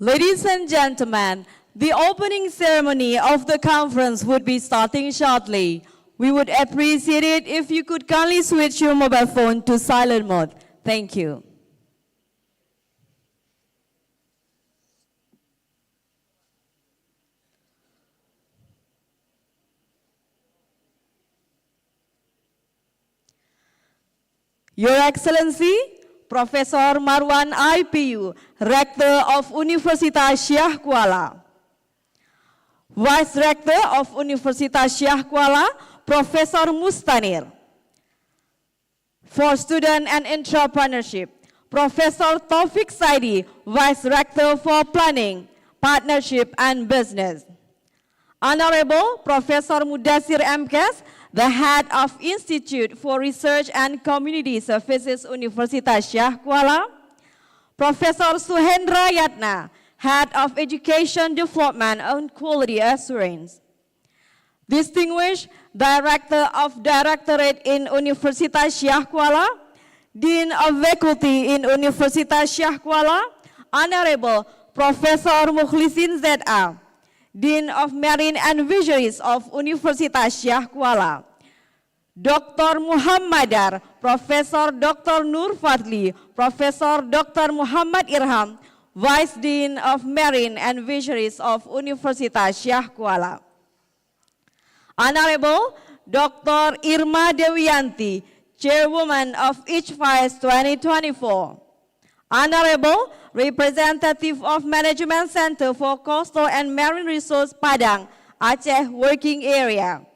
Ladies and gentlemen, the opening ceremony of the conference would be starting shortly. We would appreciate it if you could kindly switch your mobile phone to silent mode. Thank you. Your Excellency, Professor Marwan IPU, Rector of Universitas Syah Kuala. Vice Rector of Universitas Syah Kuala, Professor Mustanir. For Student and Entrepreneurship, Professor Taufik Saidi, Vice Rector for Planning, Partnership and Business. Honorable Professor Mudassir MKes, the Head of Institute for Research and Community Services Universitas Syah Kuala. Professor Suhendra Yatna, Head of Education Development and Quality Assurance. Distinguished Director of Directorate in Universitas Syah Kuala, Dean of Faculty in Universitas Syah Kuala, Honorable Professor Mukhlisin Z.A., Dean of Marine and Fisheries of Universitas Syah Kuala, Dr. Muhammadar, Professor Dr. Nur Fadli, Professor Dr. Muhammad Irham, Vice Dean of Marine and Fisheries of Universitas Syah Kuala, Honorable Dr. Irma Dewiyanti, Chairwoman of ICFAES 2024, Honorable Representative of Management Center for Coastal and Marine Resource Padang, Aceh Working Area,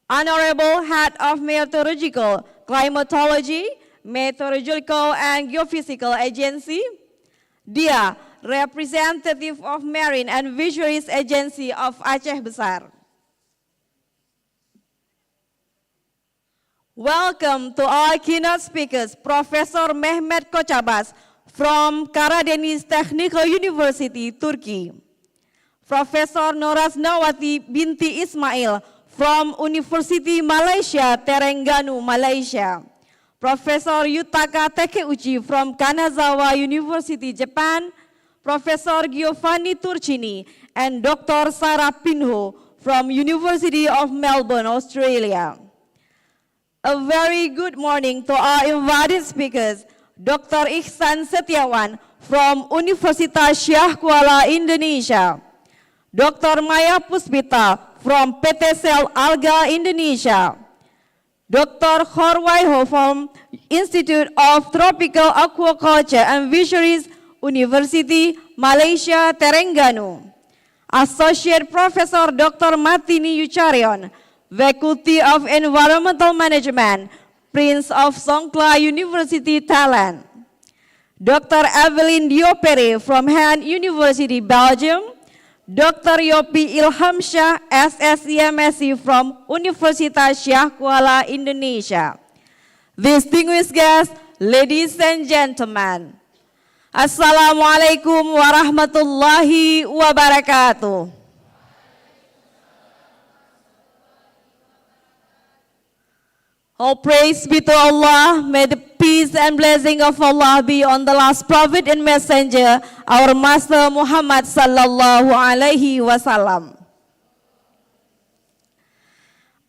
Honorable Head of Meteorological, Climatology, Meteorological and Geophysical Agency, Dia, Representative of Marine and Fisheries Agency of Aceh Besar. Welcome to our keynote speakers, Professor Mehmet Kocabas from Karadeniz Technical University, Turkey. Professor Noras Nawati binti Ismail from University Malaysia, Terengganu, Malaysia. Professor Yutaka Takeuchi from Kanazawa University, Japan. Professor Giovanni Turcini and Dr. Sarah Pinho from University of Melbourne, Australia. A very good morning to our invited speakers, Dr. Ihsan Setiawan from Universitas Syah Kuala, Indonesia, Dr. Maya Puspita from PT Sel Alga, Indonesia, Dr. Khorwaiho from Institute of Tropical Aquaculture and Fisheries, University Malaysia, Terengganu, Associate Professor Dr. Martini Yucharion, Faculty of Environmental Management, Prince of Songkla University, Thailand, Dr. Evelyn Diopere from Han University, Belgium, Dr. Yopi Ilhamsyah, SSCMSc from Universitas Syah Kuala, Indonesia. Distinguished guests, ladies and gentlemen, Assalamualaikum warahmatullahi wabarakatuh. All praise be to Allah. May the peace and blessing of Allah be on the last prophet and messenger, our Master Muhammad sallallahu alaihi wasallam.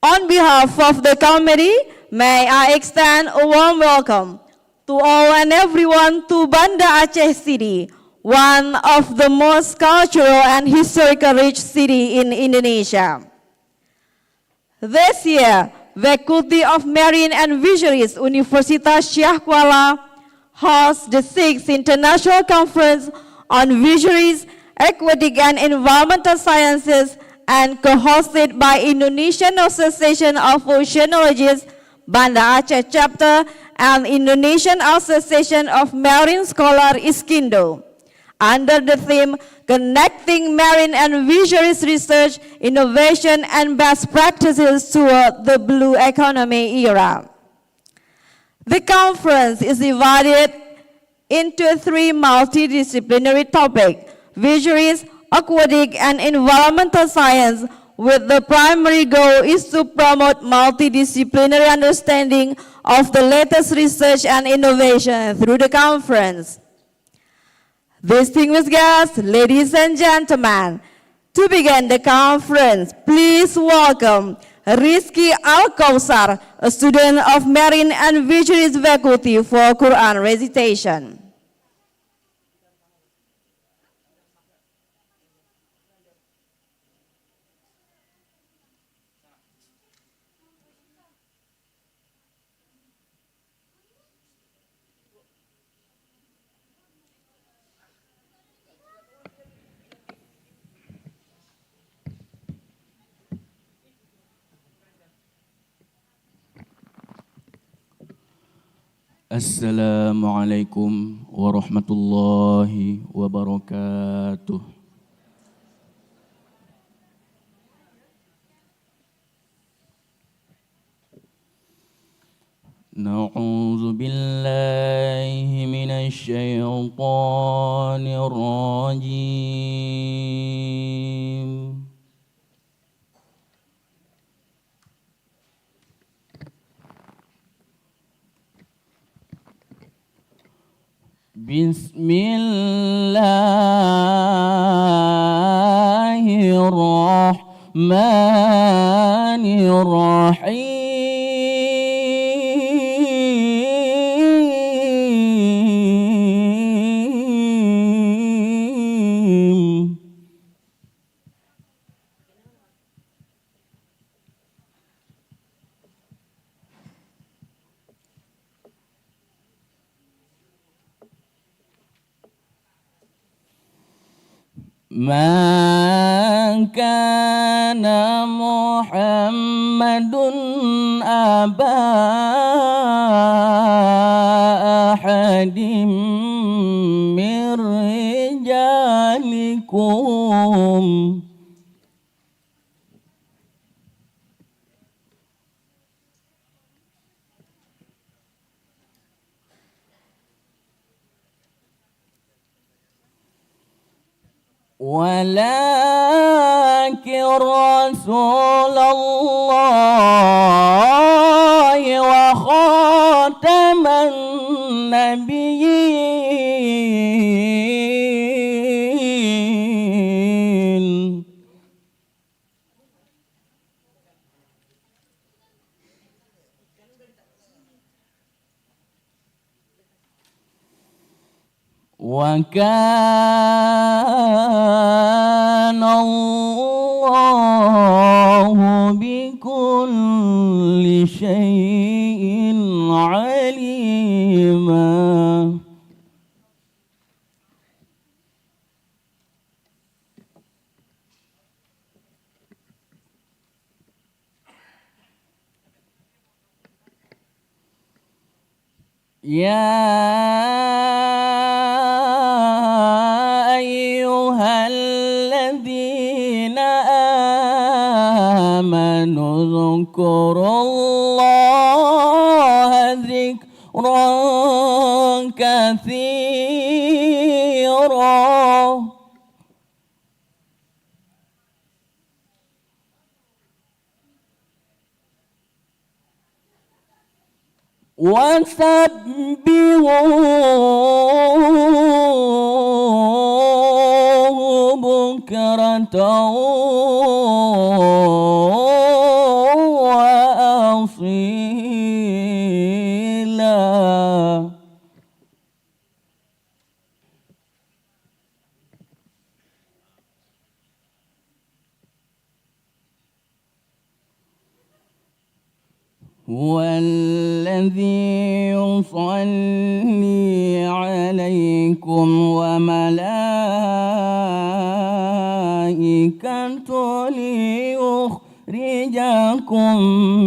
On behalf of the committee, may I extend a warm welcome to all and everyone to Banda Aceh City, one of the most cultural and historical rich city in Indonesia. This year, Faculty of Marine and Fisheries Universitas Syah Kuala hosts the 6th International Conference on Fisheries, Aquatic and Environmental Sciences and co-hosted by Indonesian Association of Oceanologists, Banda Aceh Chapter and Indonesian Association of Marine Scholars ISKINDO, under the theme Connecting Marine and Fisheries Research, Innovation and Best Practices toward the Blue Economy Era. The conference is divided into 3 multidisciplinary topics: Fisheries, Aquatic and Environmental Science, with the primary goal is to promote multidisciplinary understanding of the latest research and innovation through the conference. Distinguished guests, ladies and gentlemen, to begin the conference, please welcome Rizky Al-Kausar, a student of Marine and Fisheries Faculty for Quran recitation. Assalamualaikum warahmatullahi wabarakatuh. Na'udzu billahi minasy syaithanir rajim. Bismillahirrahmanirrahim. Ma kana Muhammadun aba ahadim min rijalikum walakin Rasulullahi wa khataman nabiyyin. Wa kana Allahu bikulli syai'in alima. Ya ayyuhalladzina amanu dzkurullaha dzikran katsira wasabbihuhu bukratan wa asila. Huwallazi yusalli alaikum wa malaikatuhu liyukhrijakum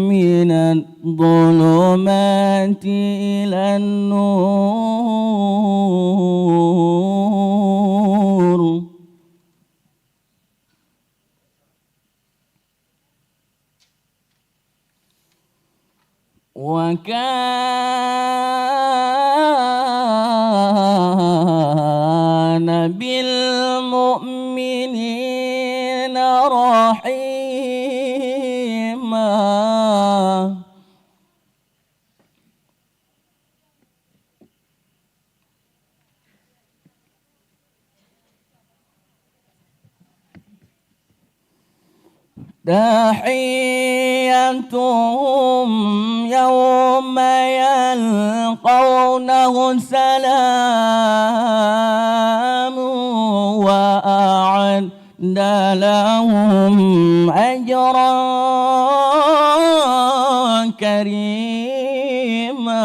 minadh dhulumati ilan nur. Wa kana bil mu'minina rahima. تحيتهم يوم يلقونه سلام وأعد لهم أجرا كريما.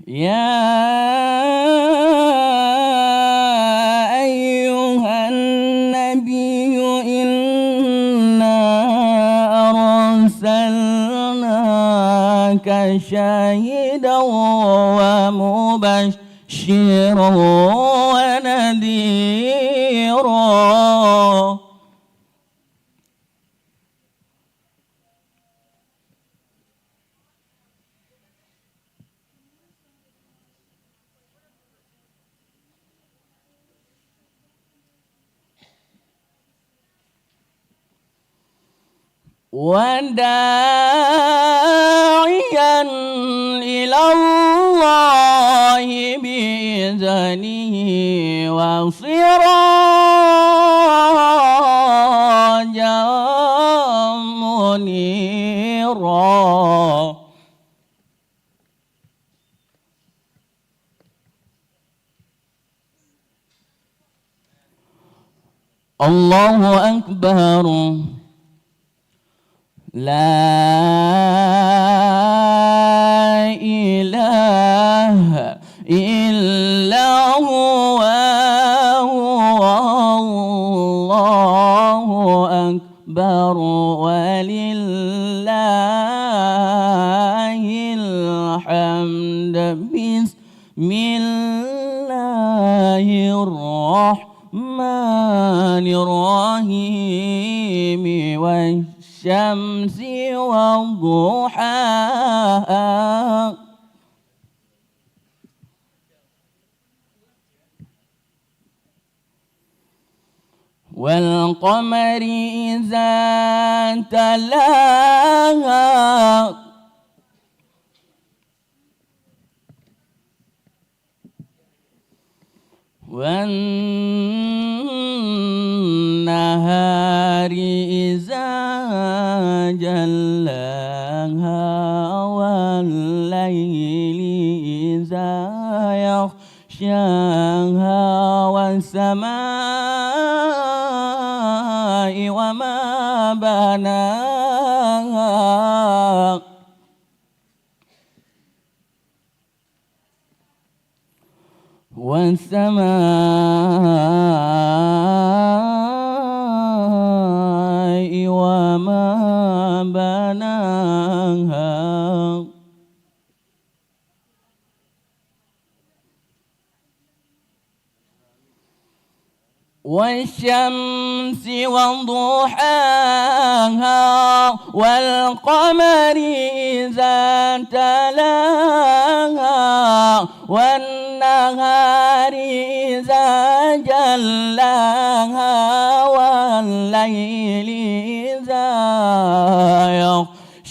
يا أيها النبي إنا أرسلناك شاهدا ومبشرا ونذيرا. وداعيا إلى الله بإذنه وسراجا منيرا. الله أكبر. لا إله إلا هو الله أكبر ولله الحمد. بسم الله الرحمن الرحيم والشمس وضحاها والقمر إذا تلاها والنهار إذا جلاها والليل إذا يغشاها والسماء وما بناها والسماء وما بناها والشمس وضحاها والقمر إذا تلاها والنهار إذا جلاها والليل إذا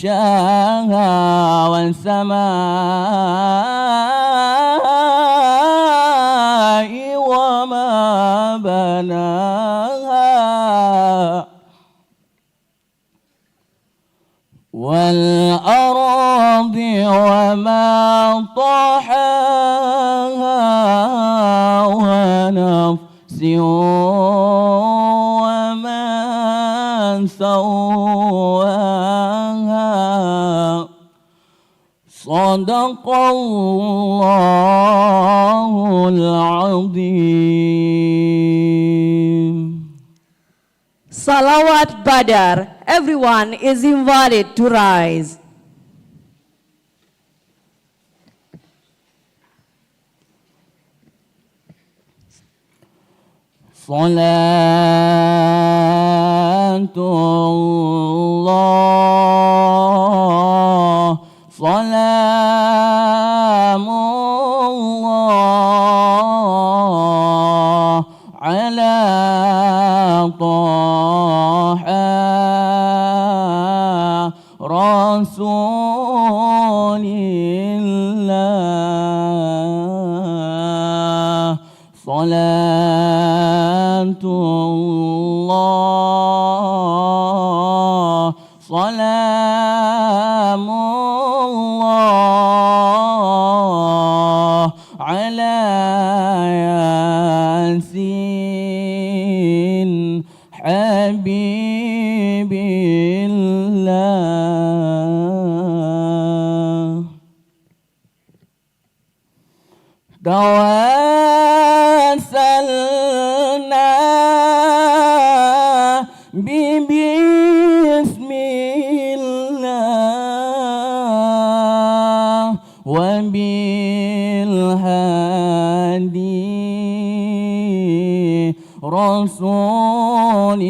يغشاها والسماء وما بناها والأرض وما طحاها ونفس وما سواها. صدق الله العظيم. Salawat Badar. Everyone is invited to rise. صلاة الله سلام الله على طه رسول حبيب الله توسلنا بسم الله وبالهادي رسول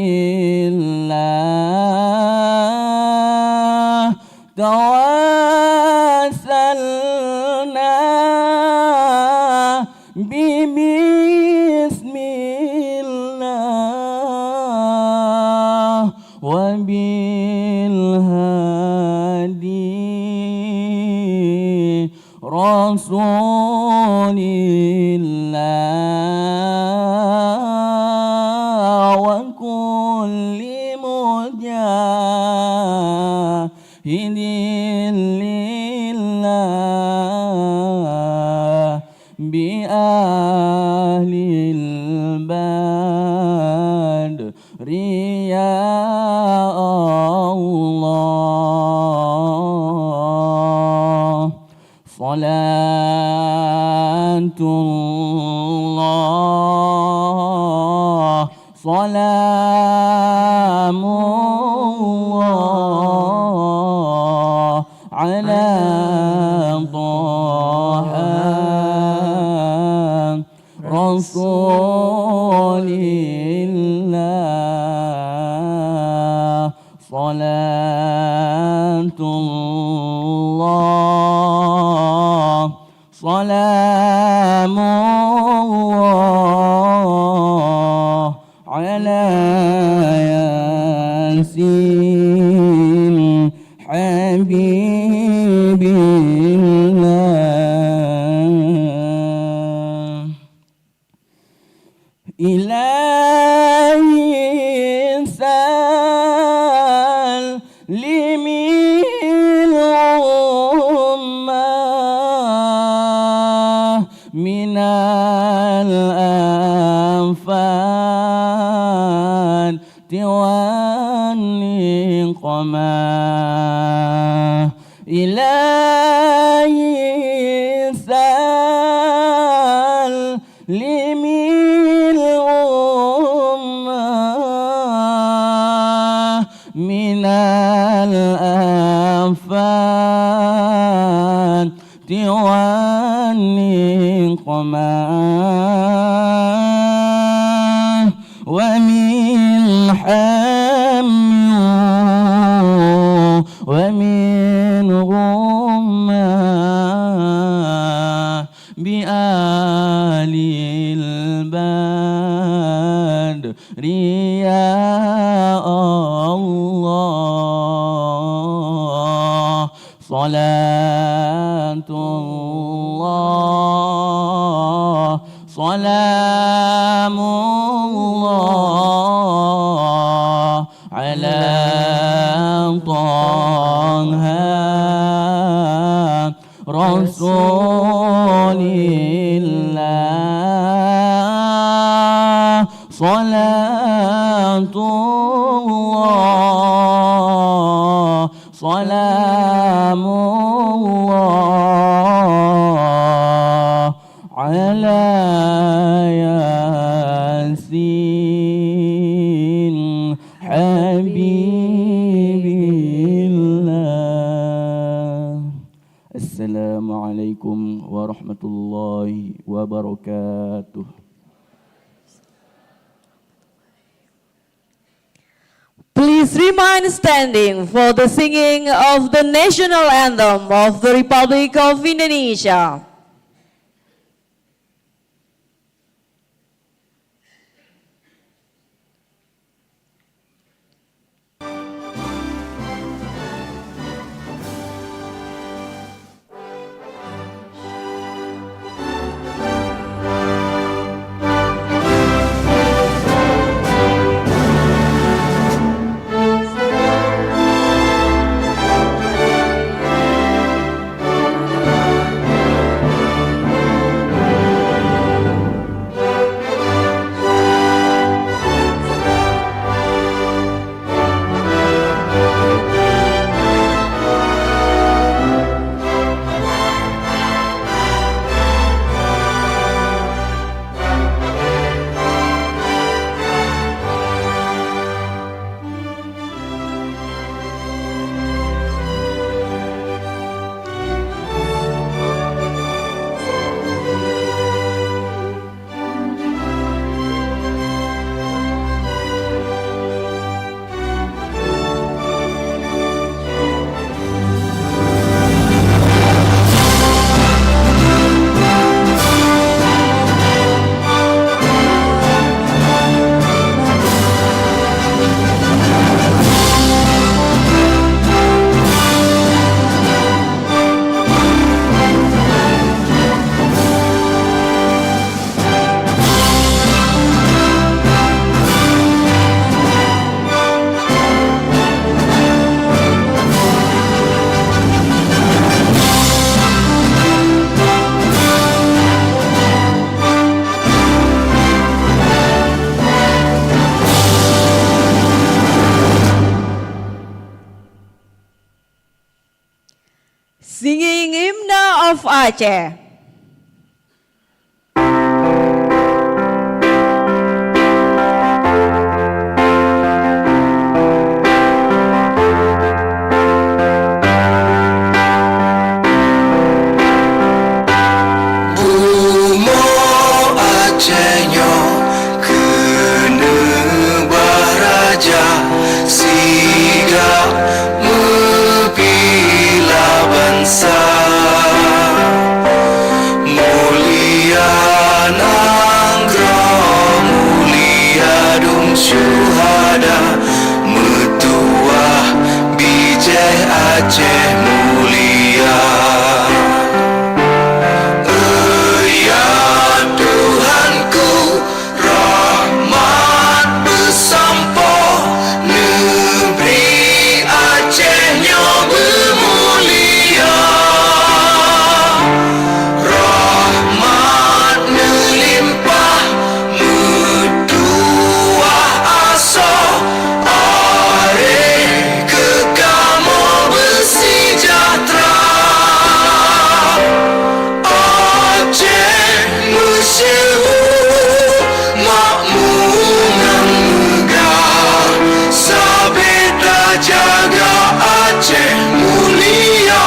الله توسلنا بسم الله وبالهادي رسول الله وكل مجاهد لله بأهل البدر يا الله صلاة الله سلام الله على طه رسول الله صلاة الله سلام الله على ياسين حبيب الله إلهي سلم الأمة من الآفات والنقمة إلهي سلم الأمة من الآفات والنقمة ومن حم ومن غمة بآل البدر يا الله صلاة الله سلام الله على طه رسول الله صلاة الله سلام الله على ياسين حبيب الله. السلام عليكم ورحمة الله وبركاته. Please remain standing for the singing of the national anthem of the Republic of Indonesia. of Aceh. Syuhada Metuah Bijai Aceh mulia. Ya Tuhanku, rahmat bersampo, negeri Acehnya bermulia. Rahmat melimpah, metuah asa, arif kekamu bersejahtera. Aceh masyhur, makmur dan megah, sabeda jaga Aceh mulia.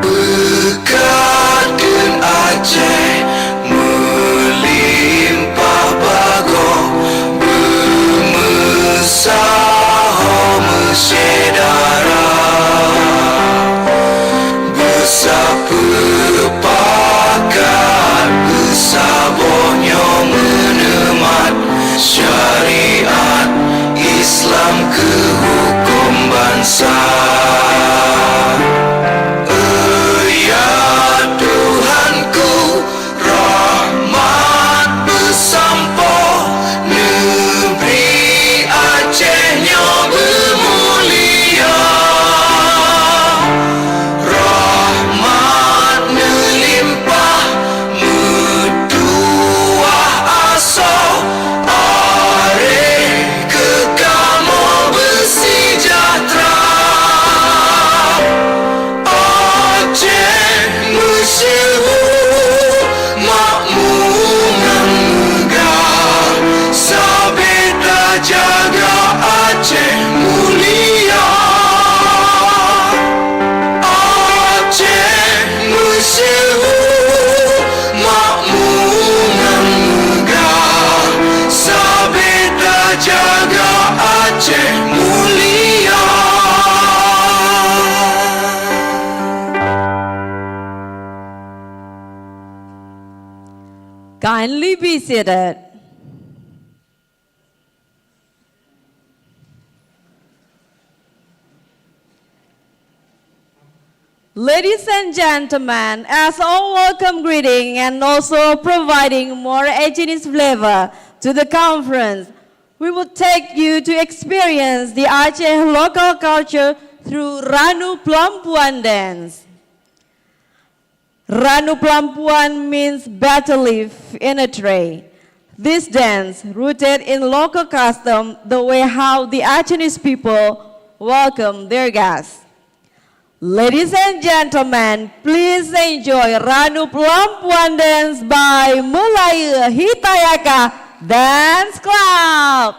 Berkatkan Aceh melimpah bago, bermesah mesyedara. Bersepakat bersabarnya menemat syariat Islam ke hukum bangsa. Ya Tuhanku, rahmat bersampo, negeri Acehnya bermulia. Rahmat melimpah, metuah asa, arif kekamu bersejahtera. Aceh masyhur, makmur dan megah, sabeda jaga Aceh mulia. Aceh masyhur, makmur dan megah, sabeda jaga Aceh mulia. Kindly be seated. Ladies and gentlemen, as a welcome greeting and also providing more Acehese flavor to the conference, we will take you to experience the Aceh local culture through Ranu Pelampuan dance. Ranu Pelampuan means battle leaf in a tray. This dance, rooted in local custom, the way how the Acehese people welcome their guests. Ladies and gentlemen, please enjoy Ranu Pelampuan dance by Melaya Hitayaka Dance Club.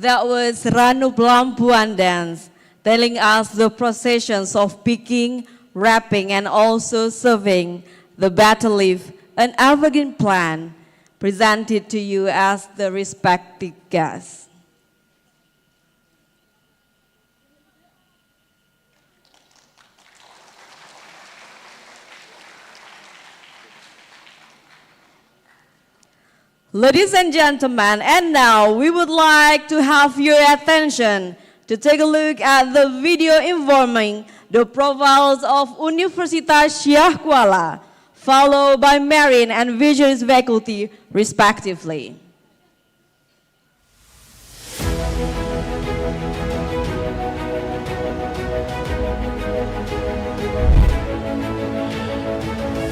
That was Ranu Pelampuan dance, telling us the processions of picking, wrapping, and also serving the battle leaf, an evergreen plant, presented to you as the respected guests. Ladies and gentlemen, and now we would like to have your attention to take a look at the video informing the profiles of Universitas Syah Kuala, followed by Marine and Fisheries faculty, respectively.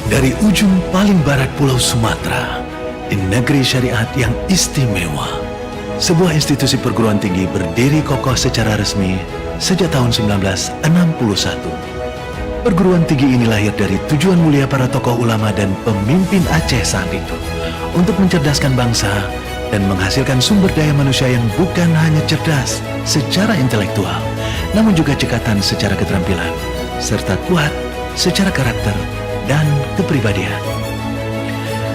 Dari ujung paling barat Pulau Sumatera, di negeri syariat yang istimewa, sebuah institusi perguruan tinggi berdiri kokoh secara resmi sejak tahun 1961. Perguruan tinggi ini lahir dari tujuan mulia para tokoh ulama dan pemimpin Aceh saat itu untuk mencerdaskan bangsa dan menghasilkan sumber daya manusia yang bukan hanya cerdas secara intelektual, namun juga cekatan secara keterampilan, serta kuat secara karakter dan kepribadian.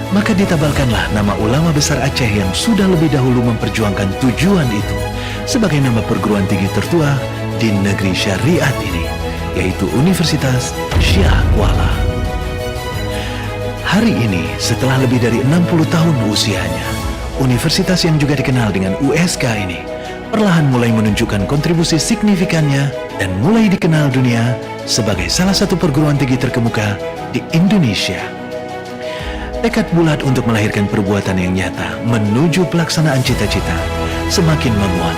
Maka ditabalkanlah nama ulama besar Aceh yang sudah lebih dahulu memperjuangkan tujuan itu sebagai nama perguruan tinggi tertua di negeri syariat ini, yaitu Universitas Syah Kuala. Hari ini, setelah lebih dari 60 tahun usianya, universitas yang juga dikenal dengan USK ini perlahan mulai menunjukkan kontribusi signifikannya dan mulai dikenal dunia sebagai salah satu perguruan tinggi terkemuka di Indonesia. Tekad bulat untuk melahirkan perbuatan yang nyata menuju pelaksanaan cita-cita semakin menguat,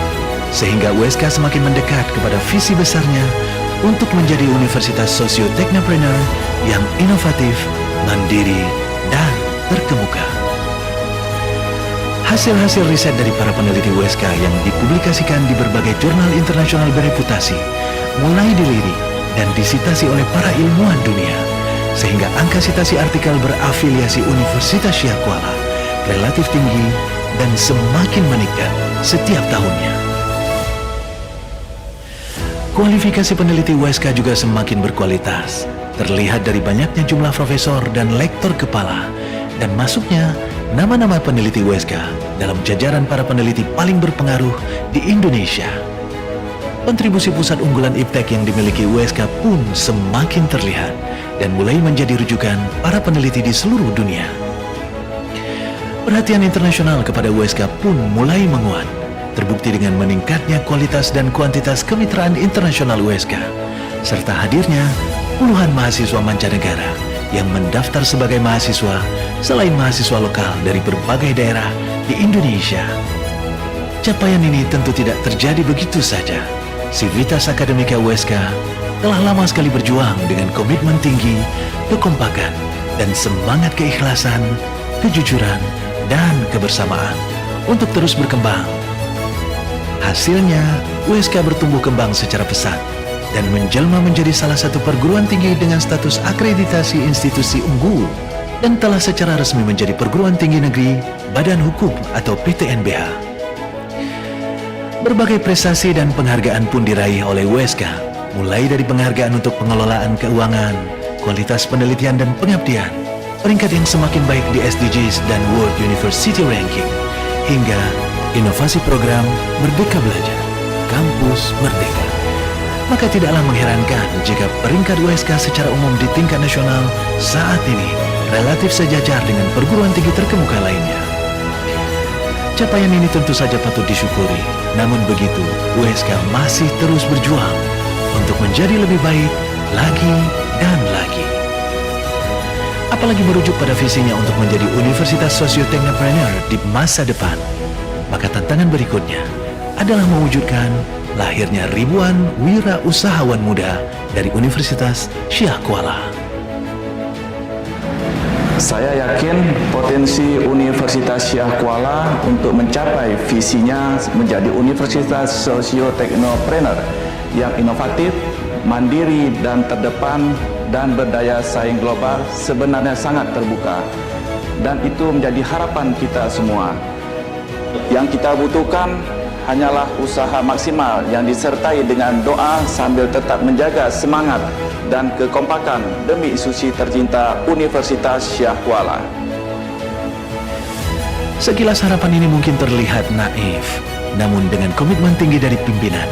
sehingga USK semakin mendekat kepada visi besarnya untuk menjadi universitas sosio-teknopreneur yang inovatif, mandiri, dan terkemuka. Hasil-hasil riset dari para peneliti USK yang dipublikasikan di berbagai jurnal internasional bereputasi mulai dilirik dan disitasi oleh para ilmuwan dunia, sehingga angka sitasi artikel berafiliasi Universitas Syah Kuala relatif tinggi dan semakin meningkat setiap tahunnya. Kualifikasi peneliti USK juga semakin berkualitas, terlihat dari banyaknya jumlah profesor dan lektor kepala, dan masuknya nama-nama peneliti USK dalam jajaran para peneliti paling berpengaruh di Indonesia. Kontribusi pusat unggulan iptek yang dimiliki USK pun semakin terlihat dan mulai menjadi rujukan para peneliti di seluruh dunia. Perhatian internasional kepada USK pun mulai menguat, terbukti dengan meningkatnya kualitas dan kuantitas kemitraan internasional USK, serta hadirnya puluhan mahasiswa mancanegara yang mendaftar sebagai mahasiswa selain mahasiswa lokal dari berbagai daerah di Indonesia. Capaian ini tentu tidak terjadi begitu saja. Sivitas Akademika USK telah lama sekali berjuang dengan komitmen tinggi, kekompakan, dan semangat keikhlasan, kejujuran, dan kebersamaan untuk terus berkembang. Hasilnya, USK bertumbuh kembang secara pesat dan menjelma menjadi salah satu perguruan tinggi dengan status akreditasi institusi unggul dan telah secara resmi menjadi perguruan tinggi negeri Badan Hukum atau PTNBH. Berbagai prestasi dan penghargaan pun diraih oleh USK, mulai dari penghargaan untuk pengelolaan keuangan, kualitas penelitian dan pengabdian, peringkat yang semakin baik di SDGs dan World University Ranking, hingga inovasi program Merdeka Belajar, Kampus Merdeka. Maka tidaklah mengherankan jika peringkat USK secara umum di tingkat nasional saat ini relatif sejajar dengan perguruan tinggi terkemuka lainnya. Capaian ini tentu saja patut disyukuri, namun begitu, USK masih terus berjuang untuk menjadi lebih baik lagi dan lagi. Apalagi merujuk pada visinya untuk menjadi Universitas Sosio-Teknopreneur di masa depan, maka tantangan berikutnya adalah mewujudkan lahirnya ribuan wirausahawan muda dari Universitas Syah Kuala. Saya yakin potensi Universitas Syah Kuala untuk mencapai visinya menjadi Universitas Sosio-Teknopreneur yang inovatif, mandiri dan terdepan dan berdaya saing global sebenarnya sangat terbuka. Dan itu menjadi harapan kita semua. Yang kita butuhkan hanyalah usaha maksimal yang disertai dengan doa sambil tetap menjaga semangat dan kekompakan demi institusi tercinta Universitas Syah Kuala. Sekilas harapan ini mungkin terlihat naif, namun dengan komitmen tinggi dari pimpinan,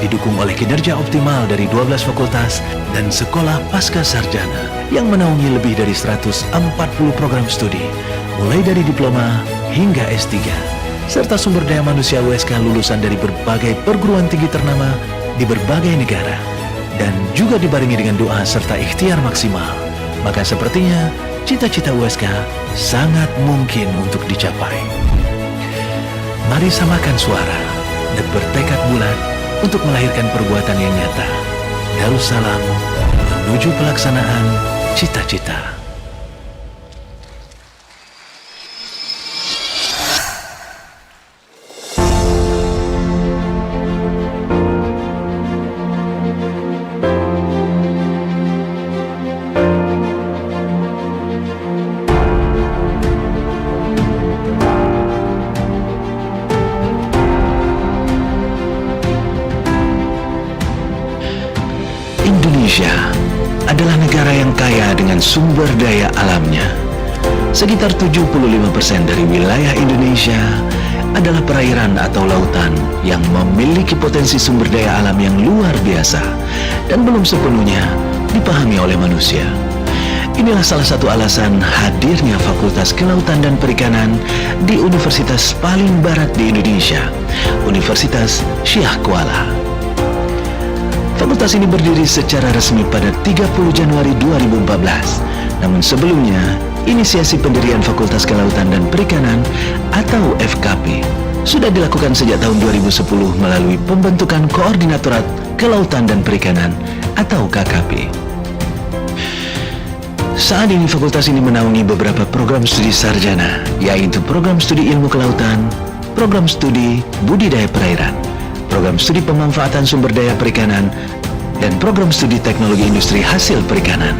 didukung oleh kinerja optimal dari 12 fakultas dan sekolah pasca sarjana yang menaungi lebih dari 140 program studi, mulai dari diploma hingga S3, serta sumber daya manusia USK lulusan dari berbagai perguruan tinggi ternama di berbagai negara, dan juga dibarengi dengan doa serta ikhtiar maksimal, maka sepertinya cita-cita USK sangat mungkin untuk dicapai. Mari samakan suara dan bertekad bulat untuk melahirkan perbuatan yang nyata. Darussalam menuju pelaksanaan cita-cita. Indonesia adalah negara yang kaya dengan sumber daya alamnya. Sekitar 75% dari wilayah Indonesia adalah perairan atau lautan yang memiliki potensi sumber daya alam yang luar biasa dan belum sepenuhnya dipahami oleh manusia. Inilah salah satu alasan hadirnya Fakultas Kelautan dan Perikanan di Universitas paling barat di Indonesia, Universitas Syah Kuala. Fakultas ini berdiri secara resmi pada 30 Januari 2014. Namun sebelumnya, inisiasi pendirian Fakultas Kelautan dan Perikanan atau FKP sudah dilakukan sejak tahun 2010 melalui pembentukan Koordinatorat Kelautan dan Perikanan atau KKP. Saat ini fakultas ini menaungi beberapa program studi sarjana, yaitu program studi ilmu kelautan, program studi budidaya perairan, program studi pemanfaatan sumber daya perikanan, dan program studi teknologi industri hasil perikanan.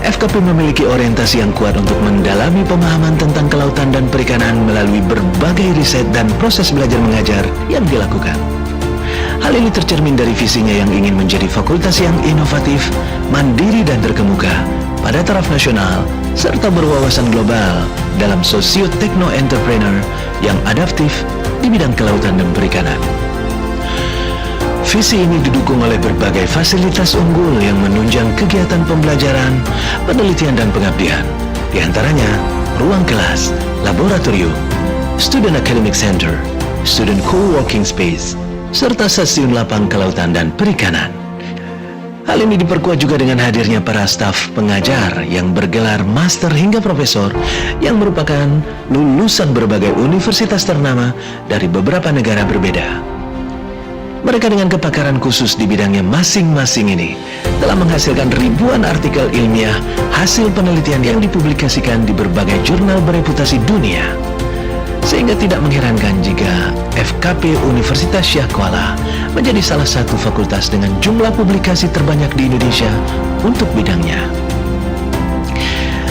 FKP memiliki orientasi yang kuat untuk mendalami pemahaman tentang kelautan dan perikanan melalui berbagai riset dan proses belajar mengajar yang dilakukan. Hal ini tercermin dari visinya yang ingin menjadi fakultas yang inovatif, mandiri dan terkemuka pada taraf nasional, serta berwawasan global dalam sosio-tekno-entrepreneur yang adaptif di bidang kelautan dan perikanan. Visi ini didukung oleh berbagai fasilitas unggul yang menunjang kegiatan pembelajaran, penelitian dan pengabdian. Di antaranya, ruang kelas, laboratorium, student academic center, student co-working space, serta stasiun lapang kelautan dan perikanan. Hal ini diperkuat juga dengan hadirnya para staf pengajar yang bergelar master hingga profesor yang merupakan lulusan berbagai universitas ternama dari beberapa negara berbeda. Mereka dengan kepakaran khusus di bidangnya masing-masing ini telah menghasilkan ribuan artikel ilmiah hasil penelitian yang dipublikasikan di berbagai jurnal bereputasi dunia. Sehingga tidak mengherankan jika FKP Universitas Syah Kuala menjadi salah satu fakultas dengan jumlah publikasi terbanyak di Indonesia untuk bidangnya.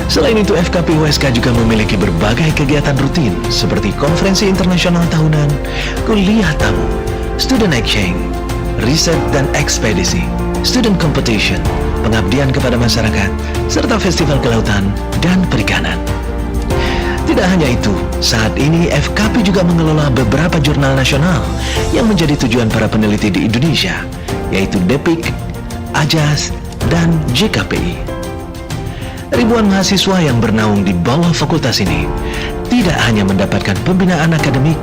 Selain itu, FKP USK juga memiliki berbagai kegiatan rutin seperti konferensi internasional tahunan, kuliah tamu, student exchange, riset dan ekspedisi, student competition, pengabdian kepada masyarakat, serta festival kelautan dan perikanan. Tidak hanya itu, saat ini FKP juga mengelola beberapa jurnal nasional yang menjadi tujuan para peneliti di Indonesia, yaitu DEPIK, AJAS, dan JKPI. Ribuan mahasiswa yang bernaung di bawah fakultas ini tidak hanya mendapatkan pembinaan akademik,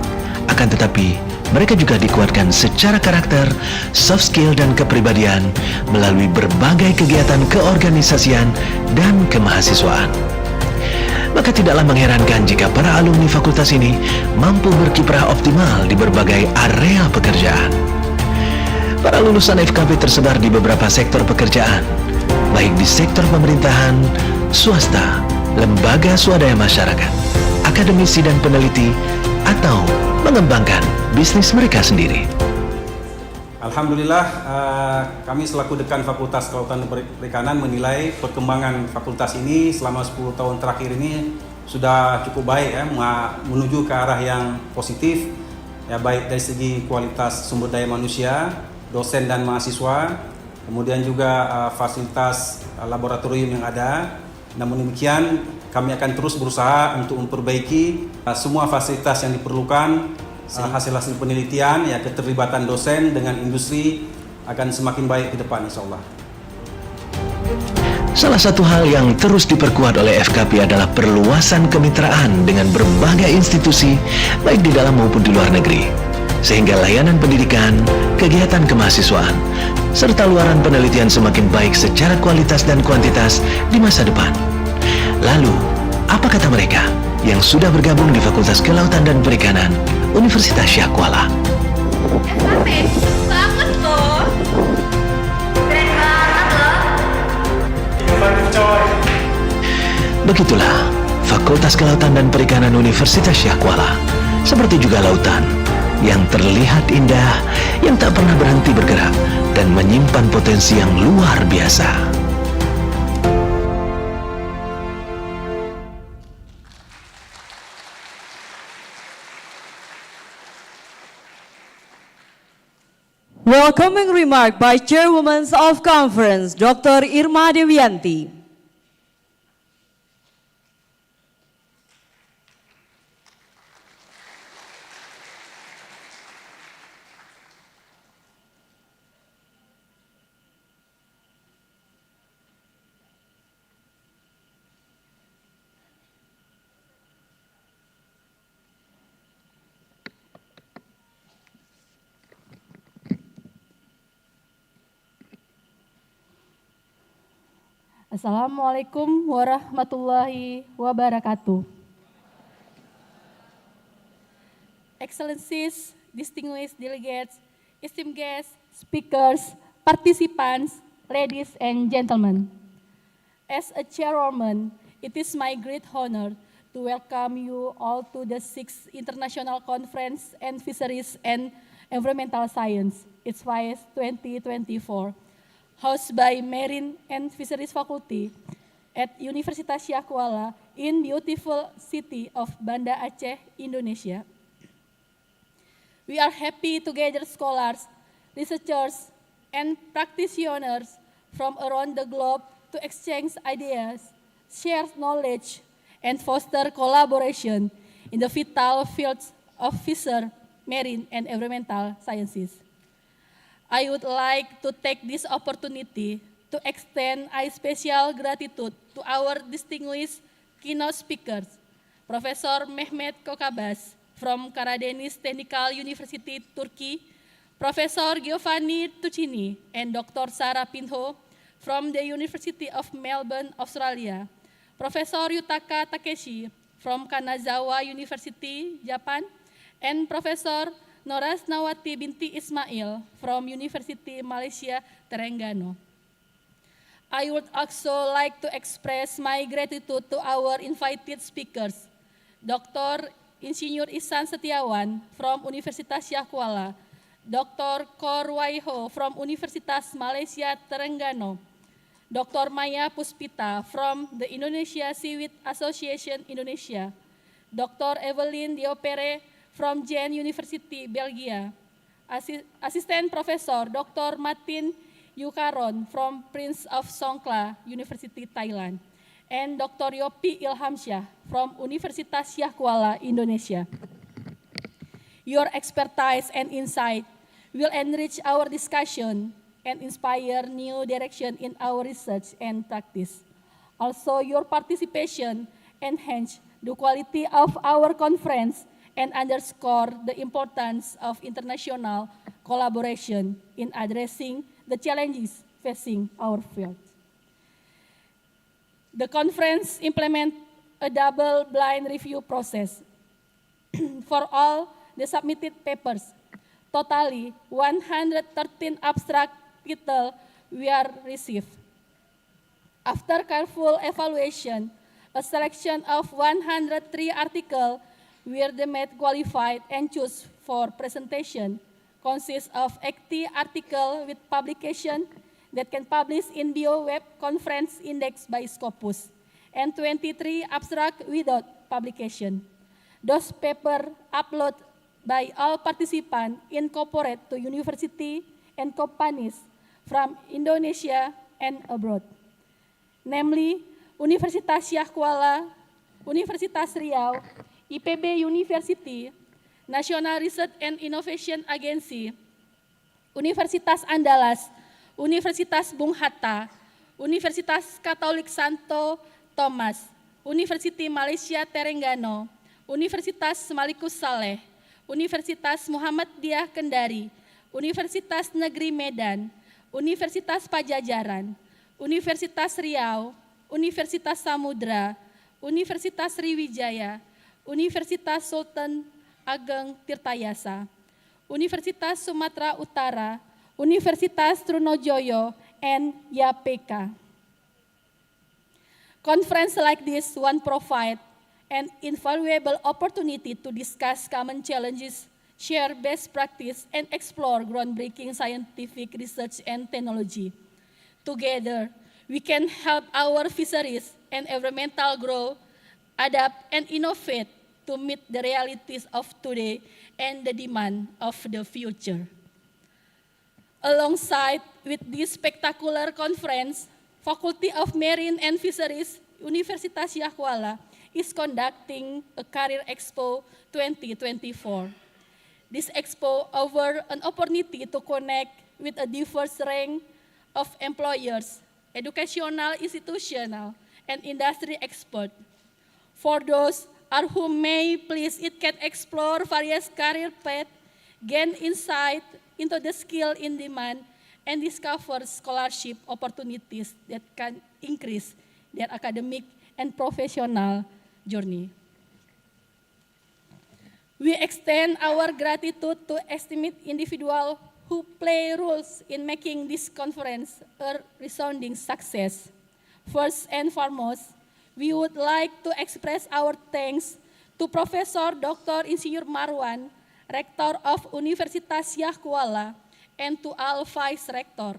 akan tetapi mereka juga dikuatkan secara karakter, soft skill, dan kepribadian melalui berbagai kegiatan keorganisasian dan kemahasiswaan. Maka tidaklah mengherankan jika para alumni fakultas ini mampu berkiprah optimal di berbagai area pekerjaan. Para lulusan FKP tersebar di beberapa sektor pekerjaan, baik di sektor pemerintahan, swasta, lembaga swadaya masyarakat, akademisi dan peneliti, atau mengembangkan bisnis mereka sendiri. Alhamdulillah, kami selaku Dekan Fakultas Kelautan dan Perikanan menilai perkembangan fakultas ini selama 10 tahun terakhir ini sudah cukup baik ya, menuju ke arah yang positif ya baik dari segi kualitas sumber daya manusia, dosen dan mahasiswa, kemudian juga fasilitas laboratorium yang ada. Namun demikian, kami akan terus berusaha untuk memperbaiki semua fasilitas yang diperlukan, hasil-hasil penelitian, ya keterlibatan dosen dengan industri akan semakin baik ke depan, insya Allah. Salah satu hal yang terus diperkuat oleh FKP adalah perluasan kemitraan dengan berbagai institusi, baik di dalam maupun di luar negeri. Sehingga layanan pendidikan, kegiatan kemahasiswaan, serta luaran penelitian semakin baik secara kualitas dan kuantitas di masa depan. Lalu, apa kata mereka yang sudah bergabung di Fakultas Kelautan dan Perikanan Universitas Syah Kuala? FKP, bagus loh. Keren banget loh. Begitulah Fakultas Kelautan dan Perikanan Universitas Syah Kuala, seperti juga lautan yang terlihat indah, yang tak pernah berhenti bergerak dan menyimpan potensi yang luar biasa. Welcoming remark by Chairwoman of Conference, Dr. Irma Dewianti. Assalamualaikum warahmatullahi wabarakatuh. Excellencies, distinguished delegates, esteemed guests, speakers, participants, ladies and gentlemen. As a chairwoman, it is my great honor to welcome you all to the 6th International Conference on Fisheries and Environmental Science, ICFAES 2024. Hosted by Marine and Fisheries Faculty at Universitas Syah Kuala in beautiful city of Banda Aceh, Indonesia. We are happy to gather scholars, researchers, and practitioners from around the globe to exchange ideas, share knowledge, and foster collaboration in the vital fields of fishery, marine, and environmental sciences. I would like to take this opportunity to extend a special gratitude to our distinguished keynote speakers, Professor Mehmet Kokabas from Karadeniz Technical University, Turkey, Professor Giovanni Tuccini, and Dr. Sarah Pinho from the University of Melbourne, Australia, Professor Yutaka Takeshi from Kanazawa University, Japan, and Professor Noras Nawati binti Ismail from University Malaysia, Terengganu. I would also like to express my gratitude to our invited speakers, Dr. Insinyur Ihsan Setiawan from Universitas Syah Kuala, Dr. Kor Waiho from Universitas Malaysia, Terengganu, Dr. Maya Puspita from the Indonesia Seaweed Association Indonesia, Dr. Evelyn Diopere from Jen University, Belgia, Assistant Professor Dr. Martin Yukaron from Prince of Songkla University, Thailand, and Dr. Yopi Ilhamsyah from Universitas Syah Kuala, Indonesia. Your expertise and insight will enrich our discussion and inspire new direction in our research and practice. Also, your participation enhance the quality of our conference and underscore the importance of international collaboration in addressing the challenges facing our field. The conference implements a double-blind review process for all the submitted papers. Totally, 113 abstract titles were received. After careful evaluation, a selection of 103 articles were deemed qualified and choose for presentation, consists of 80 articles with publication that can publish in BioWeb Conference Index by Scopus, and 23 abstracts without publication. Those papers uploaded by all participants incorporate to university and companies from Indonesia and abroad, namely Universitas Syah Kuala, Universitas Riau, IPB University, National Research and Innovation Agency, Universitas Andalas, Universitas Bung Hatta, Universitas Katolik Santo Thomas, University Malaysia Terengganu, Universitas Malikus Saleh, Universitas Muhammadiyah Kendari, Universitas Negeri Medan, Universitas Pajajaran, Universitas Riau, Universitas Samudra, Universitas Sriwijaya, Universitas Sultan Ageng Tirtayasa, Universitas Sumatera Utara, Universitas Trunojoyo, and YAPK. Conference like this one provide an invaluable opportunity to discuss common challenges, share best practice, and explore groundbreaking scientific research and technology. Together, we can help our fisheries and environmental grow, adapt, and innovate to meet the realities of today and the demand of the future. Alongside with this spectacular conference, Faculty of Marine and Fisheries, Universitas Syah Kuala, is conducting a Career Expo 2024. This expo offers an opportunity to connect with a diverse range of employers, educational, institutional, and industry experts. For those who may please, it can explore various career paths, gain insight into the skill in demand, and discover scholarship opportunities that can increase their academic and professional journey. We extend our gratitude to esteemed individuals who play roles in making this conference a resounding success. First and foremost, we would like to express our thanks to Professor Dr. Insinyur Marwan, Rector of Universitas Syah Kuala, and to all Vice Rector,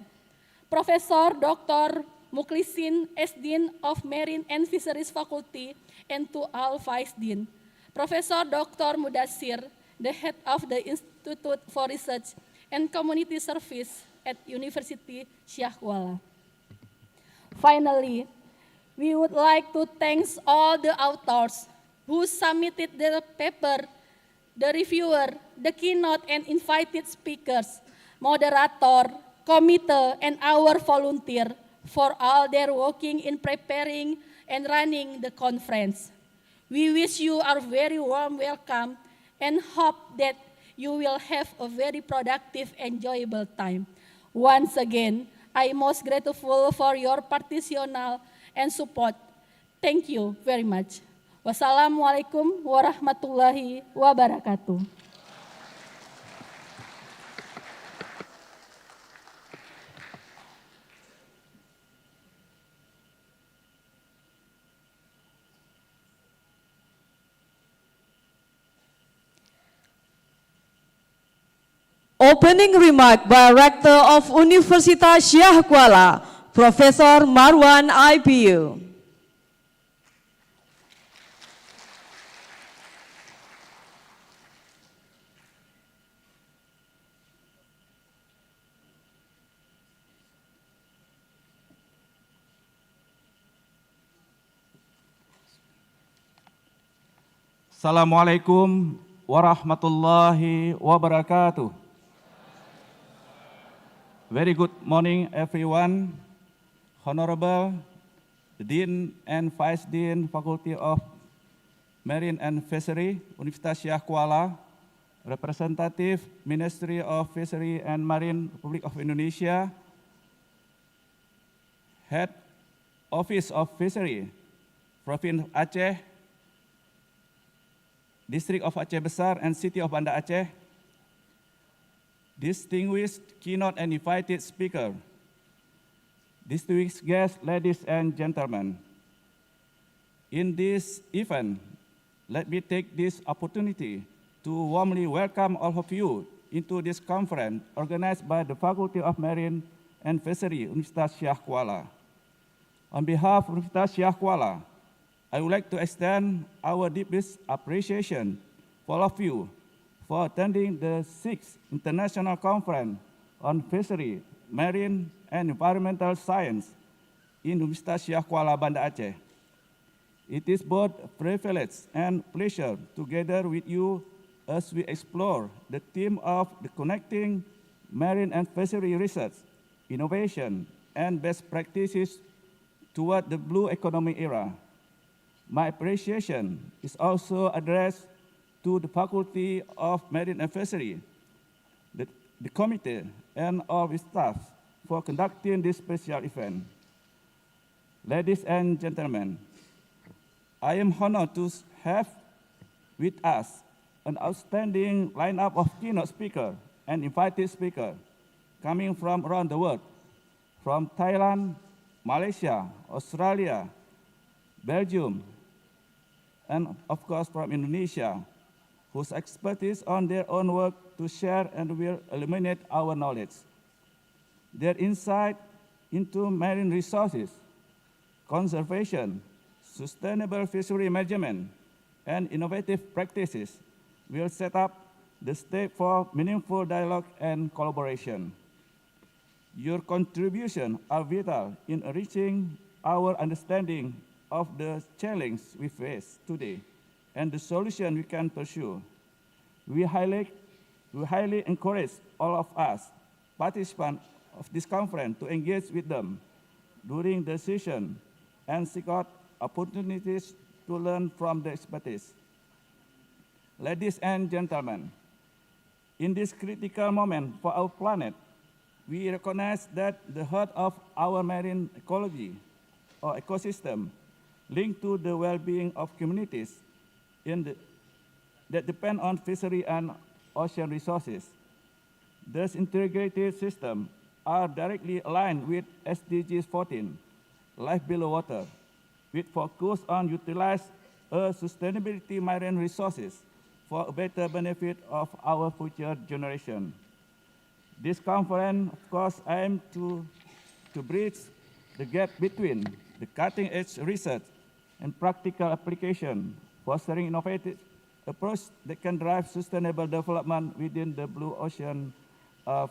Professor Dr. Muklisin S. Dean of Marine and Fisheries Faculty, and to all Vice Dean, Professor Dr. Mudassir, the head of the Institute for Research and Community Service at University Syah Kuala. Finally, we would like to thank all the authors who submitted their paper, the reviewer, the keynote and invited speakers, moderator, committee, and our volunteer for all their working in preparing and running the conference. We wish you a very warm welcome and hope that you will have a very productive, enjoyable time. Once again, I am most grateful for your participation and support. Thank you very much. Wassalamualaikum warahmatullahi wabarakatuh. Opening remark by Rector of Universitas Syah Kuala, Professor Marwan IPU. Assalamualaikum warahmatullahi wabarakatuh. Very good morning, everyone. Honorable Dean and Vice Dean, Faculty of Marine and Fishery, Universitas Syah Kuala, Representative Ministry of Fishery and Marine, Republic of Indonesia, Head Office of Fishery, Province Aceh, District of Aceh Besar and City of Banda Aceh, distinguished keynote and invited speaker, distinguished guests, ladies and gentlemen. In this event, let me take this opportunity to warmly welcome all of you into this conference organized by the Faculty of Marine and Fishery, Universitas Syah Kuala. On behalf of Universitas Syah Kuala, I would like to extend our deepest appreciation for all of you for attending the 6th International Conference on Fishery, Marine, and Environmental Science in Universitas Syah Kuala, Banda Aceh. It is both a privilege and pleasure to gather with you as we explore the theme of the connecting marine and fishery research, innovation, and best practices toward the blue economy era. My appreciation is also addressed to the Faculty of Marine and Fishery, the committee, and all its staff for conducting this special event. Ladies and gentlemen, I am honored to have with us an outstanding lineup of keynote speakers and invited speakers coming from around the world, from Thailand, Malaysia, Australia, Belgium, and of course from Indonesia, whose expertise on their own work to share and will illuminate our knowledge. Their insight into marine resources, conservation, sustainable fishery management, and innovative practices will set up the stage for meaningful dialogue and collaboration. Your contributions are vital in enriching our understanding of the challenges we face today and the solution we can pursue. We highly encourage all of us, participants of this conference, to engage with them during the session and seek out opportunities to learn from their expertise. Ladies and gentlemen, in this critical moment for our planet, we recognize that the heart of our marine ecology or ecosystem linked to the well-being of communities that depend on fishery and ocean resources. These integrated systems are directly aligned with SDG 14, Life Below Water, with focus on utilizing sustainability marine resources for a better benefit of our future generation. This conference, of course, aims to bridge the gap between the cutting-edge research and practical application, fostering innovative approach that can drive sustainable development within the blue ocean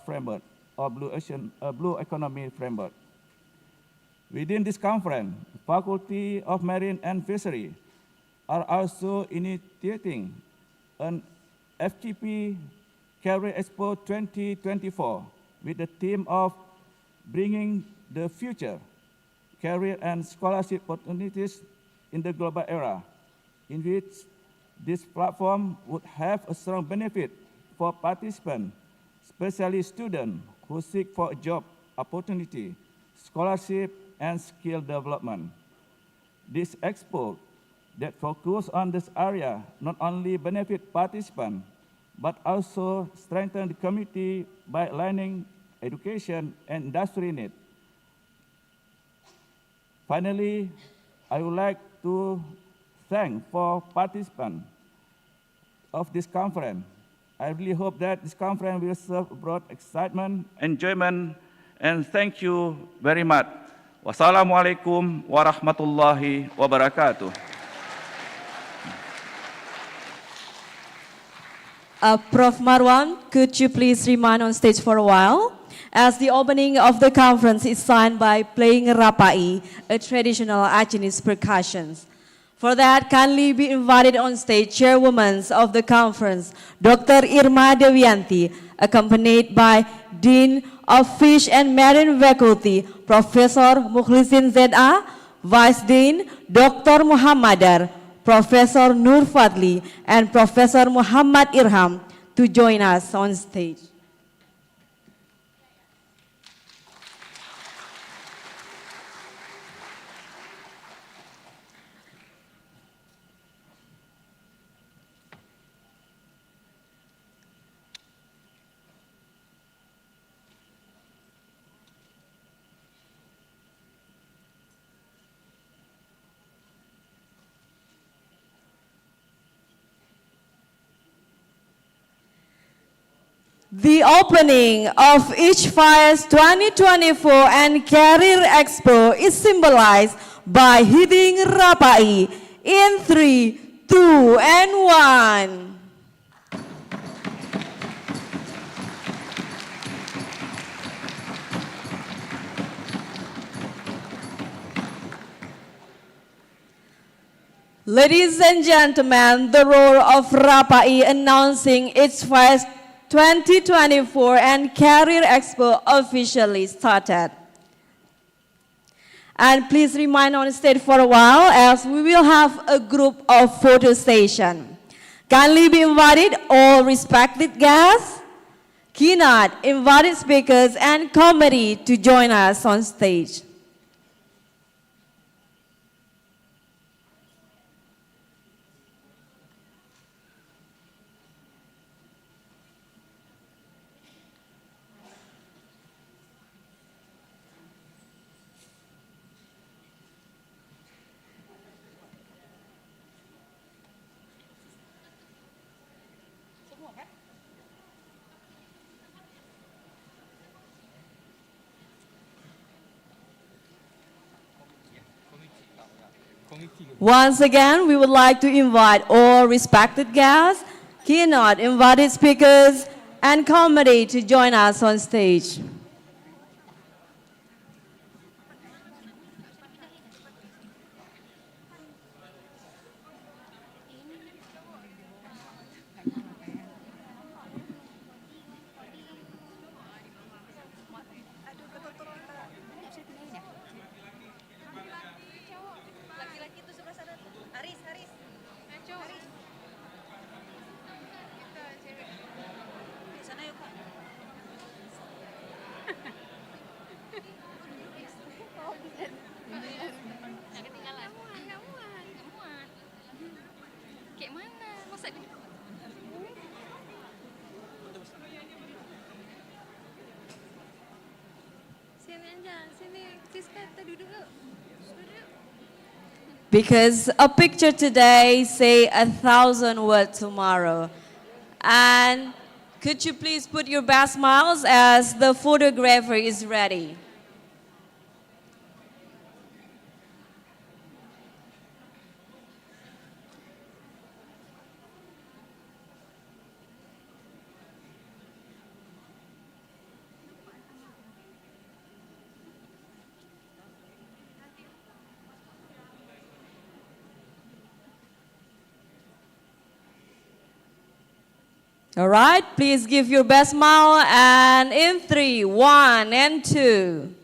framework or blue economy framework. Within this conference, the Faculty of Marine and Fishery are also initiating an FTP Career Expo 2024 with the theme of bringing the future career and scholarship opportunities in the global era, in which this platform would have a strong benefit for participants, especially students who seek for a job opportunity, scholarship, and skill development. This expo that focus on this area not only benefit participants, but also strengthen the community by aligning education and industry needs. Finally, I would like to thank for participants of this conference. I really hope that this conference will serve broad excitement, enjoyment, and thank you very much. Wassalamualaikum warahmatullahi wabarakatuh. Prof. Marwan, could you please remain on stage for a while? As the opening of the conference is signed by playing rapai, a traditional Acehnese percussions. For that, kindly be invited on stage chairwoman of the conference, Dr. Irma Dewianti, accompanied by Dean of Fish and Marine Faculty, Professor Mukhlisin Z.A., Vice Dean, Dr. Muhammadar, Professor Nur Fadli, and Professor Muhammad Irham to join us on stage. The opening of ICFAES 2024 and Career Expo is symbolized by hitting rapai in 3, 2, and 1. Ladies and gentlemen, the roar of Rapai announcing its first 2024 and Career Expo officially started. And please remain on stage for a while as we will have a group of photo session. Kindly be invited all respected guests, keynote invited speakers and committee to join us on stage. Once again, we would like to invite all respected guests, keynote invited speakers, and committee to join us on stage. Because a picture today say 1,000 words tomorrow. And could you please put your best smiles as the photographer is ready? All right, please give your best smile and in 3, 1, and 2.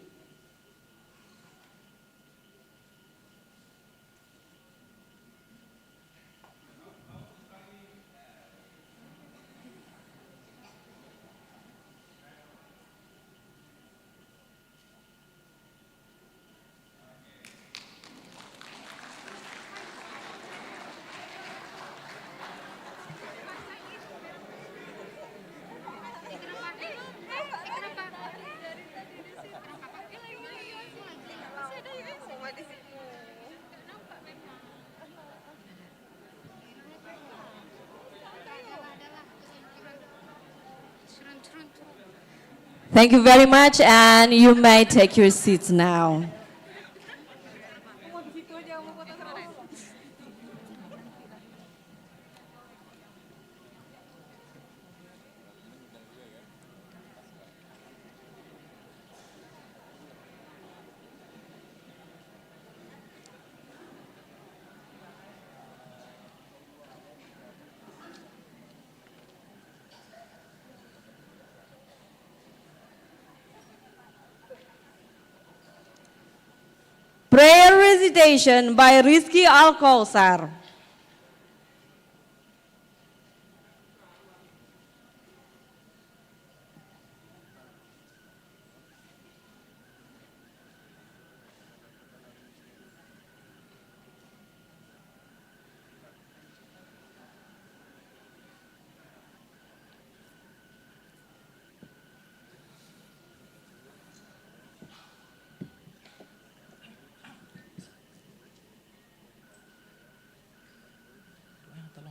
Thank you very much, and you may take your seats now. Prayer recitation by Rizky Al-Kausar.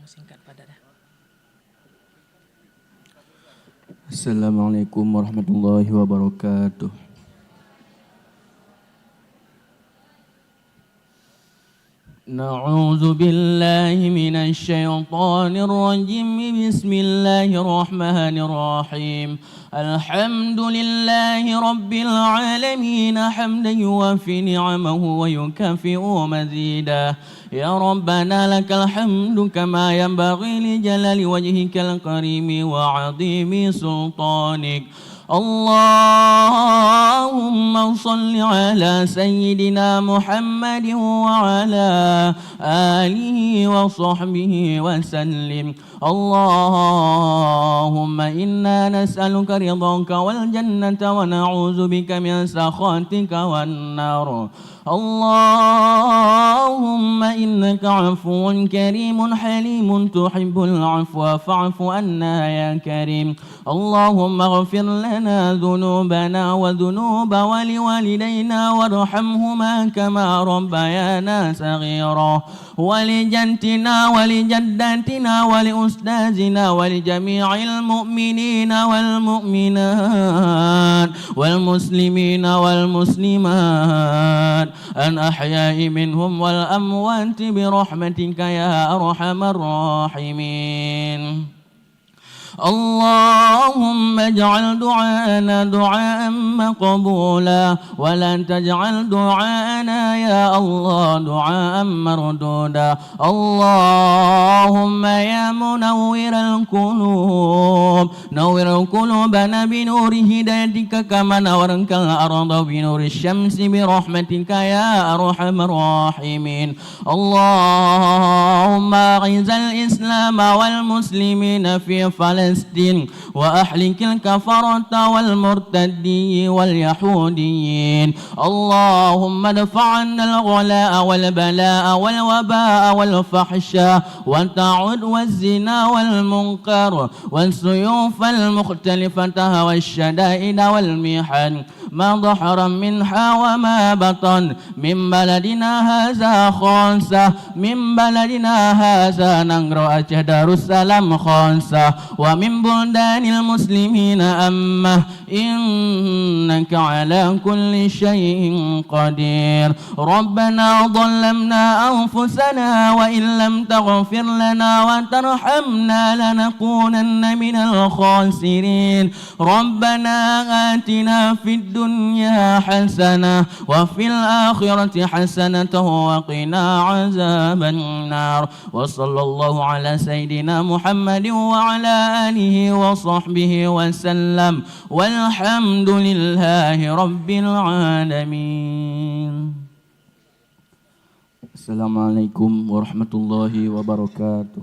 Singkat padat dah. Assalamualaikum warahmatullahi wabarakatuh. نعوذ بالله من الشيطان الرجيم بسم الله الرحمن الرحيم الحمد لله رب العالمين حمدا يوافي نعمه ويكافئ مزيدا يا ربنا لك الحمد كما ينبغي لجلال وجهك الكريم وعظيم سلطانك اللهم صل على سيدنا محمد وعلى آله وصحبه وسلم اللهم إنا نسألك رضاك والجنة ونعوذ بك من سخطك والنار اللهم إنك عفو كريم حليم تحب العفو فاعف عنا يا كريم اللهم اغفر لنا ذنوبنا وذنوب ولوالدينا وارحمهما كما ربيانا صغيرا ولجدتنا ولجداتنا ولأستاذنا ولجميع المؤمنين والمؤمنات والمسلمين والمسلمات الأحياء منهم والأموات برحمتك يا أرحم الراحمين اللهم اجعل دعاءنا دعاء مقبولا ولا تجعل دعاءنا يا الله دعاء مردودا اللهم يا منور القلوب نور قلوبنا بنور هدايتك كما نورك الأرض بنور الشمس برحمتك يا أرحم الراحمين اللهم أعز الإسلام والمسلمين في فلسطين وأحلك الكفرة والمرتدين واليهوديين اللهم ادفع عنا الغلاء والبلاء والوباء والفحشاء والتعود والزنا والمنكر والسيوف المختلفة والشدائد والمحن ما ظهر منها وما بطن من بلدنا هذا خاصة من بلدنا هذا نغر دار السلام خاصة ومن بلدان المسلمين أمة إنك على كل شيء قدير ربنا ظلمنا أنفسنا وإن لم تغفر لنا وترحمنا لنكونن من الخاسرين ربنا آتنا في الدنيا حسنة وفي الآخرة حسنة وقنا عذاب النار وصلى الله على سيدنا محمد وعلى آله وصحبه وسلم والحمد لله رب العالمين السلام عليكم ورحمة الله وبركاته.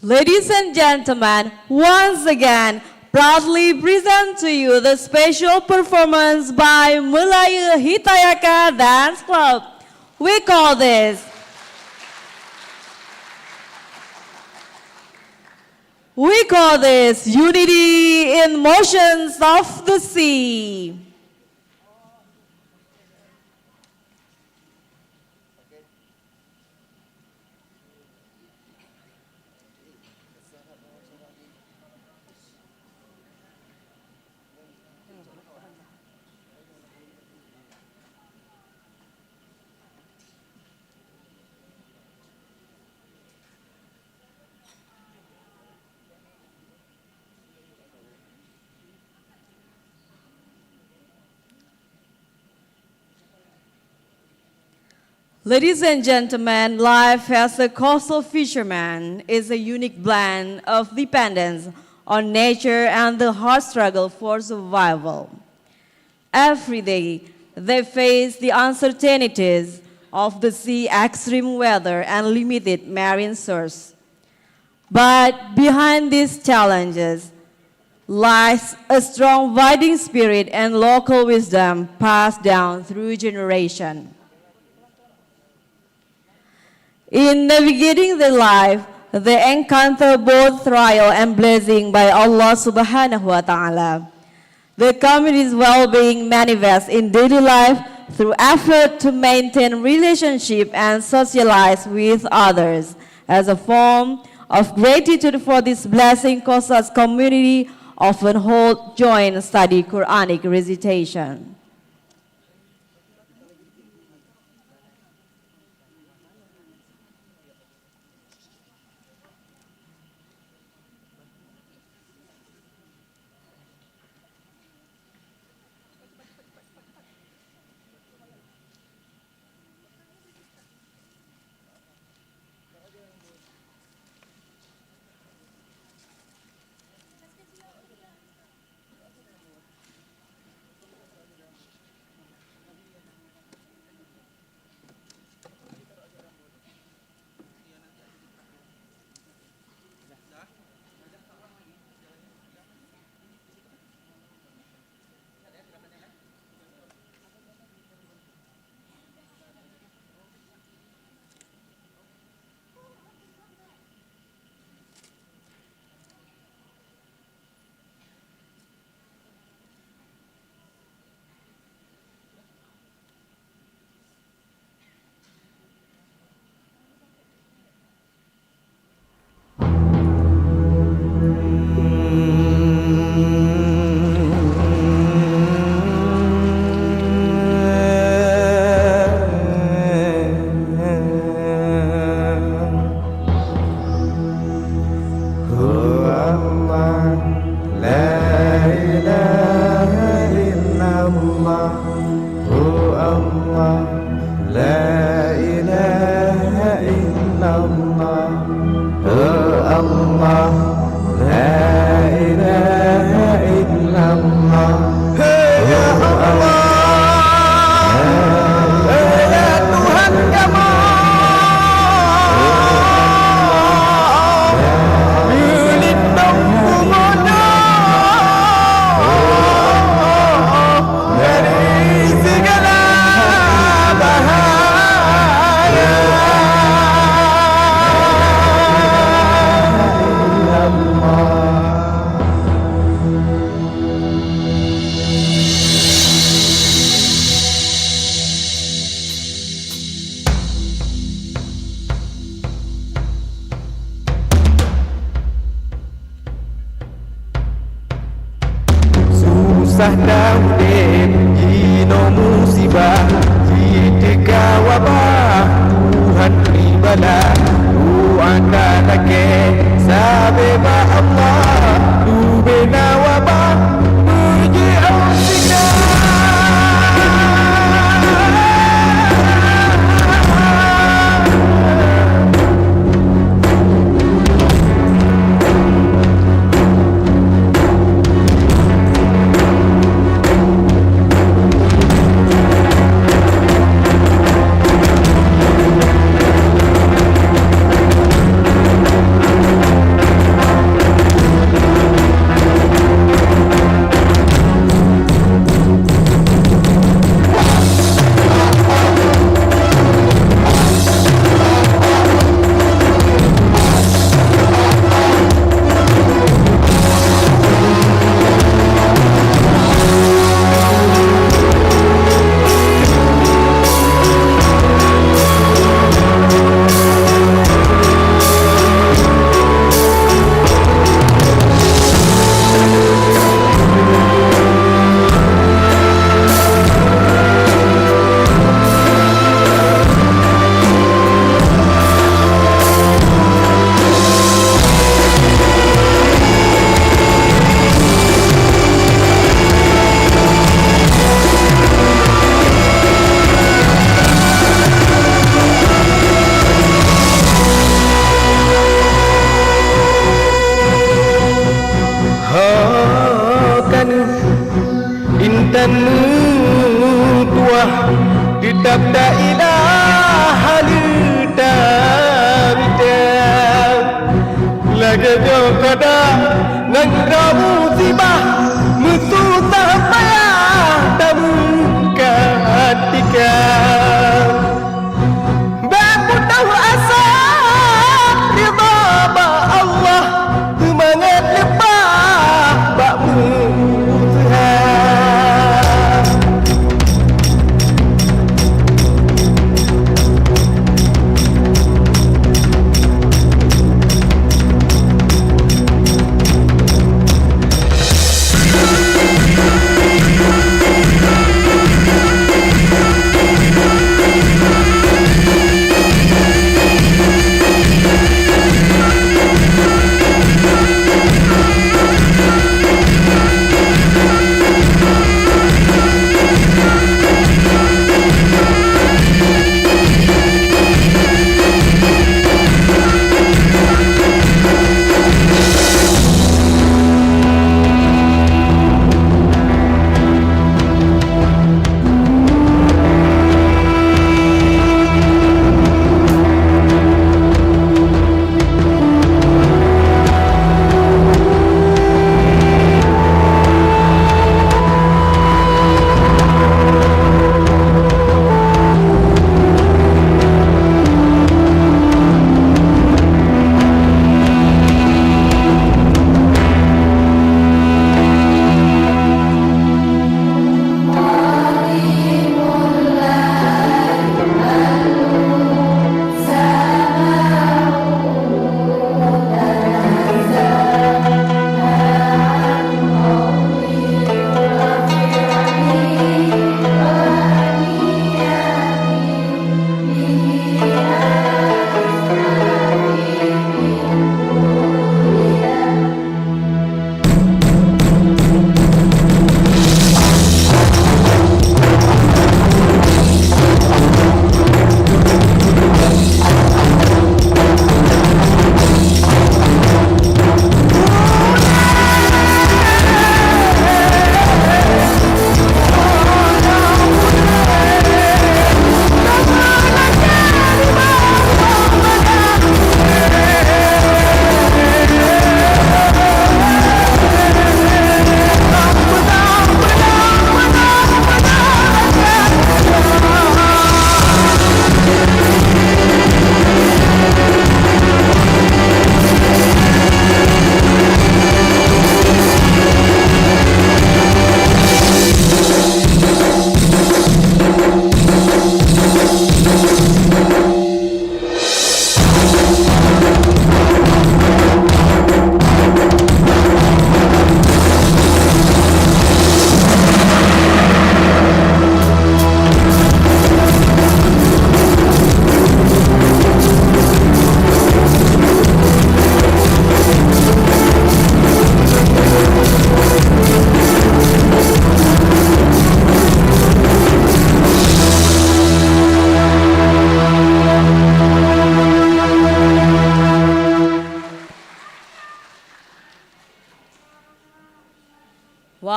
Ladies and gentlemen, once again, proudly present to you the special performance by Melayu Hitayaka Dance Club. We call this Unity in Motions of the Sea. Ladies and gentlemen, life as a coastal fisherman is a unique blend of dependence on nature and the hard struggle for survival. Every day, they face the uncertainties of the sea, extreme weather, and limited marine source. But behind these challenges lies a strong fighting spirit and local wisdom passed down through generations. In navigating their life, they encounter both trial and blessing by Allah subhanahu wa ta'ala. The community's well-being manifests in daily life through effort to maintain relationship and socialize with others. As a form of gratitude for this blessing, Costa's community often hold joint study Quranic recitation. Susah dah udip, ino musibah, jika wabah, Tuhan beri bala. Doa tak lagi, sabeba Allah, tu bina wabah, puji Allah. Intanmu tuah tetap tak ilaha lidam lagi jokada nang ramu sibah musuh tak payah tamu ketika baku tahu asa rida ba Allah semangat lepas bakmu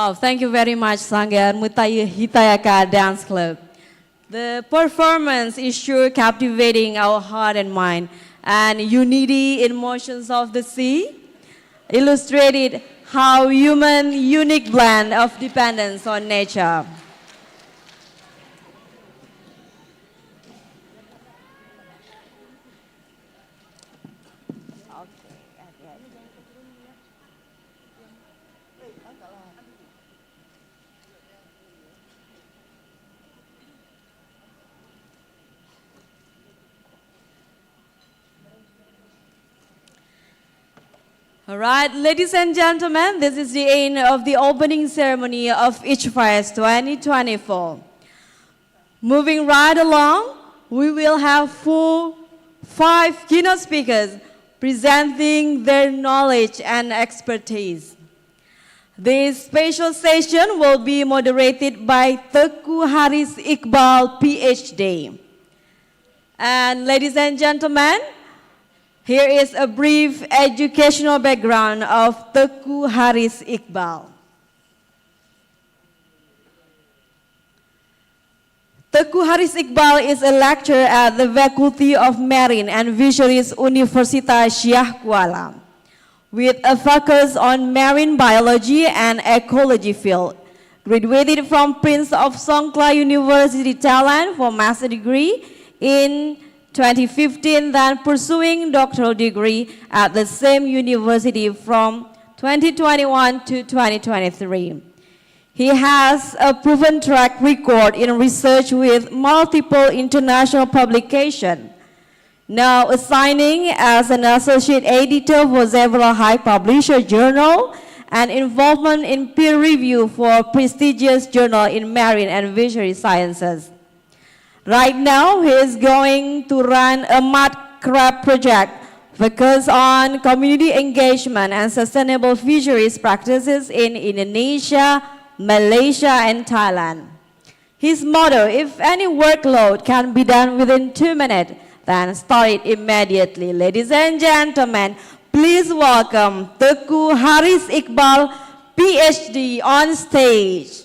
Wow, thank you very much, Sanggar Hitayaka Dance Club. The performance is sure captivating our heart and mind, and unity in motions of the sea illustrated how human unique blend of dependence on nature. All right, ladies and gentlemen, this is the end of the opening ceremony of ICFAES 2024. Moving right along, we will have five keynote speakers presenting their knowledge and expertise. This special session will be moderated by Teku Haris Iqbal, PhD. And ladies and gentlemen, here is a brief educational background of Teku Haris Iqbal. Teku Haris Iqbal is a lecturer at the Faculty of Marine and Fisheries Universitas Syah Kuala, with a focus on marine biology and ecology field. Graduated from Prince of Songkla University, Thailand for master degree in 2015, then pursuing doctoral degree at the same university from 2021 to 2023. He has a proven track record in research with multiple international publications, now assigning as an associate editor for several high publisher journals and involvement in peer review for prestigious journal in marine and fishery sciences. Right now, he is going to run a mud crab project focused on community engagement and sustainable fisheries practices in Indonesia, Malaysia, and Thailand. His motto, if any workload can be done within 2 minutes, then start it immediately. Ladies and gentlemen, please welcome Teku Haris Iqbal, PhD, on stage.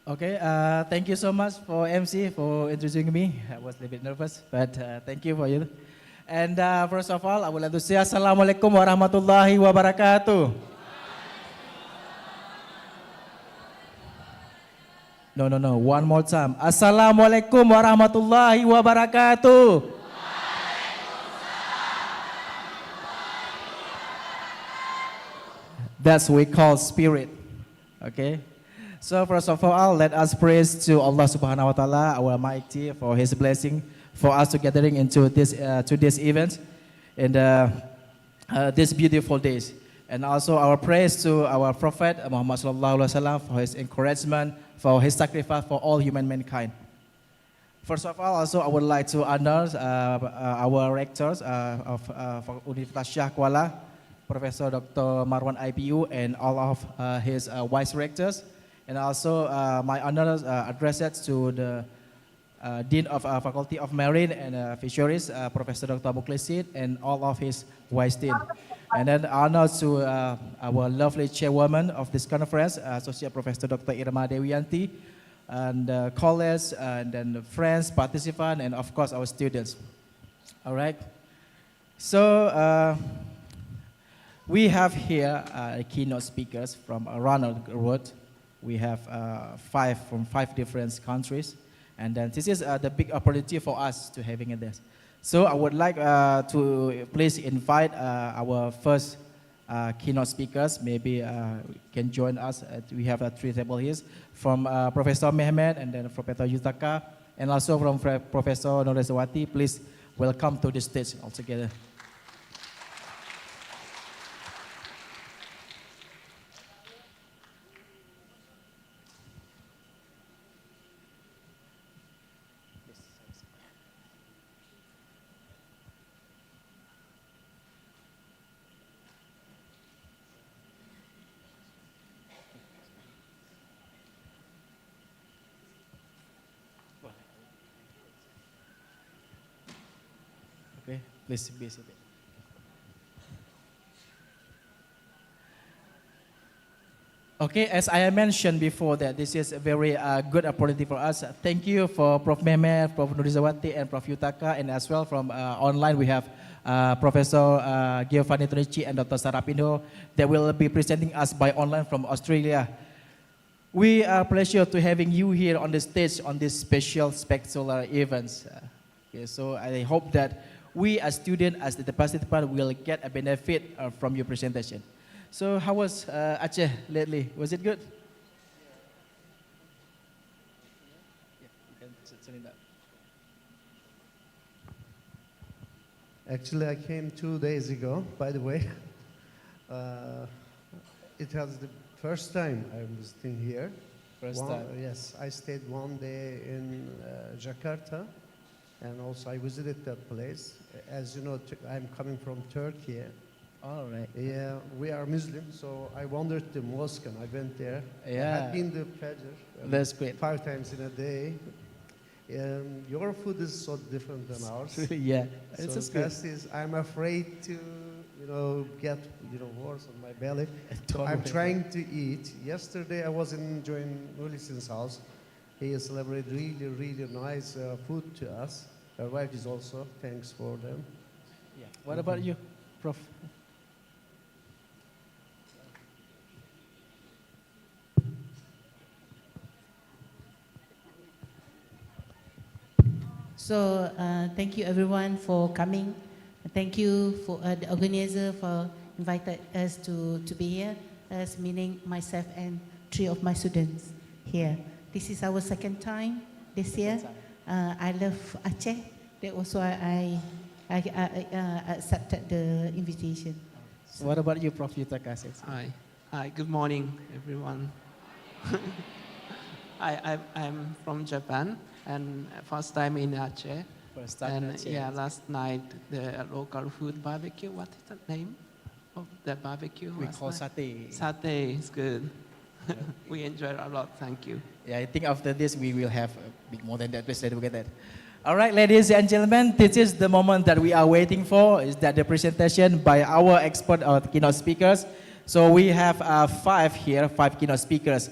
Okay, thank you so much for MC for introducing me. I was a little bit nervous, but thank you for you. And first of all, I would like to say Assalamualaikum warahmatullahi wabarakatuh. No, one more time. Assalamualaikum warahmatullahi wabarakatuh. That's what we call spirit, okay? So first of all, let us praise to Allah Subhanahu wa Taala, our Almighty, for His blessing for us to gathering into this event and these beautiful days. And also our praise to our Prophet Muhammad Sallallahu Alaihi Wasallam for his encouragement, for his sacrifice for all human mankind. First of all, also I would like to honor our rectors of Universitas Syah Kuala, Professor Dr. Marwan IPU, and all of his vice rectors. And also my honors addressed to the Dean of Faculty of Marine and Fisheries, Professor Dr. Muklisid, and all of his vice dean. And then honors to our lovely chairwoman of this conference, Associate Professor Dr. Irma Dewiyanti, and colleagues, and then friends, participants, and of course our students. All right. So we have here keynote speakers from around the world. We have 5 from 5 different countries, and then this is the big opportunity for us to having this. So I would like to please invite our first keynote speakers. Maybe can join us. We have 3 tables here from Professor Mehmet, and then Professor Yutaka, and also from Professor Noreswati. Please welcome to the stage altogether. Okay, please be seated. Okay, as I mentioned before that this is a very good opportunity for us. Thank you for Prof. Mehmet, Prof. Nurizawati, and Prof. Yutaka, and as well from online we have Professor Giovanni Tonici and Dr. Sarapindo that will be presenting us by online from Australia. We are pleasure to having you here on the stage on this special spectacular events. Okay, so I hope that we as students, as the participant, will get a benefit from your presentation. So how was Aceh lately? Was it good? Yeah, you can turn it up. Actually, I came 2 days ago, by the way. It was the first time I'm visiting here. First time? Yes, I stayed 1 day in Jakarta, and also I visited that place. As you know, I'm coming from Turkey. All right. Yeah, we are Muslim, so I wandered the mosque and I went there. Yeah. I had been the Fajr. That's great. 5 times in a day. Your food is so different than ours. Yeah, So it's just good. best is I'm afraid to, get, worse on my belly. So I'm trying to eat. Yesterday I was enjoying Ulis's house. He celebrated really, really nice food to us. Her wife is also. Thanks for them. Yeah. What about you, Prof? So thank you everyone for coming. Thank you for the organizer for invited us to be here, as meaning myself and 3 of my students here. This is our second time this year. I love Aceh. That also I accepted the invitation. So what about you, Prof. Yutaka? Hi, good morning, everyone. I'm from Japan, and first time in Aceh. First time and in Aceh. yeah, last night the local food barbecue. What is the name of the barbecue? We last call night? satay. Satay is good. We enjoyed a lot. Thank you. Yeah, I think after this we will have a bit more than that. Please look at that. All right, ladies and gentlemen, this is the moment that we are waiting for. Is that the presentation by our expert or keynote speakers? So we have 5 here, 5 keynote speakers.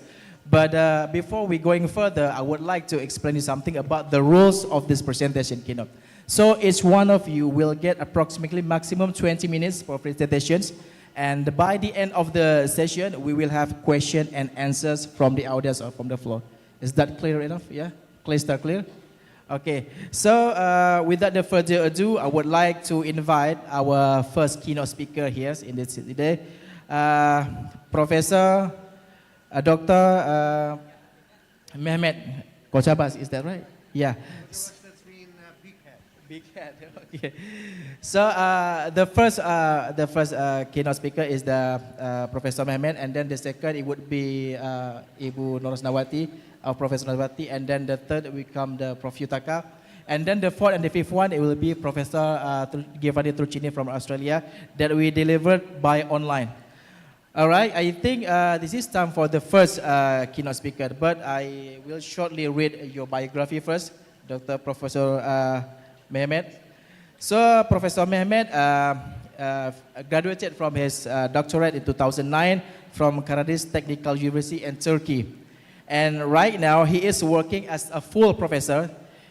But before we going further, I would like to explain you something about the rules of this presentation keynote. So each one of you will get approximately maximum 20 minutes for presentations. And by the end of the session, we will have question and answers from the audience or from the floor. Is that clear enough? Yeah? Clear? Okay. So without further ado, I would like to invite our first keynote speaker here in this today, Professor Dr. Mehmet Kochabas. Is that right? Yeah. Big hat. Okay. So the first keynote speaker is the Professor Mehmet, and then the second it would be Ibu Norosnawati, Professor Norosnawati, and then the third will come the Prof. Yutaka, and then the fourth and the fifth one it will be Professor Giovanni Trucchini from Australia that we delivered by online. All right, I think this is time for the first keynote speaker, but I will shortly read your biography first, Dr. Professor Mehmet. So Professor Mehmet graduated from his doctorate in 2009 from Karadis Technical University in Turkey. And right now he is working as a full professor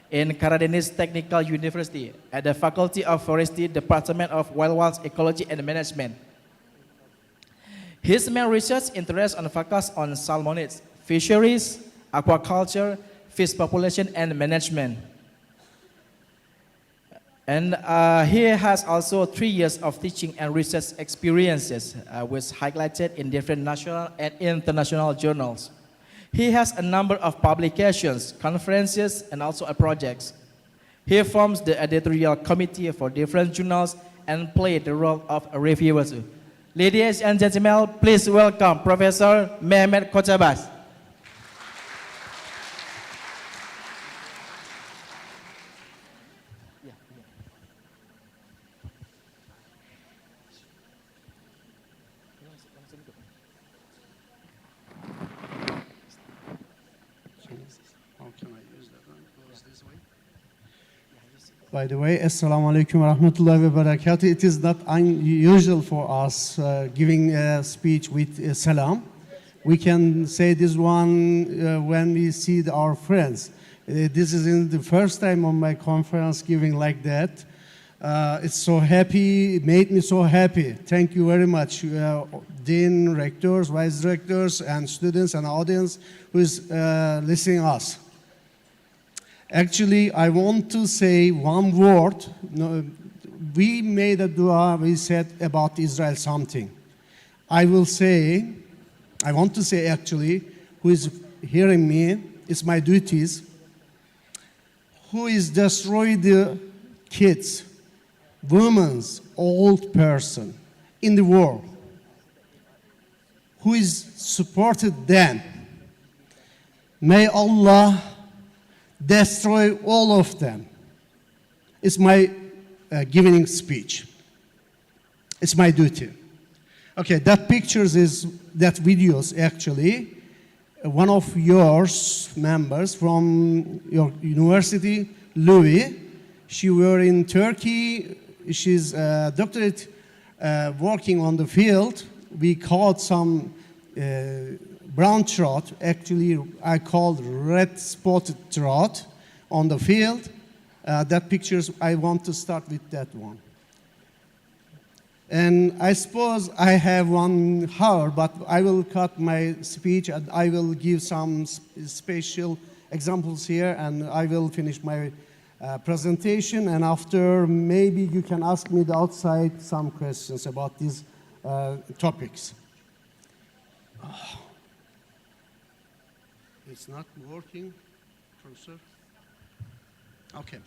in Karadeniz Technical University at the Faculty of Forestry, Department of Wildlife Ecology and Management. His main research interests focus on salmonids, fisheries, aquaculture, fish population and management. And he has also 3 years of teaching and research experiences, which highlighted in different national and international journals. He has a number of publications, conferences, and also projects. He forms the editorial committee for different journals and played the role of a reviewer. Ladies and gentlemen, please welcome Professor Mehmet Kocabas. By the way, Assalamu alaikum wa rahmatullahi wa barakatuh. It is not unusual for us giving a speech with salam. We can say this one when we see our friends. This is in the first time on my conference giving like that. It's so happy, it made me so happy. Thank you very much, dean, rectors, vice rectors, and students and audience who is listening us. Actually, I want to say one word. No, we made a dua, we said about Israel something. I want to say actually, who is hearing me, it's my duties, who is destroying the kids, women, old person in the world, who is supported them. May Allah destroy all of them. It's my giving speech. It's my duty. Okay, that pictures is, that videos actually, one of yours members from your university, Louis, she were in Turkey, she's a doctorate working on the field. We caught some brown trout, actually I called red spotted trout on the field. That pictures, I want to start with that one. And I suppose I have 1 hour, but I will cut my speech and I will give some special examples here and I will finish my presentation, and after maybe you can ask me outside some questions about these topics. It's not working, cursor. Okay.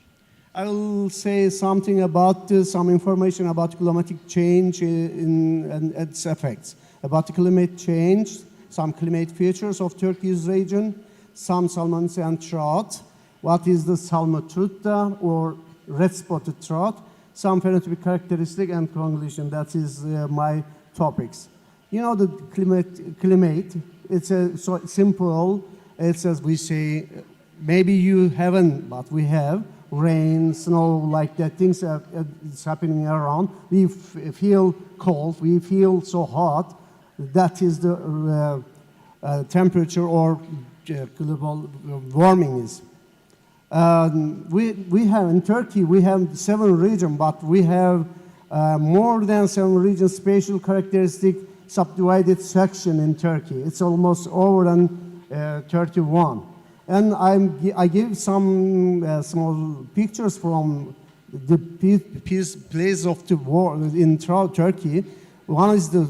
I will say something about some information about climatic change and its effects. About climate change, some climate features of Turkey's region, some salmons and trout. What is the salmotruta or red-spotted trout? Some phenotypic characteristic and conclusion. That is my topics. You know the climate. It's so simple. It's as we say. Maybe you haven't, but we have rain, snow, like that. Things are it's happening around. We feel cold. We feel so hot. That is the temperature or global warming is. We have in Turkey, we have 7 regions, but we have more than 7 regions, spatial characteristic, subdivided section in Turkey. It's almost over than 31. And I give some small pictures from the place of the war in Turkey. One is the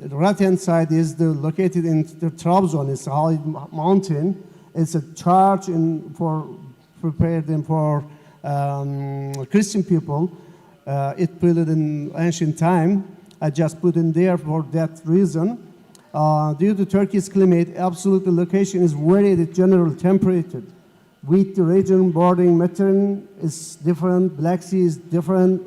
right-hand side is located in the Trabzon. It's a high mountain. It's a church prepared for Christian people. It built in ancient time. I just put in there for that reason. Due to Turkey's climate, absolute location is very general temperature. With the region bordering Mediterranean is different, Black Sea is different,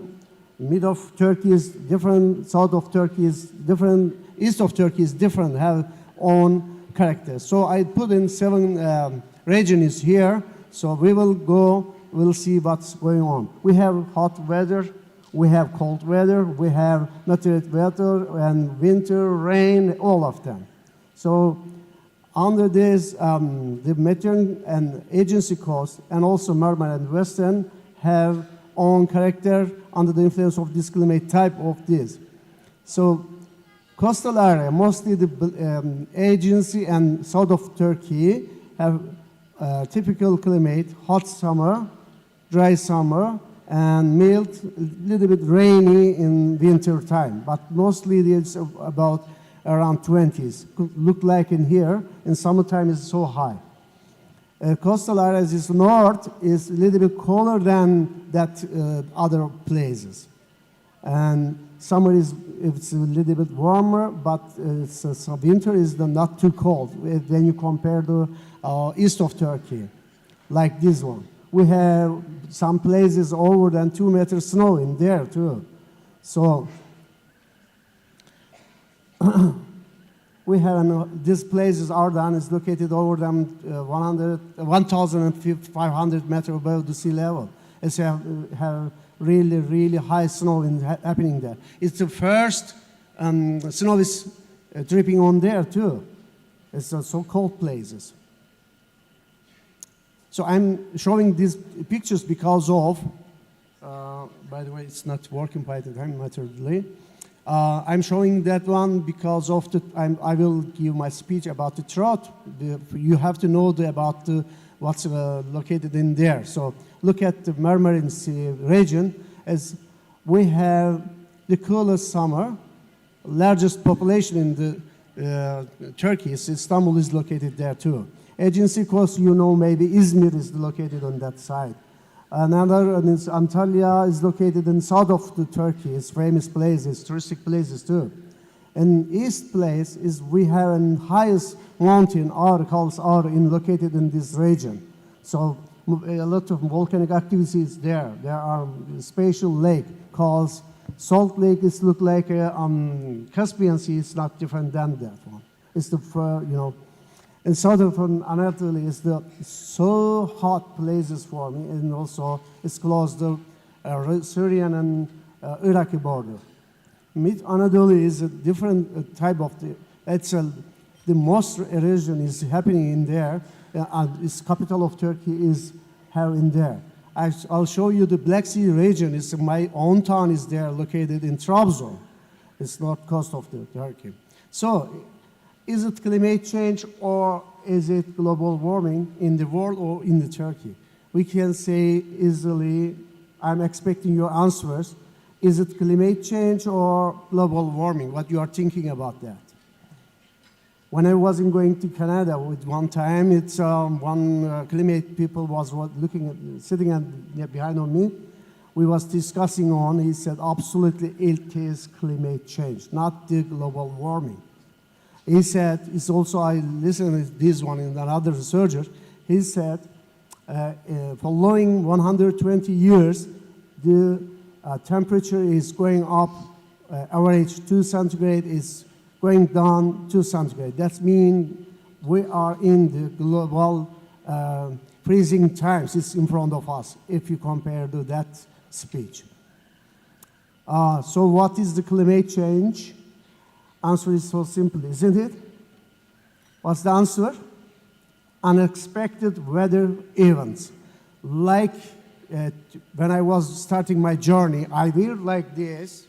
mid of Turkey is different, south of Turkey is different, east of Turkey is different, have own characters. So I put in 7 regions here. So we will go, we'll see what's going on. We have hot weather, we have cold weather, we have moderate weather and winter, rain, all of them. So under this, the Mediterranean and agency coast and also Marmara and Western have own character under the influence of this climate type of this. So coastal area, mostly the agency and south of Turkey have typical climate, hot summer, dry summer, and mild, little bit rainy in winter time, but mostly it's about around 20s. Could look like in here, in summertime it's so high. Coastal areas is north is a little bit colder than that other places. And summer is it's a little bit warmer, but so winter is not too cold when you compare the east of Turkey, like this one. We have some places over than 2 meters snow in there too. So we have these places, Ardahan is located over than 1,500 meters above the sea level. It's have really, really high snow happening there. It's the first snow is dripping on there too. It's so cold places. So I'm showing these pictures because of, by the way, it's not working by the time naturally. I'm showing that one because of I will give my speech about the trout. You have to know about what's located in there. So look at the Marmara Sea region, as we have the coolest summer, largest population in the Turkey. Istanbul is located there too. Aegean Sea coast, you know, maybe Izmir is located on that side. Another is Antalya is located in south of the Turkey. It's famous places, touristic places too. And east place is we have an highest mountain, called located in this region. So a lot of volcanic activities there. There are a spatial lake called Salt Lake. It looks like a Caspian Sea. It's not different than that one. It's the and southern Anatolia is the so hot places for me, and also it's close to Syrian and Iraqi border. Mid Anatolia is a different type of the most erosion is happening in there, and its capital of Turkey is in there. I'll show you the Black Sea region. It's my own town is there, located in Trabzon. It's north coast of the Turkey. So, is it climate change or is it global warming in the world or in the Turkey? We can say easily, I'm expecting your answers. Is it climate change or global warming? What you are thinking about that? When I wasn't going to Canada with one time, it's one climate people was sitting behind on me. We was discussing on, he said, absolutely it is climate change, not the global warming. He said, it's also, I listened to this one in another researcher, he said, following 120 years, the temperature is going up, average 2 centigrade is going down 2 centigrade. That means we are in the global freezing times. It's in front of us if you compare to that speech. So what is the climate change? Answer is so simple, isn't it? What's the answer? Unexpected weather events. Like when I was starting my journey, I wear like this.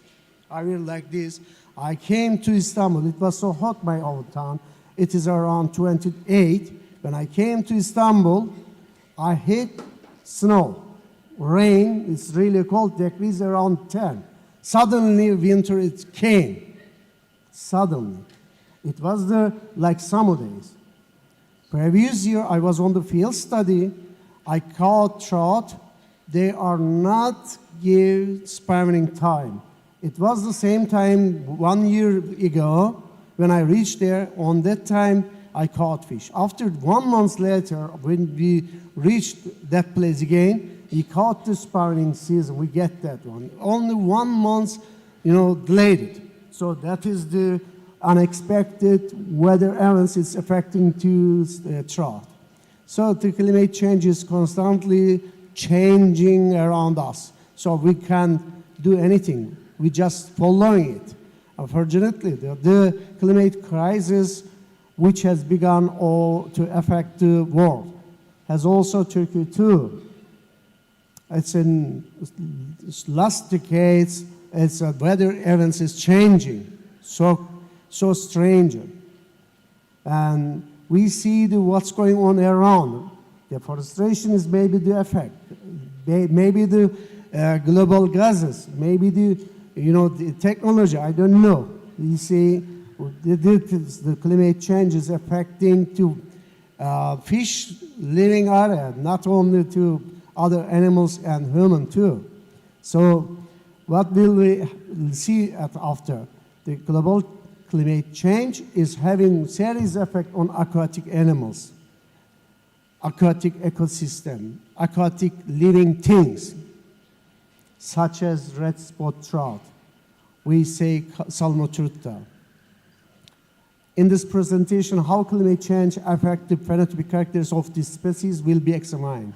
I came to Istanbul. It was so hot, my old town. It is around 28. When I came to Istanbul, I hit snow, rain. It's really cold. Degrees around 10. Suddenly, winter it came. Suddenly, it was like summer days. Previous year, I was on the field study. I caught trout. They are not give spawning time. It was the same time 1 year ago when I reached there. On that time, I caught fish. After 1 month later, when we reached that place again, we caught the spawning season. We get that one. Only 1 month, delayed it. So that is the unexpected weather events is affecting to trout. So the climate change is constantly changing around us. So we can't do anything. We just following it. Unfortunately, the climate crisis, which has begun to affect the world, has also Turkey too. It's in last decades. It's weather events is changing, so strange, and we see what's going on around. Deforestation is maybe the effect, maybe the global gases, maybe the technology. I don't know. You see, the climate change is affecting to fish living area, not only to other animals and human too. So what will we see after? The global climate change is having serious effect on aquatic animals, aquatic ecosystem, aquatic living things, such as red spot trout. We say salmotruta. In this presentation, how climate change affects the phenotypic characters of this species will be examined.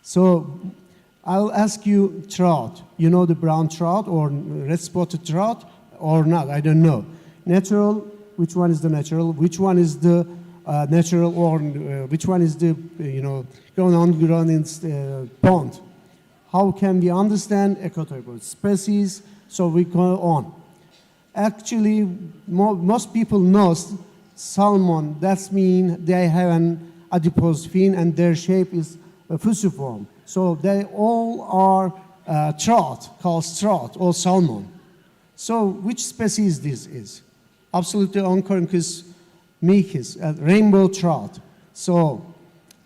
So I'll ask you trout. You know the brown trout or red spotted trout or not? I don't know. Natural, which one is the natural? Which one is the natural or which one is the, going on ground in pond? How can we understand ecotype species? So we go on. Actually, most people know salmon. That means they have an adipose fin and their shape is fusiform. So they all are trout, called trout or salmon. So which species this is? Absolutely Oncorhynchus micis, rainbow trout. So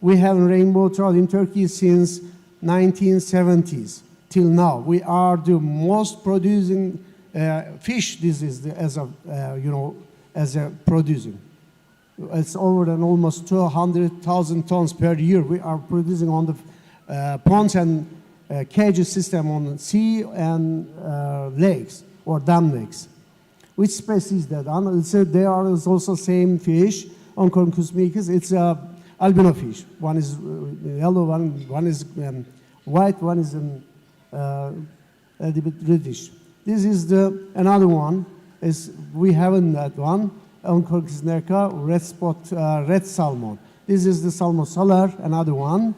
we have rainbow trout in Turkey since 1970s till now. We are the most producing fish. This is as a producing. It's over than almost 200,000 tons per year. We are producing on the ponds and cage system on sea and lakes or dam lakes. Which species that? They are also same fish, Oncorhynchus micis. It's albino fish. One is yellow, one is white, one is a little bit reddish. This is another one. We haven't that one. Oncorhynchus nerca, red spot, red salmon. This is the salmon solar, another one.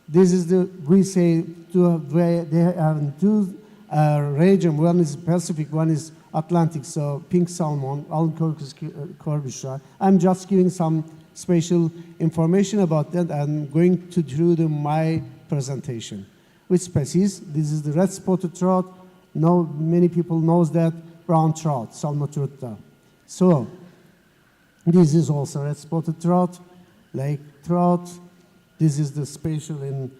This is we say they have two regions. One is Pacific, one is Atlantic. So pink salmon, Oncorhynchus corbusha. I'm just giving some special information about that. I'm going to do my presentation. Which species? This is the red spotted trout. Many people knows that brown trout, salmotruta. So this is also red spotted trout, lake trout. This is the special in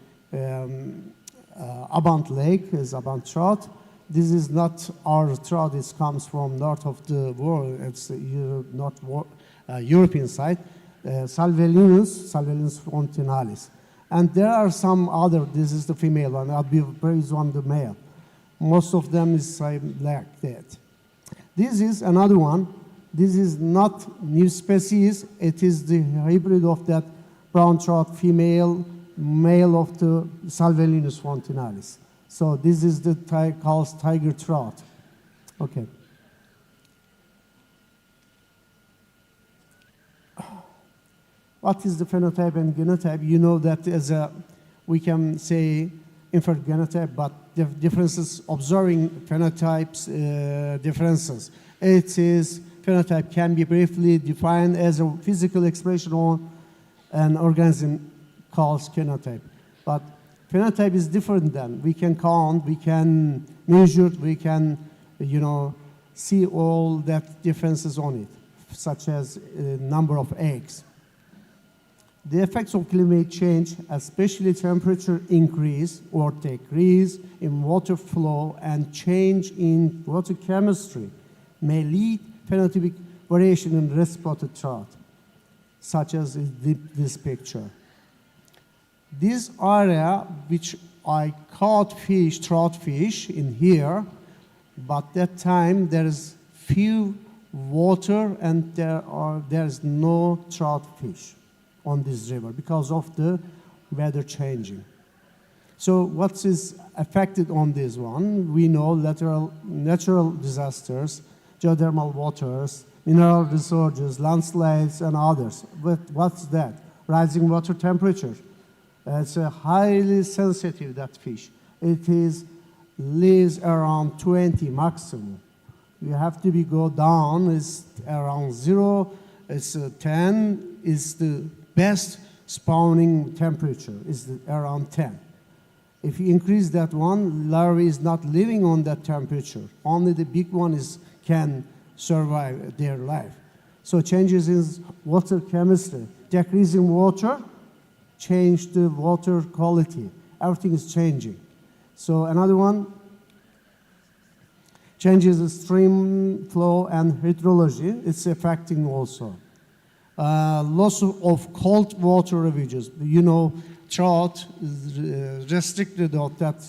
Abant Lake, is Abant trout. This is not our trout. It comes from north of the world. It's not European side. Salvelinus fontinalis. And there are some other. This is the female one. Is one the male. Most of them is like that. This is another one. This is not new species. It is the hybrid of that brown trout female, male of the Salvelinus fontinalis. So this is the called tiger trout. Okay. What is the phenotype and genotype? You know that we can say inferred genotype, but the differences, observing phenotypes differences. Phenotype can be briefly defined as a physical expression on an organism called genotype. But phenotype is different than we can count, we can measure, we can, see all that differences on it, such as number of eggs. The effects of climate change, especially temperature increase or decrease in water flow and change in water chemistry, may lead phenotypic variation in red spotted trout, such as this picture. This area, which I caught trout fish in here, but that time there is few water and there is no trout fish on this river because of the weather changing. So what is affected on this one? We know natural disasters, geothermal waters, mineral resources, landslides, and others. But what's that? Rising water temperature. It's a highly sensitive, that fish. It lives around 20 maximum. You have to go down, it's around 0, it's 10, is the best spawning temperature, is around 10. If you increase that one, larvae is not living on that temperature. Only the big one can survive their life. So changes in water chemistry, decreasing water, change the water quality. Everything is changing. So another one, changes in stream flow and hydrology. It's affecting also. Loss of cold water refuges. You know, trout is restricted of that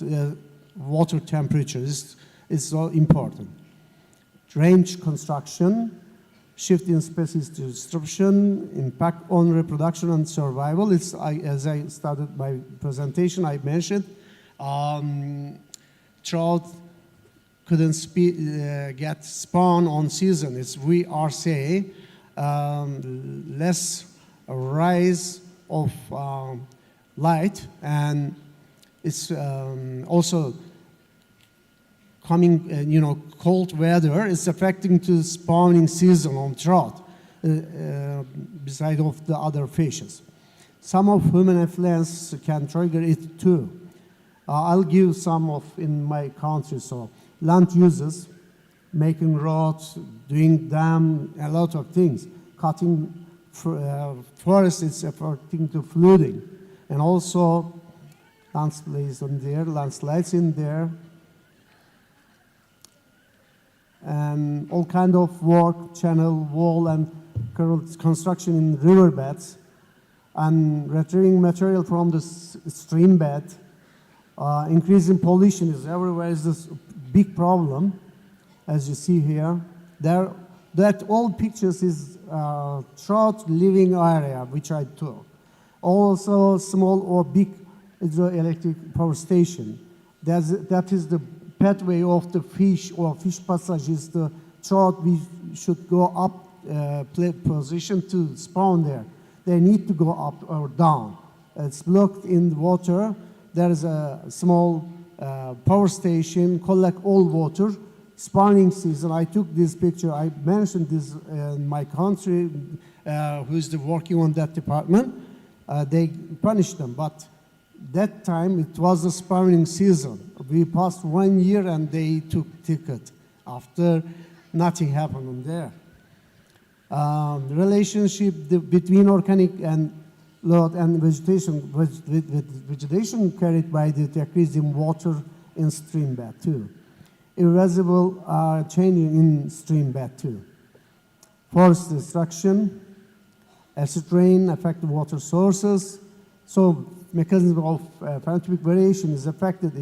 water temperature is so important. Range construction, shift in species distribution, impact on reproduction and survival. As I started my presentation, I mentioned trout couldn't get spawn on season. We are saying less rise of light, and it's also coming, cold weather is affecting to spawning season on trout, beside of the other fishes. Some of human influence can trigger it too. I'll give some of in my country. So land uses, making roads, doing dam, a lot of things. Cutting forests is affecting to flooding, and also landslides in there. And all kind of work, channel, wall, and construction in riverbeds, and retrieving material from the stream bed. Increasing pollution is everywhere is this big problem, as you see here. That all pictures is trout living area, which I took. Also small or big hydroelectric power station. That is the pathway of the fish, or fish passage is the trout. We should go up position to spawn there. They need to go up or down. It's blocked in the water. There is a small power station, collect all water. Spawning season, I took this picture. I mentioned this in my country, who's working on that department. They punished them, but that time it was the spawning season. We passed 1 year and they took ticket. After, nothing happened on there. The relationship between organic and load and vegetation, vegetation carried by the decrease in water in stream bed too. Irreversible changing in stream bed too. Forest destruction, acid rain affect water sources. So mechanism of phenotypic variation is affected.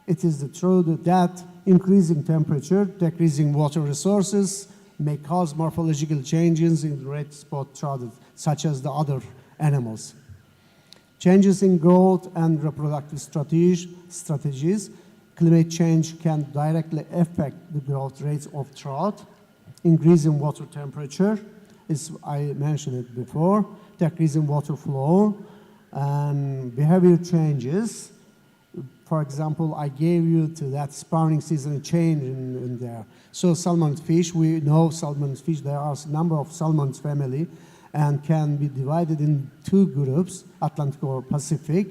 It is true that increasing temperature, decreasing water resources may cause morphological changes in red spot trout, such as the other animals. Changes in growth and reproductive strategies. Climate change can directly affect the growth rates of trout. Increasing water temperature, I mentioned it before, decreasing water flow, and behavior changes. For example, I gave you to that spawning season change in there. So salmon fish, we know salmon fish, there are a number of salmon family and can be divided in 2 groups, Atlantic or Pacific,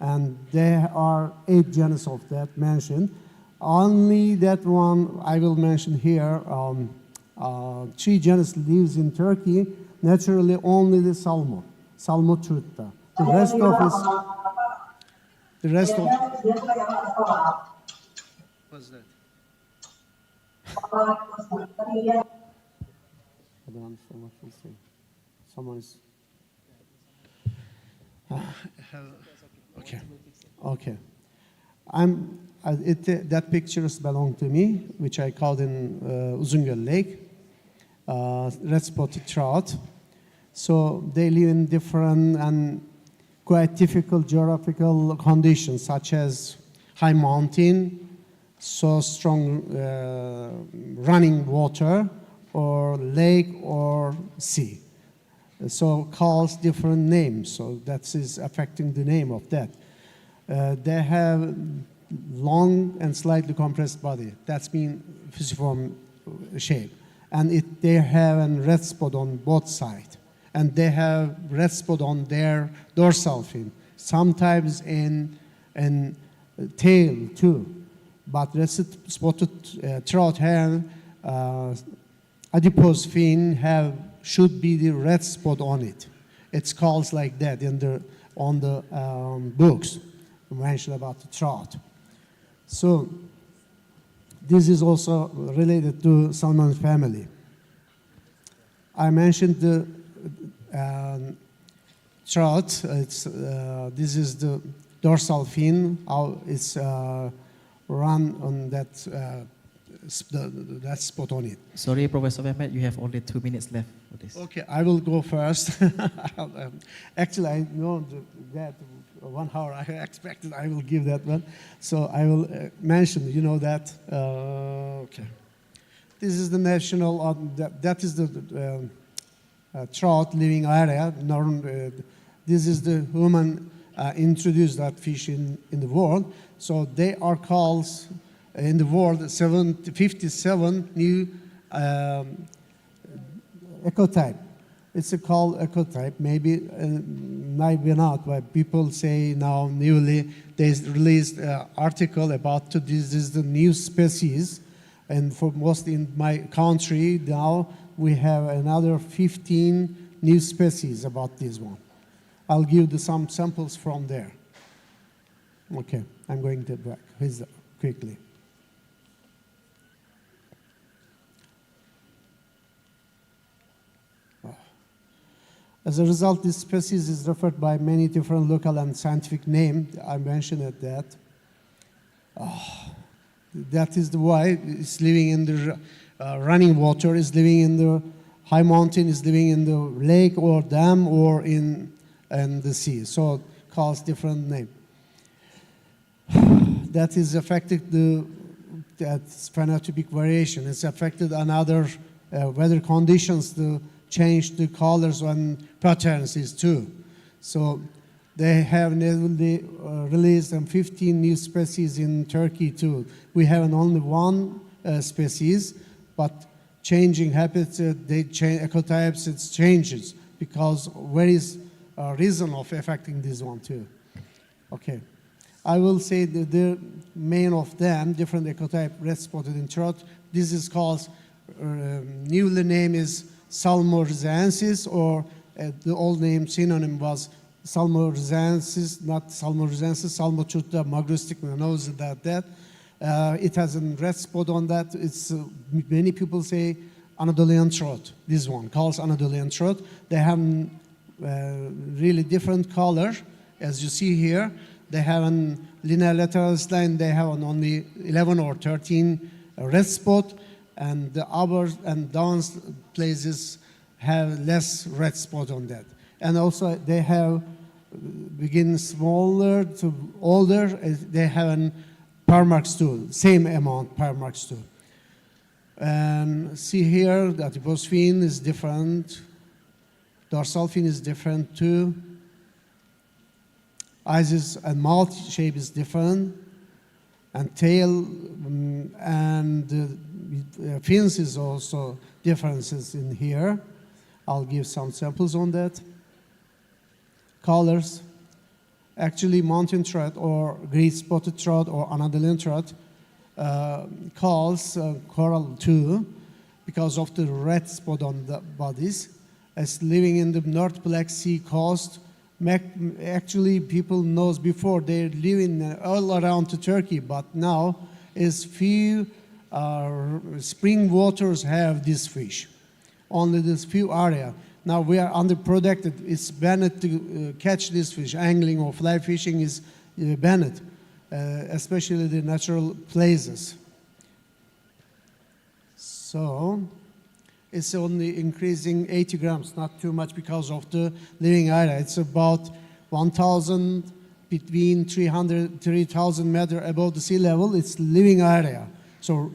and there are 8 genus of that mentioned. Only that one I will mention here, 3 genus lives in Turkey, naturally only the salmon, Salmotrutta. The rest of what's that? I don't understand what you're saying. Someone is. Okay. That pictures belong to me, which I called in Uzungöl Lake, red-spotted trout. So they live in different and quite difficult geographical conditions, such as high mountain, so strong running water, or lake or sea. So calls different names, so that is affecting the name of that. They have long and slightly compressed body. That's mean fusiform shape. And they have a red spot on both sides. And they have red spot on their dorsal fin, sometimes in tail too. But red spotted trout have adipose fin should be the red spot on it. It's called like that on the books mentioned about the trout. So this is also related to salmon family. I mentioned the trout. This is the dorsal fin. How it's run on that spot on it. Sorry, Professor Mehmet, you have only 2 minutes left for this. Okay, I will go first. Actually, I know that 1 hour I expected I will give that one. So I will mention, that. Okay. This is the national, that is the trout living area. This is the human introduced that fish in the world. So they are called in the world 57 new ecotype. It's called ecotype. Maybe not, but people say now newly they released an article about this is the new species, and for most in my country now we have another 15 new species about this one. I'll give some samples from there. Okay, I'm going to back quickly. As a result, this species is referred by many different local and scientific names. I mentioned that. That is why it's living in the running water, is living in the high mountain, is living in the lake or dam or in the sea. So it calls different name. That is affected that's phenotypic variation. It's affected another weather conditions to change the colors and patterns is too. So they have released 15 new species in Turkey too. We have only one species, but changing habits, they change ecotypes, it changes because where is a reason of affecting this one too. Okay. I will say that the main of them, different ecotype, red-spotted in trout. This is called, newly name is Salmorizensis, or the old name synonym was Salmorizensis, not Salmorizensis, Salmochutta magrostigmanosa, that. It has a red spot on that. It's many people say Anatolian trout. This one calls Anatolian trout. They have really different color, as you see here. They have a linear lateral line. They have only 11 or 13 red spot, and the upper and down places have less red spot on that. And also they have begin smaller to older. They have a Parmarx tool, same amount Parmarx tool. And see here that the adipose fin is different. Dorsal fin is different too. Eyes and mouth shape is different, and tail and fins is also differences in here. I'll give some samples on that. Colors. Actually, mountain trout or great-spotted trout or Anatolian trout calls coral too because of the red spot on the bodies. It's living in the North Black Sea coast. Actually, people knows before they live in all around to Turkey, but now is few spring waters have this fish. Only this few area. Now we are underprotected. It's banned to catch this fish. Angling or fly fishing is banned, especially the natural places. So it's only increasing 80 grams, not too much because of the living area. It's about 1,000, between 300, 3,000 meters above the sea level. It's living area. So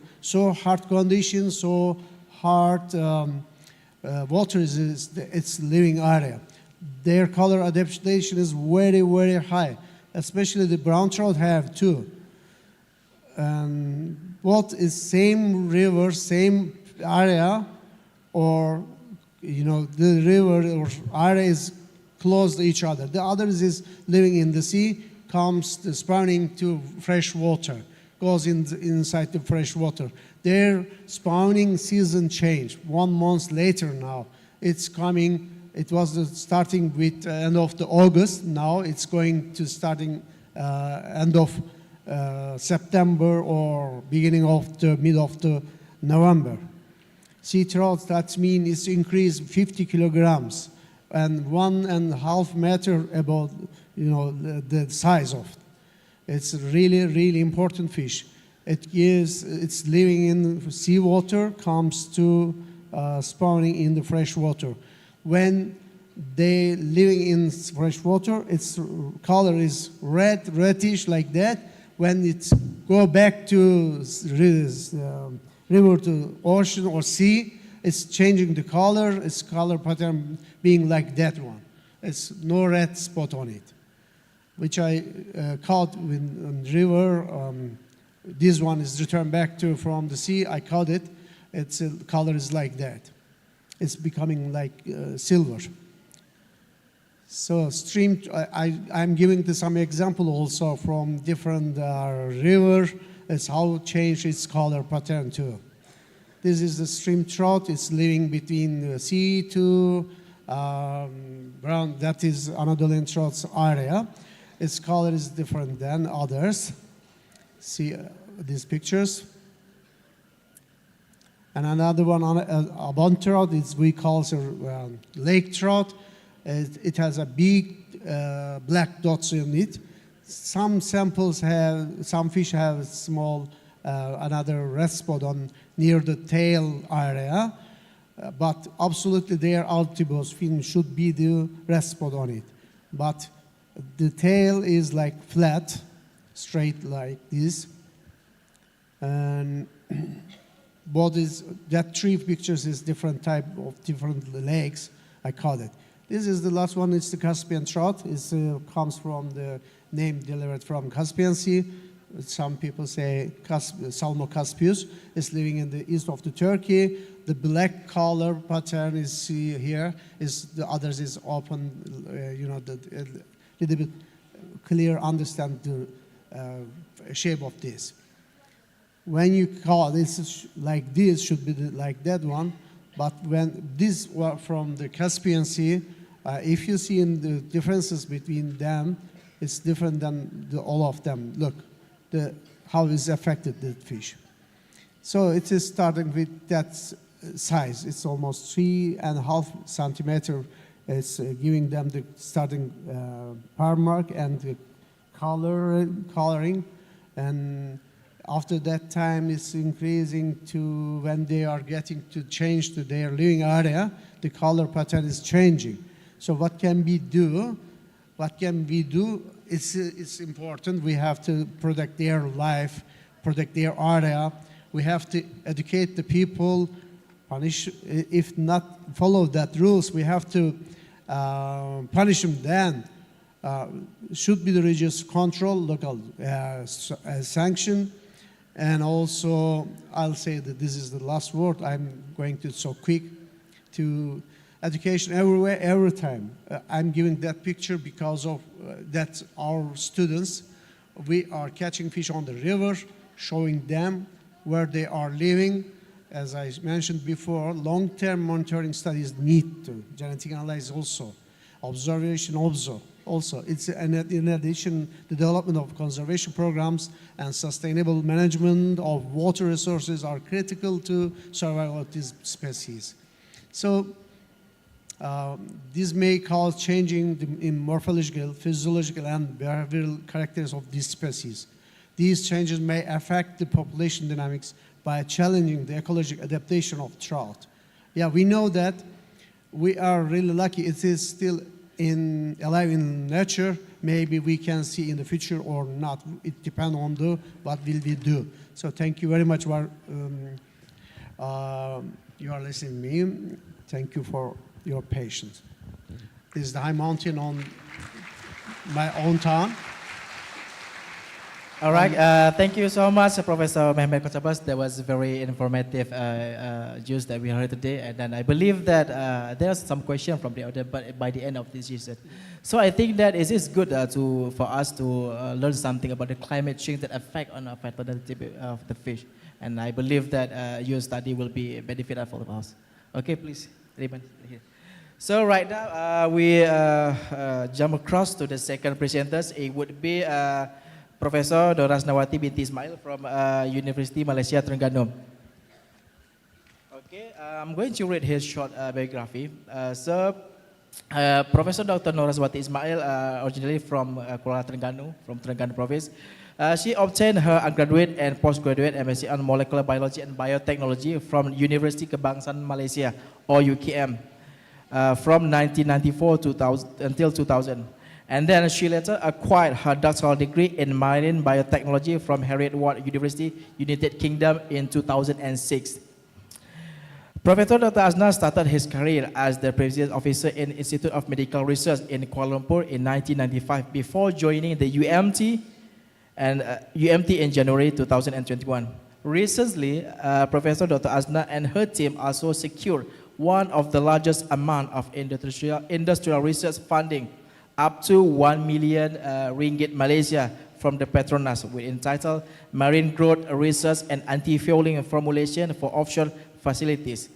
hard conditions, so hard water it's living area. Their color adaptation is very, very high, especially the brown trout have too. Both is same river, same area, or the river or area is close to each other. The others is living in the sea, comes spawning to fresh water. goes inside the fresh water. Their spawning season changed 1 month later now. It's coming, it was starting with end of the August, now it's going to starting end of September or beginning of the mid of the November. Sea trout, that means it's increased 50 kilograms and 1.5 meter about, the size of it. It's really, really important fish. It's living in seawater, comes to spawning in the fresh water. When they living in fresh water, its color is reddish like that. When it go back to river to ocean or sea, it's changing the color, its color pattern being like that one. It's no red spot on it, which I caught in river. This one is returned back from the sea. I caught it. Its color is like that. It's becoming like silver. So stream, I'm giving some example also from different river. It's how it changed its color pattern too. This is the stream trout. It's living between the sea to brown. That is Anatolian trout's area. Its color is different than others. See these pictures. And another one, a bond trout, we call it lake trout. It has a big black dots in it. Some samples some fish have small, another red spot near the tail area. But absolutely their altibos fin should be the red spot on it. But the tail is like flat, straight like this. And that 3 pictures is different type of different lakes, I call it. This is the last one, it's the Caspian trout. It comes from the name delivered from Caspian Sea. Some people say Salmo caspius. It's living in the east of the Turkey. The black color pattern is here. The others is open, a little bit clear, understand the shape of this. When you call this like this, should be like that one. But when this were from the Caspian Sea, if you see in the differences between them, it's different than all of them. Look, how is affected the fish. So it is starting with that size. It's almost 3.5 centimeter. It's giving them the starting par mark and the coloring. And after that time, it's increasing to when they are getting to change to their living area, the color pattern is changing. So what can we do? What can we do? It's important. We have to protect their life, protect their area. We have to educate the people. Punish, if not follow that rules, we have to punish them then. Should be the religious control, local sanction. And also, I'll say that this is the last word. I'm going to so quick to education everywhere, every time. I'm giving that picture because of that our students, we are catching fish on the river, showing them where they are living. As I mentioned before, long-term monitoring studies need to, genetic analysis also, observation also. It's in addition, the development of conservation programs and sustainable management of water resources are critical to survival of these species. So this may cause changing in morphological, physiological, and behavioral characters of these species. These changes may affect the population dynamics by challenging the ecological adaptation of trout. Yeah, we know that we are really lucky. It is still alive in nature. Maybe we can see in the future or not. It depends on what will we do. So thank you very much for you are listening to me. Thank you for your patience. This is the high mountain on my own town. All right, thank you so much, Professor Mehmet Kocabas. That was very informative news that we heard today. And then I believe that there are some questions from the audience by the end of this session. So I think that it is good for us to learn something about the climate change that affect on the fertility of the fish. And I believe that your study will be beneficial for us. Okay, please, Ribbon. So right now we jump across to the second presenters. It would be Professor Doras Nawati binti Ismail from University Malaysia Terengganu. Okay, I'm going to read his short biography. Professor Dr. Noraswati Ismail, originally from Kuala Terengganu, from Terengganu province. She obtained her undergraduate and postgraduate MSc on molecular biology and biotechnology from University Kebangsaan Malaysia, or UKM, from 1994 until 2000. And then she later acquired her doctoral degree in marine biotechnology from Heriot Ward University, United Kingdom in 2006. Professor Dr. Azna started his career as the president officer in Institute of Medical Research in Kuala Lumpur in 1995 before joining the UMT in January 2021. Recently, Professor Dr. Azna and her team also secured one of the largest amount of industrial research funding, up to 1 million ringgit Malaysia from the Petronas, with entitled Marine Growth Research and Anti-Fouling Formulation for Offshore Facilities.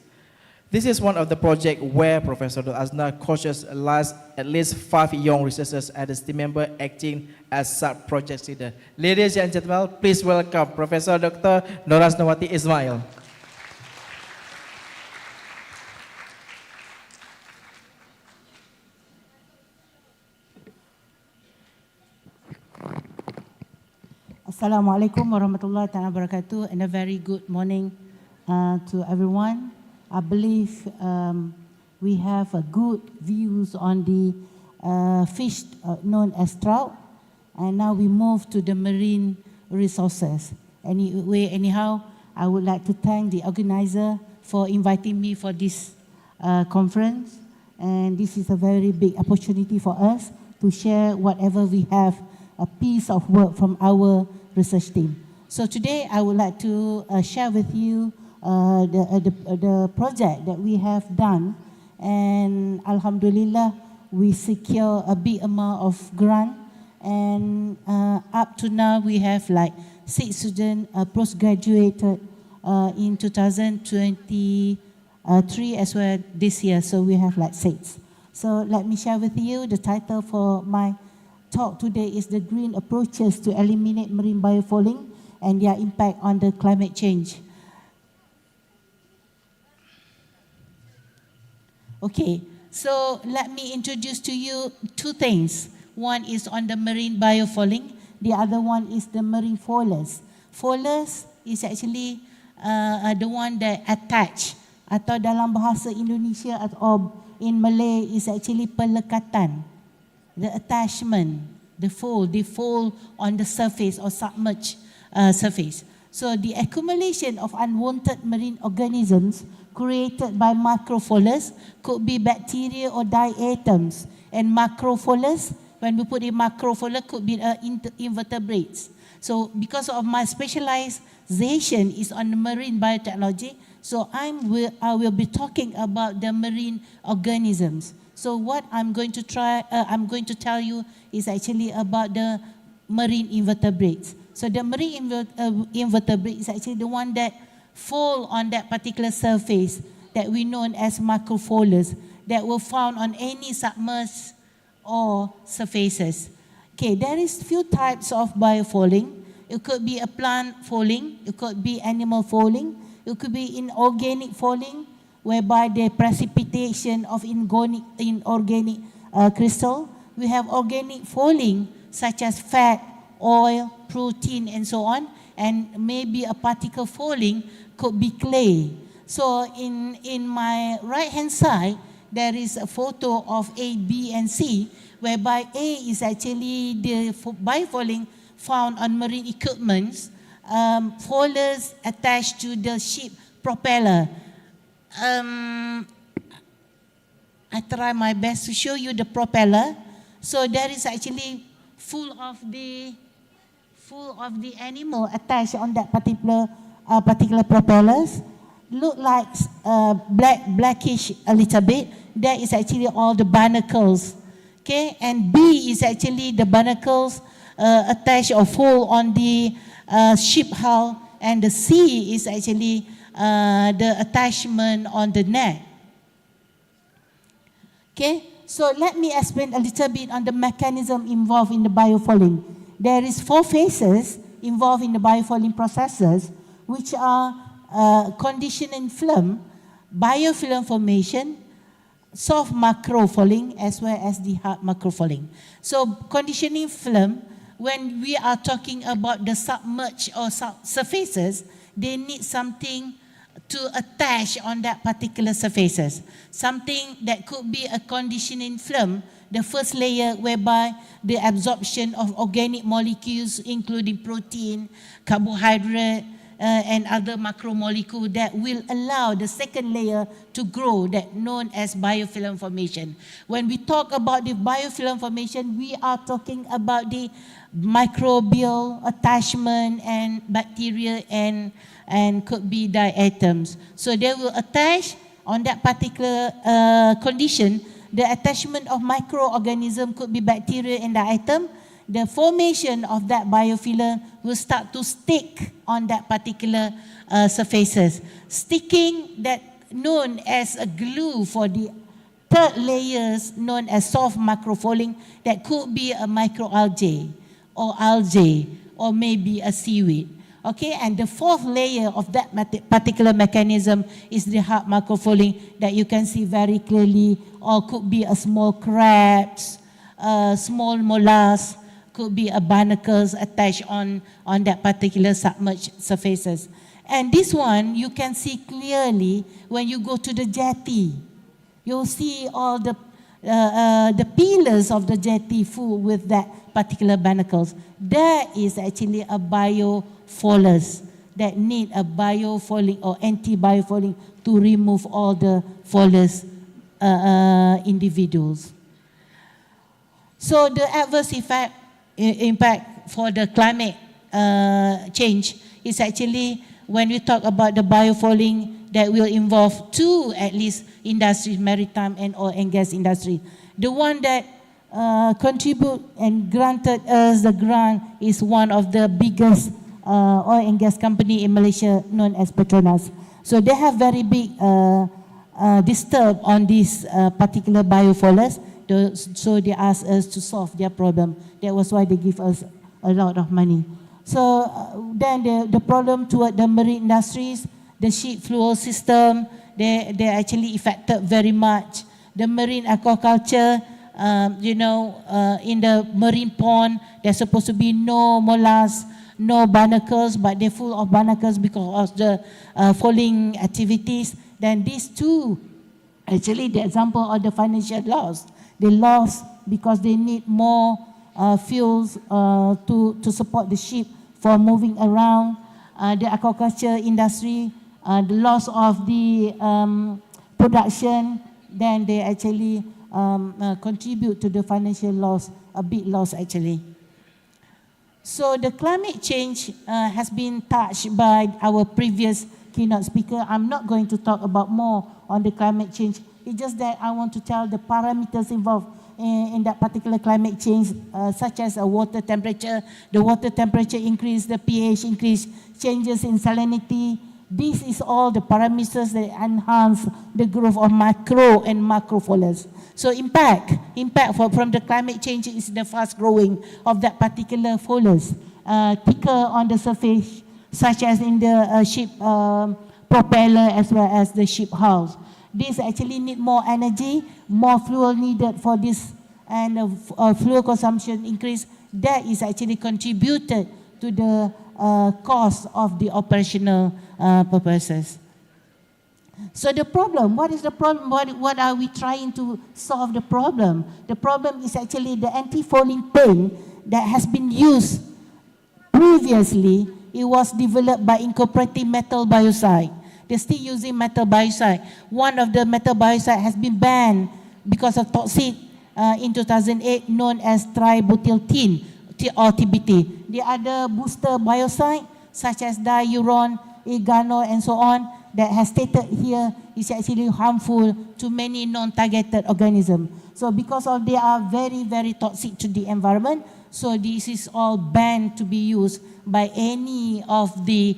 This is one of the projects where Professor Azna coaches at least 5 young researchers as a team member acting as sub-project leader. Ladies and gentlemen, please welcome Professor Dr. Noras Nawati Ismail. Assalamualaikum warahmatullahi wabarakatuh, and a very good morning to everyone. I believe we have a good views on the fish known as trout, and now we move to the marine resources. Anyhow, I would like to thank the organizer for inviting me for this conference, and this is a very big opportunity for us to share whatever we have, a piece of work from our research team. So today I would like to share with you the project that we have done, and Alhamdulillah we secure a big amount of grant, and up to now we have like 6 students postgraduated in 2023 as well this year, so we have like 6. So let me share with you the title for my talk today is the green approaches to eliminate marine biofouling and their impact on the climate change. Okay, so let me introduce to you 2 things. One is on the marine biofouling, the other one is the marine foilers. Foilers is actually the one that attach, atau dalam bahasa Indonesia atau in Malay is actually pelekatan. The attachment, the fold, they fold on the surface or submerged surface. So the accumulation of unwanted marine organisms created by macrofoilers could be bacteria or diatoms. And macrofoilers, when we put in macrofoiler, could be invertebrates. So because of my specialization is on the marine biotechnology, so I will be talking about the marine organisms. So what I'm going to tell you is actually about the marine invertebrates. So the marine invertebrate is actually the one that fall on that particular surface that we know as macrofoilers that were found on any submerged or surfaces. Okay, there is few types of biofouling. It could be a plant fouling, it could be animal fouling, it could be inorganic fouling, whereby the precipitation of inorganic crystal. We have organic fouling such as fat, oil, protein and so on, and maybe a particle fouling could be clay. So in my right hand side there is a photo of A, B and C, whereby A is actually the biofouling found on marine equipments, foilers attached to the ship propeller. I try my best to show you the propeller. So there is actually full of the full of the animal attached on that particular propellers. Look like blackish a little bit. That is actually all the barnacles. Okay, and B is actually the barnacles attached or full on the ship hull, and the C is actually the attachment on the net. Okay, so let me explain a little bit on the mechanism involved in the biofouling. There is 4 phases involved in the biofouling processes, which are conditioning film, biofilm formation, soft macrofouling, as well as the hard macrofouling. So conditioning film, when we are talking about the submerged or surfaces, they need something to attach on that particular surfaces. Something that could be a conditioning film, the first layer whereby the absorption of organic molecules, including protein, carbohydrate, and other macromolecule that will allow the second layer to grow, that known as biofilm formation. When we talk about the biofilm formation, we are talking about the microbial attachment and bacteria and could be diatoms. So they will attach on that particular condition. The attachment of microorganism could be bacteria and diatom. The formation of that biofilm will start to stick on that particular surfaces. Sticking, that known as a glue for the third layers known as soft macrofouling, that could be a microalgae or algae or maybe a seaweed. Okay, and the fourth layer of that particular mechanism is the hard macrofouling that you can see very clearly, or could be a small crabs, small mollusks, could be a barnacles attached on that particular submerged surfaces. And this one, you can see clearly when you go to the jetty. You'll see all the pillars of the jetty full with that particular barnacles. That is actually a biofoulers that need a biofouling or anti-biofouling to remove all the foulers individuals. So the adverse impact for the climate change is actually, when we talk about the biofouling, that will involve 2 at least industries, maritime and oil and gas industry. The one that contribute and granted us the grant is one of the biggest oil and gas company in Malaysia, known as Petronas. So they have very big disturb on this particular biofoulers. So they asked us to solve their problem. That was why they give us a lot of money. So then the problem toward the marine industries, the ship fuel system, they actually affected very much. The marine aquaculture, in the marine pond, there's supposed to be no mollusks, no barnacles, but they're full of barnacles because of the fouling activities. Then these two, actually the example of the financial loss. They lost because they need more fuels to support the ship for moving around. The aquaculture industry, the loss of the production, then they actually contribute to the financial loss, a big loss actually. So the climate change has been touched by our previous keynote speaker. I'm not going to talk about more on the climate change. It's just that I want to tell the parameters involved in that particular climate change, such as a water temperature, the water temperature increase, the pH increase, changes in salinity. This is all the parameters that enhance the growth of micro and macrofoulers. So impact from the climate change is the fast growing of that particular foulers, thicker on the surface, such as in the ship propeller as well as the ship hulls. This actually need more energy, more fuel needed for this, and fuel consumption increase. That is actually contributed to the cost of the operational purposes. So the problem, what is the problem? What are we trying to solve the problem? The problem is actually the anti-fouling paint that has been used previously. It was developed by incorporating metal biocide. They're still using metal biocide. One of the metal biocide has been banned because of toxic in 2008, known as tributyltin or TBT. The other booster biocide, such as diuron, egano, and so on, that has stated here is actually harmful to many non-targeted organisms. So because of they are very, very toxic to the environment, so this is all banned to be used by any of the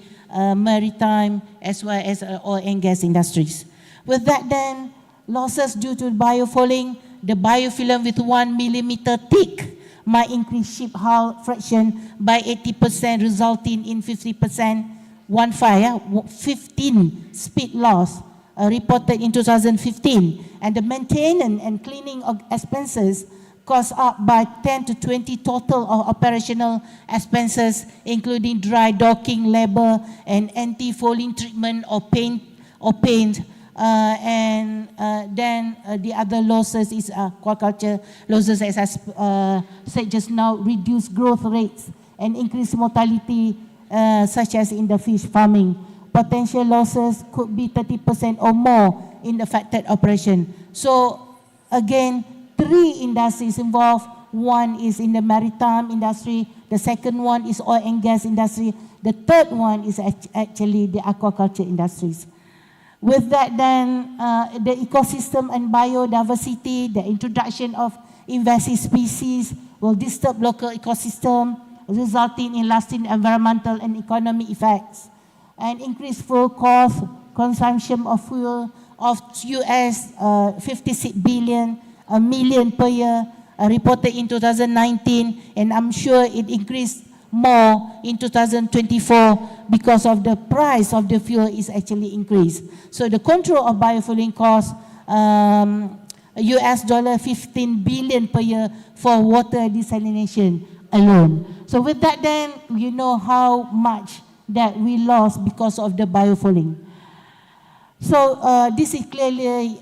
maritime as well as oil and gas industries. With that then, losses due to biofouling, the biofilm with 1 millimeter thick might increase ship hull fraction by 80%, resulting in 50% 15 speed loss reported in 2015. And the maintenance and cleaning of expenses cost up by 10 to 20 total of operational expenses, including dry docking, labor, and anti-fouling treatment or paint. Then the other losses is aquaculture losses, as I said just now, reduced growth rates and increased mortality, such as in the fish farming. Potential losses could be 30% or more in the affected operation. So again, 3 industries involved. One is in the maritime industry, the second one is oil and gas industry, the third one is actually the aquaculture industries. With that then, the ecosystem and biodiversity, the introduction of invasive species will disturb local ecosystem, resulting in lasting environmental and economic effects, and increased fuel cost, consumption of fuel of US 56 million per year, reported in 2019, and I'm sure it increased more in 2024 because of the price of the fuel is actually increased. So the control of biofouling costs US $15 billion per year for water desalination alone. So with that then, you know how much that we lost because of the biofouling. So this is clearly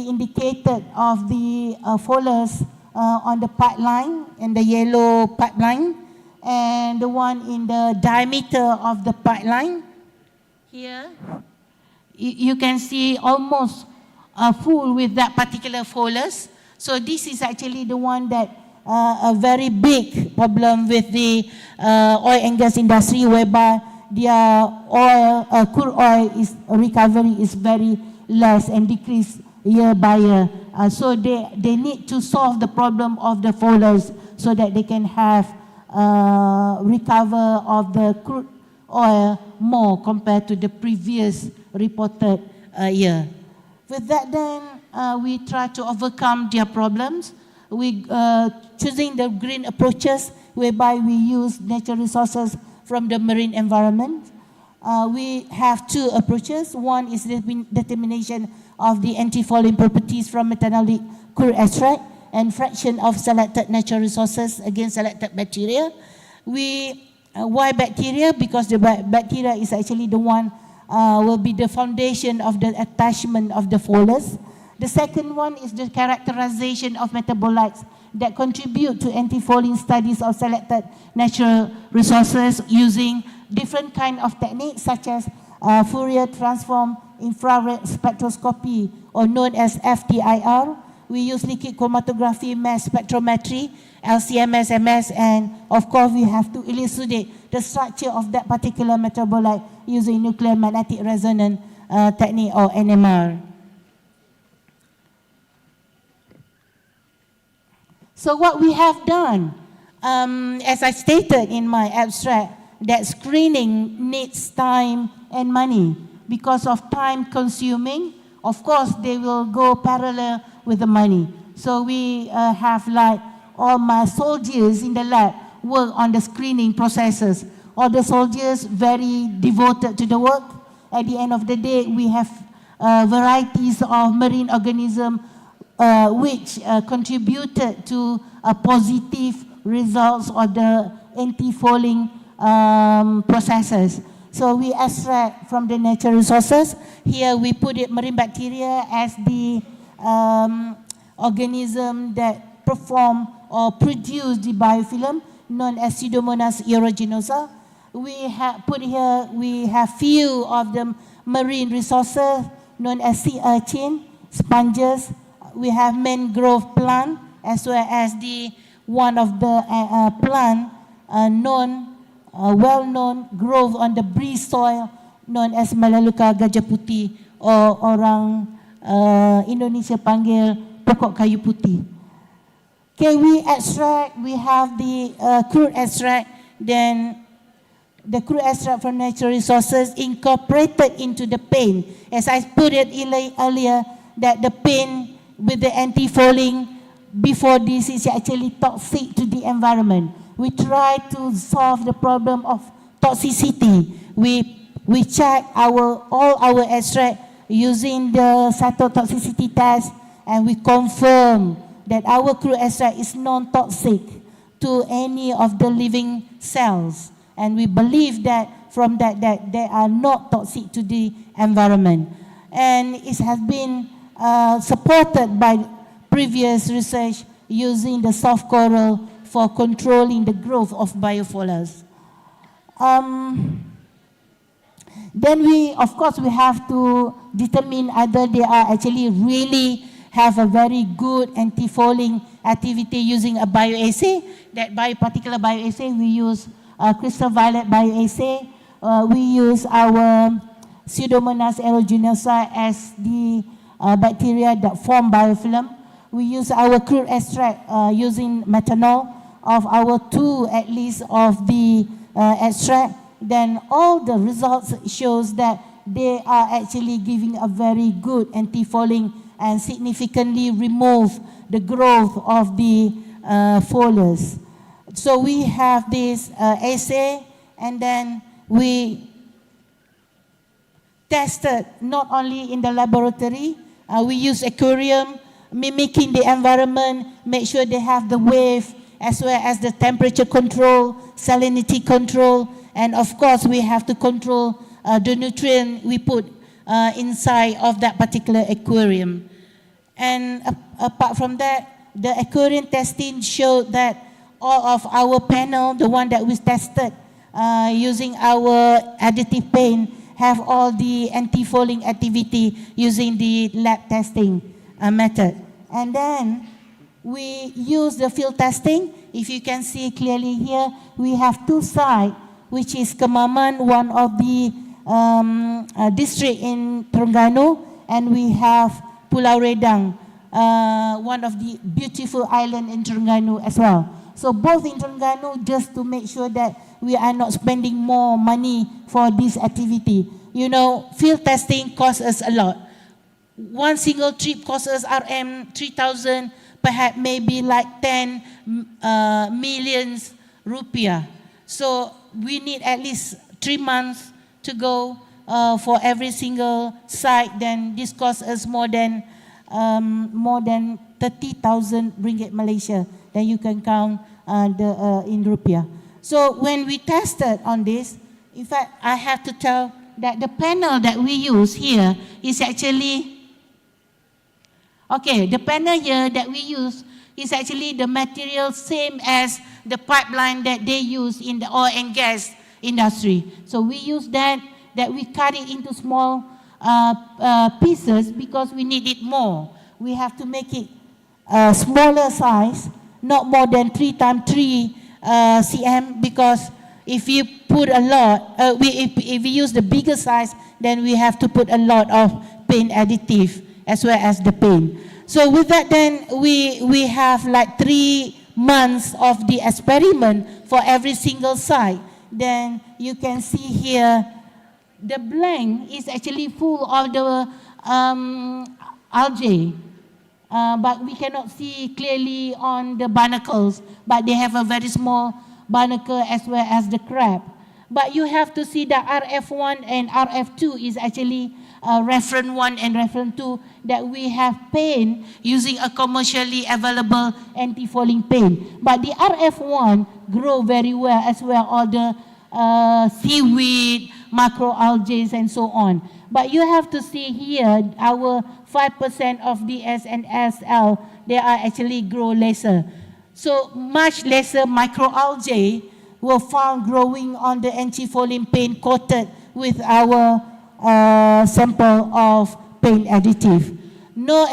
indicated of the fouls on the pipeline, in the yellow pipeline, and the one in the diameter of the pipeline. Here, you can see almost full with that particular fouls. So this is actually the one that a very big problem with the oil and gas industry, whereby their crude oil recovery is very less and decreased year by year. So they need to solve the problem of the fouls so that they can have recover of the crude oil more compared to the previous reported year. With that then, we try to overcome their problems. We choosing the green approaches, whereby we use natural resources from the marine environment. We have 2 approaches. One is the determination of the anti-fouling properties from methanolic crude extract and fraction of selected natural resources against selected bacteria. Why bacteria? Because the bacteria is actually the one will be the foundation of the attachment of the fouls. The second one is the characterization of metabolites that contribute to anti-fouling studies of selected natural resources using different kind of techniques such as Fourier transform infrared spectroscopy, or known as FTIR. We use liquid chromatography, mass spectrometry, LC-MS, MS, and of course we have to elucidate the structure of that particular metabolite using nuclear magnetic resonance technique, or NMR. So what we have done, as I stated in my abstract, that screening needs time and money. Because of time consuming, of course they will go parallel with the money. So we have like all my soldiers in the lab work on the screening processes. All the soldiers very devoted to the work. At the end of the day, we have varieties of marine organisms which contributed to a positive results of the anti-fouling processes. So we extract from the natural resources. Here we put it marine bacteria as the organism that perform or produce the biofilm, known as Pseudomonas aeruginosa. We have put here, we have few of the marine resources known as sea urchin, sponges. We have mangrove plant, as well as the one of the plant well-known growth on the bree soil known as Melaleuca gajah putih, or orang Indonesia panggil pokok kayu putih. Okay, we have the crude extract, then the crude extract from natural resources incorporated into the paint. As I put it earlier, that the paint with the anti-fouling before this is actually toxic to the environment. We try to solve the problem of toxicity. We check all our extract using the cytotoxicity test, and we confirm that our crude extract is non-toxic to any of the living cells. And we believe that from that they are not toxic to the environment. And it has been supported by previous research using the soft coral for controlling the growth of bioflora. Then we have to determine whether they are actually really have a very good anti-fouling activity using a bioassay. That particular bioassay, we use crystal violet bioassay. We use our Pseudomonas aeruginosa as the bacteria that form biofilm. We use our crude extract using methanol of our 2 at least of the extract. Then all the results shows that they are actually giving a very good anti-fouling and significantly remove the growth of the foliars. So we have this assay, and then we tested not only in the laboratory, we use aquarium, mimicking the environment, make sure they have the wave, as well as the temperature control, salinity control, and of course we have to control the nutrient we put inside of that particular aquarium. And apart from that, the aquarium testing showed that all of our panel, the one that we tested using our additive paint, have all the anti-fouling activity using the lab testing method. And then we use the field testing. If you can see clearly here, we have 2 sites, which is Kemaman, one of the district in Terengganu, and we have Pulau Redang, one of the beautiful island in Terengganu as well. So both in Terengganu, just to make sure that we are not spending more money for this activity. You know, field testing costs us a lot. One single trip costs us RM 3,000, perhaps maybe like 10 million rupiah. So we need at least 3 months to go for every single site. Then this costs us more than 30,000 ringgit Malaysia. Then you can count in rupiah. So when we tested on this, in fact, I have to tell that the panel that we use here is actually, the panel here that we use is actually the material same as the pipeline that they use in the oil and gas industry. So we use that we cut it into small pieces because we need it more. We have to make it smaller size, not more than 3 times 3 cm, because if you put a lot, if we use the bigger size, then we have to put a lot of paint additive as well as the paint. So with that, then we have like 3 months of the experiment for every single site. Then you can see here, the blank is actually full of the algae. But we cannot see clearly on the barnacles, but they have a very small barnacle as well as the crab. But you have to see that RF1 and RF2 is actually reference 1 and reference 2 that we have paint using a commercially available anti-fouling paint. But the RF1 grow very well as well, all the seaweed, macroalgae and so on. But you have to see here, our 5% of DS and SL, they are actually grow lesser. So much lesser microalgae were found growing on the anti-fouling paint coated with our sample of paint additive. No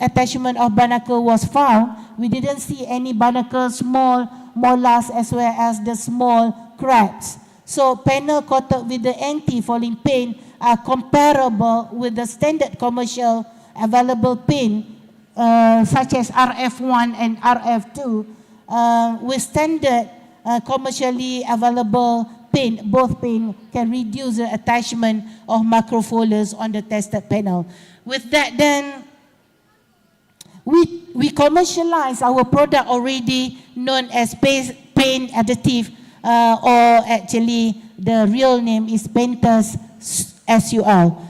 attachment of barnacle was found. We didn't see any barnacle small mollusks as well as the small crabs. So panel coated with the anti-fouling paint are comparable with the standard commercial available paint such as RF1 and RF2 with standard commercially available paint. Both paint can reduce the attachment of macrofoliars on the tested panel. With that then, we commercialize our product already known as paint additive or actually the real name is Painters SUL.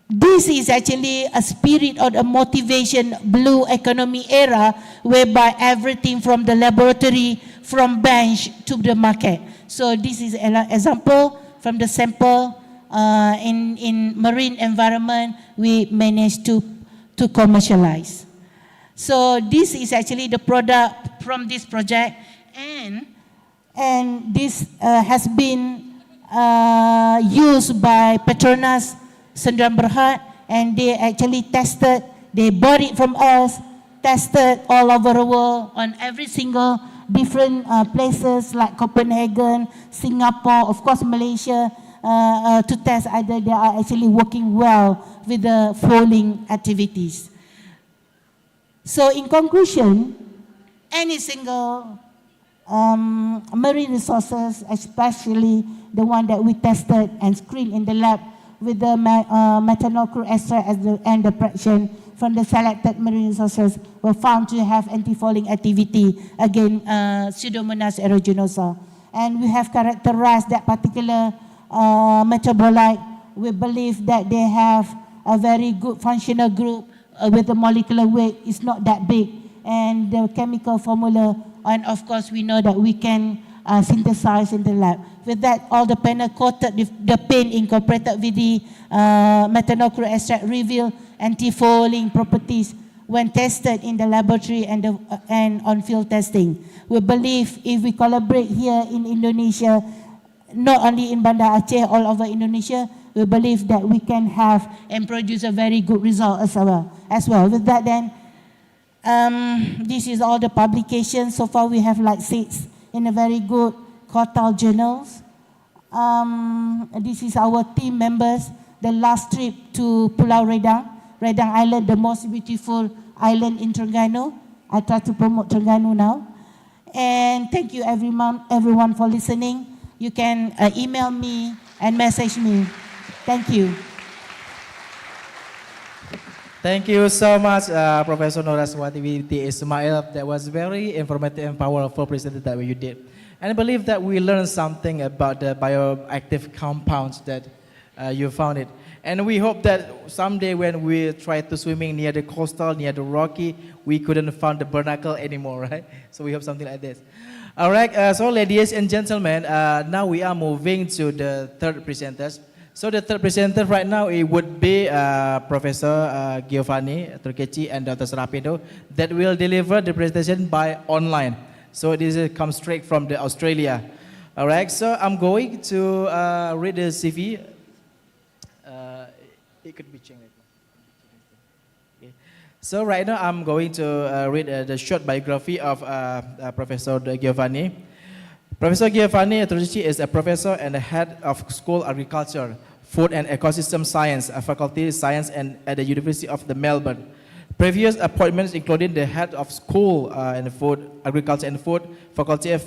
This is actually a spirit or a motivation blue economy era whereby everything from the laboratory, from bench to the market. So this is an example from the sample in marine environment we managed to commercialize. So this is actually the product from this project, and this has been used by Petronas Sendirian Berhad, and they actually tested, they bought it from us, tested all over the world on every single different places like Copenhagen, Singapore, of course Malaysia, to test either they are actually working well with the fouling activities. So in conclusion, any single marine resources, especially the one that we tested and screened in the lab with the methanol crude extract and the fraction from the selected marine resources were found to have anti-fouling activity against Pseudomonas aeruginosa. And we have characterized that particular metabolite. We believe that they have a very good functional group with the molecular weight is not that big, and the chemical formula, and of course we know that we can synthesize in the lab. With that, all the panel coated the paint incorporated with the methanol crude extract reveal anti-fouling properties when tested in the laboratory and on field testing. We believe if we collaborate here in Indonesia, not only in Banda Aceh, all over Indonesia, we believe that we can have and produce a very good result as well. With that then, this is all the publications. So far we have like 6 in a very good quartile journals. This is our team members, the last trip to Pulau Redang Island, the most beautiful island in Terengganu. I try to promote Terengganu now. And thank you everyone for listening. You can email me and message me. Thank you. Thank you so much, Professor Noraswati Binti Ismail. That was very informative and powerful presentation that you did. And I believe that we learned something about the bioactive compounds that you found it. And we hope that someday when we try to swimming near the coastal, near the rocky, we couldn't find the barnacle anymore, right? So we hope something like this. All right, so ladies and gentlemen, now we are moving to the third presenters. So the third presenter right now, it would be Professor Giovanni Turkechi and Dr. Sarapindo that will deliver the presentation by online. So this comes straight from the Australia. All right, so I'm going to read the CV. It could be changed. Okay. So right now I'm going to read the short biography of Professor Giovanni. Professor Giovanni Turkechi is a professor and the head of School of Agriculture, Food and Ecosystem Science, Faculty of Science at the University of Melbourne. Previous appointments included the head of School in Food, Agriculture and Food, Faculty of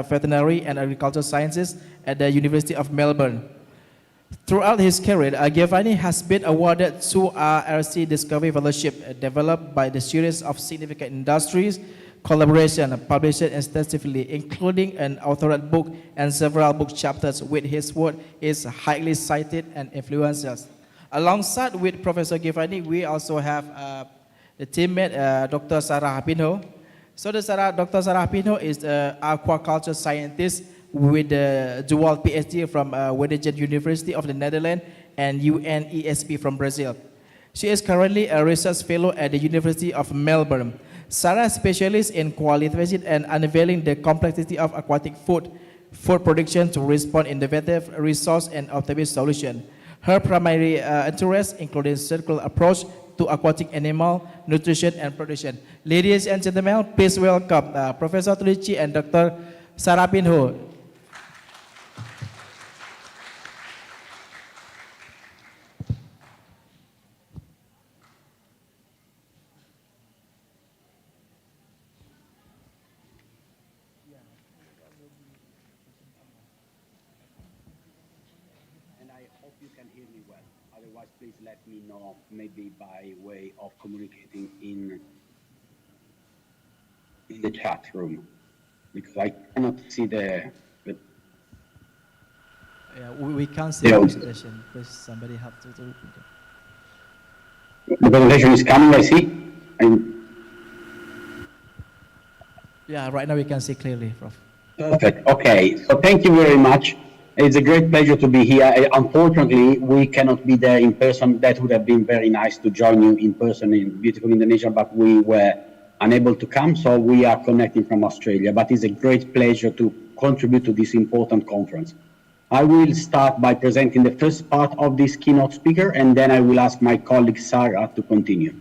Veterinary and Agricultural Sciences at the University of Melbourne. Throughout his career, Giovanni has been awarded 2 RC Discovery Fellowship developed by the series of significant industries, collaboration, published extensively, including an authored book and several book chapters with his work is highly cited and influences. Alongside with Professor Giovanni, we also have the teammate, Dr. Sarah Pinho. So Dr. Sarah Pinho is an aquaculture scientist with a dual PhD from Wageningen University of the Netherlands and UNESP from Brazil. She is currently a research fellow at the University of Melbourne. Sarah specializes in qualitative and unveiling the complexity of aquatic food production to respond innovative resource and optimist solution. Her primary interests include circular approach, to aquatic animal nutrition and production. Ladies and gentlemen, please welcome Professor Tulichi and Dr. Sarapinho. Please let me know, maybe by way of communicating in the chat room, because I cannot see the Yeah, we can't see the presentation. Please, somebody have to repeat it. The presentation is coming, I see. Yeah, right now we can see clearly, Prof. Perfect. Okay, so thank you very much. It's a great pleasure to be here. Unfortunately, we cannot be there in person. That would have been very nice to join you in person in beautiful Indonesia, but we were unable to come, so we are connecting from Australia. But it's a great pleasure to contribute to this important conference. I will start by presenting the first part of this keynote speaker, and then I will ask my colleague Sarah to continue.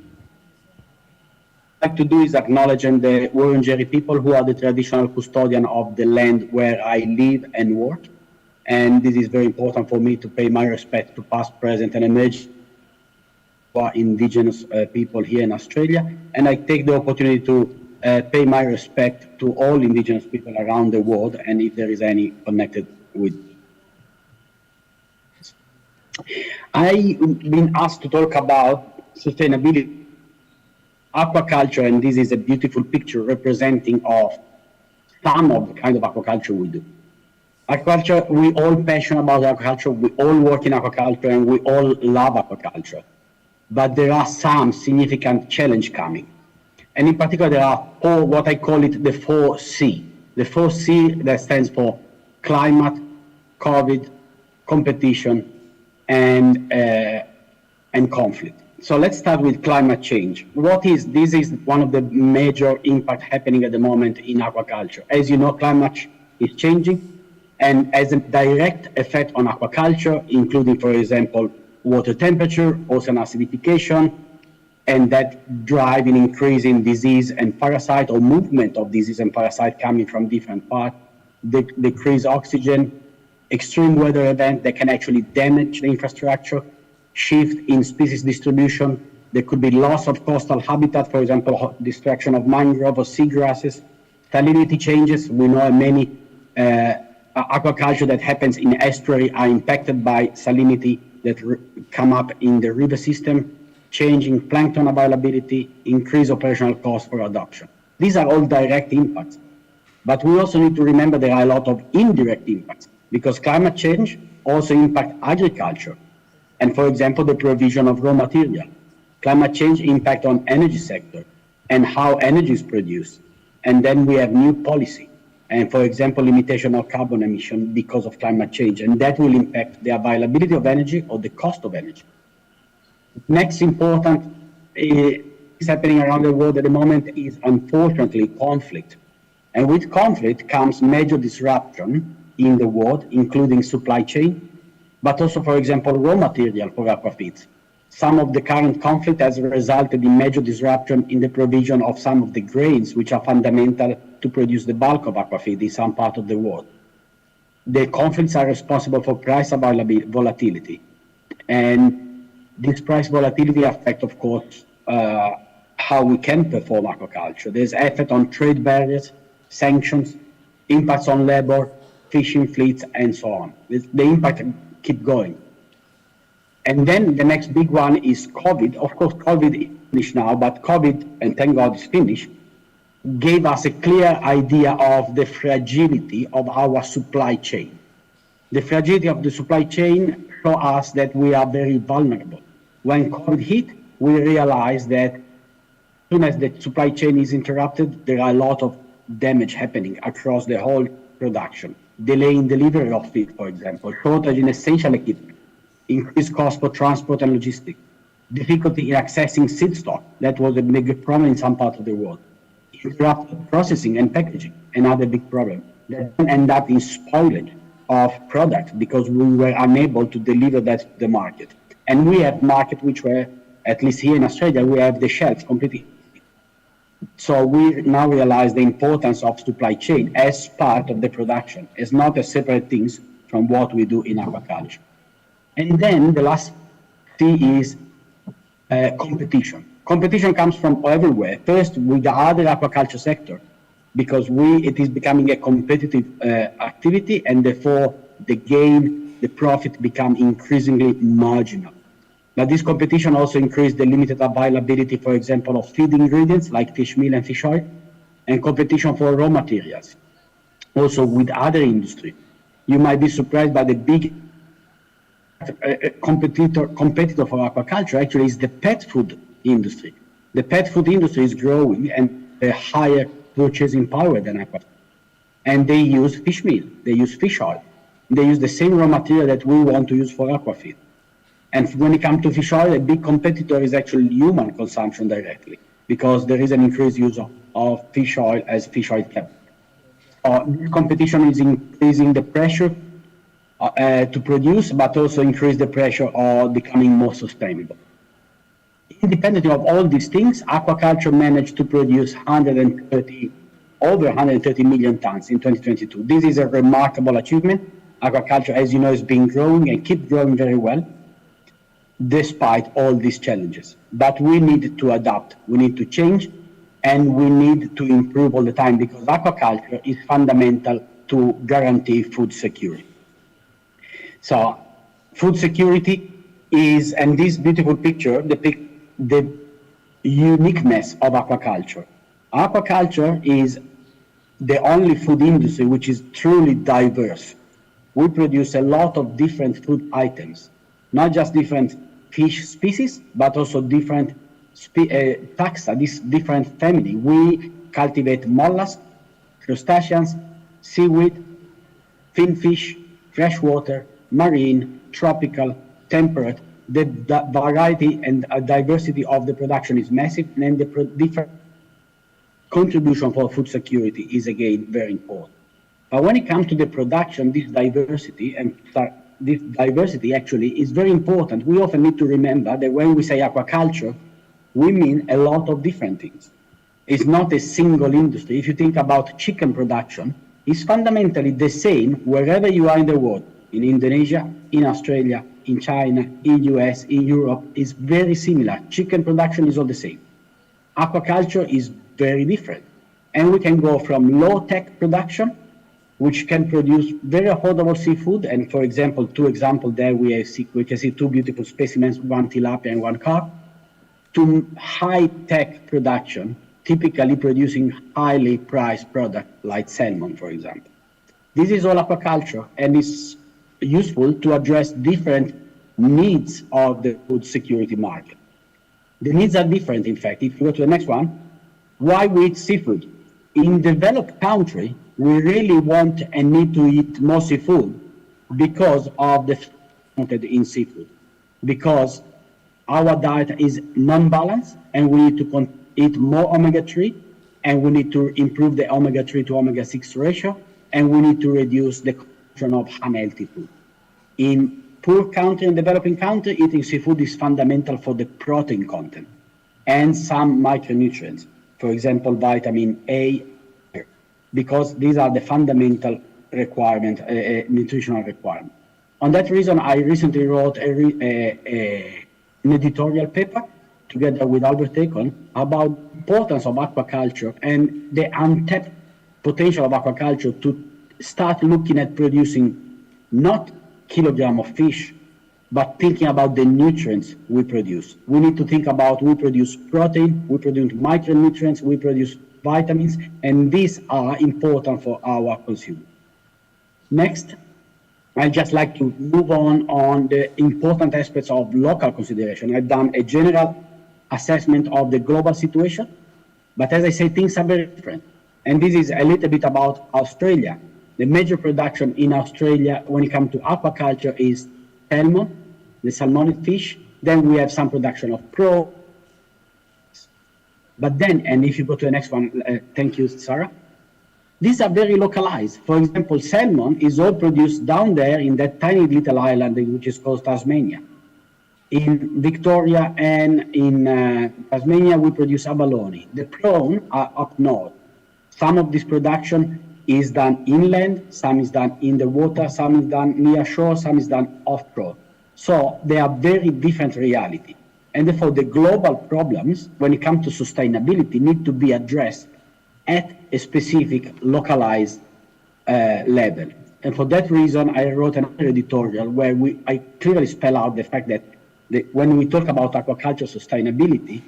What I'd like to do is acknowledge the Wurundjeri people, who are the traditional custodian of the land where I live and work. And this is very important for me to pay my respect to past, present, and emerging indigenous people here in Australia. And I take the opportunity to pay my respect to all indigenous people around the world, and if there is any connected with. I've been asked to talk about sustainability, aquaculture, and this is a beautiful picture representing of some of the kind of aquaculture we do. Aquaculture, we all passionate about aquaculture, we all work in aquaculture, and we all love aquaculture. But there are some significant challenges coming. And in particular, there are four, what I call it the 4C. The 4C that stands for climate, COVID, competition, and conflict. So let's start with climate change. This is one of the major impacts happening at the moment in aquaculture. As you know, climate is changing, and as a direct effect on aquaculture, including, for example, water temperature, ocean acidification, and that drive an increase in disease and parasite, or movement of disease and parasite coming from different parts, decrease oxygen, extreme weather event that can actually damage the infrastructure, shift in species distribution. There could be loss of coastal habitat, for example, destruction of mangrove or seagrasses, salinity changes. We know many aquaculture that happens in estuary are impacted by salinity that come up in the river system, changing plankton availability, increase operational costs for adoption. These are all direct impacts. But we also need to remember there are a lot of indirect impacts, because climate change also impacts agriculture. And for example, the provision of raw material. Climate change impact on energy sector and how energy is produced. And then we have new policy. And for example, limitation of carbon emission because of climate change. And that will impact the availability of energy or the cost of energy. Next important is happening around the world at the moment is, unfortunately, conflict. And with conflict comes major disruption in the world, including supply chain, but also, for example, raw material for aquafeeds. Some of the current conflict has resulted in major disruption in the provision of some of the grains, which are fundamental to produce the bulk of aquafeed in some part of the world. The conflicts are responsible for price volatility. And this price volatility affects, of course, how we can perform aquaculture. There's effect on trade barriers, sanctions, impacts on labor, fishing fleets, and so on. The impact keep going. And then the next big one is COVID. Of course, COVID is finished now, but COVID, and thank God it's finished, gave us a clear idea of the fragility of our supply chain. The fragility of the supply chain show us that we are very vulnerable. When COVID hit, we realized that as soon as the supply chain is interrupted, there are a lot of damage happening across the whole production. Delay in delivery of feed, for example, shortage in essential equipment, increased cost for transport and logistics, difficulty in accessing seed stock. That was a big problem in some parts of the world. Interrupted processing and packaging, another big problem. That end up in spoilage of product because we were unable to deliver that to the market. And we have markets which were At least here in Australia, we have the shelf completely. So we now realize the importance of supply chain as part of the production, as not a separate things from what we do in aquaculture. And then the last thing is competition. Competition comes from everywhere. First, with the other aquaculture sector, because it is becoming a competitive activity, and therefore the gain, the profit become increasingly marginal. But this competition also increased the limited availability, for example, of feed ingredients like fish meal and fish oil, and competition for raw materials. Also with other industry. You might be surprised by the big competitor for aquaculture actually is the pet food industry. The pet food industry is growing and a higher purchasing power than aquaculture. And they use fish meal, they use fish oil, they use the same raw material that we want to use for aquafeed. And when it comes to fish oil, a big competitor is actually human consumption directly, because there is an increased use of fish oil as fish oil chemical. This competition is increasing the pressure to produce, but also increase the pressure of becoming more sustainable. Independently of all these things, aquaculture managed to produce over 130 million tons in 2022. This is a remarkable achievement. Aquaculture, as you know, has been growing and keep growing very well, despite all these challenges. But we need to adapt, we need to change, and we need to improve all the time, because aquaculture is fundamental to guarantee food security. So food security is, and this beautiful picture depicts the uniqueness of aquaculture. Aquaculture is the only food industry which is truly diverse. We produce a lot of different food items, not just different fish species, but also different taxa, this different family. We cultivate mollusks, crustaceans, seaweed, finfish, freshwater, marine, tropical, temperate. The variety and diversity of the production is massive, and the different contribution for food security is again very important. But when it comes to the production, this diversity actually is very important. We often need to remember that when we say aquaculture, we mean a lot of different things. It's not a single industry. If you think about chicken production, it's fundamentally the same wherever you are in the world. In Indonesia, in Australia, in China, in US, in Europe, is very similar. Chicken production is all the same. Aquaculture is very different. And we can go from low-tech production, which can produce very affordable seafood. And for example, two examples there, we can see two beautiful specimens, one tilapia and one carp, to high-tech production, typically producing highly priced products like salmon, for example. This is all aquaculture, and it's useful to address different needs of the food security market. The needs are different, in fact. If you go to the next one, why we eat seafood? In developed country, we really want and need to eat more seafood because of the content in seafood. Because our diet is non-balanced, and we need to eat more omega-3, and we need to improve the omega-3 to omega-6 ratio, and we need to reduce the consumption of unhealthy food. In poor country and developing country, eating seafood is fundamental for the protein content and some micronutrients, for example, vitamin A, because these are the fundamental requirement, nutritional requirement. On that reason, I recently wrote an editorial paper together with Albert Akon about the importance of aquaculture and the untapped potential of aquaculture to start looking at producing not kilogram of fish, but thinking about the nutrients we produce. We need to think about, we produce protein, we produce micronutrients, we produce vitamins, and these are important for our consumer. Next, I'd just like to move on the important aspects of local consideration. I've done a general assessment of the global situation, but as I say, things are very different. And this is a little bit about Australia. The major production in Australia when it comes to aquaculture is salmon, the salmonid fish. Then we have some production of prawns. But then, and if you go to the next one, thank you, Sarah. These are very localized. For example, salmon is all produced down there in that tiny little island which is called Tasmania. In Victoria and in Tasmania, we produce abalone. The prawn are up north. Some of this production is done inland, some is done in the water, some is done near shore, some is done off-shore. So they are very different reality. And therefore, the global problems, when it comes to sustainability, need to be addressed at a specific localized level. And for that reason, I wrote another editorial where I clearly spell out the fact that when we talk about aquaculture sustainability,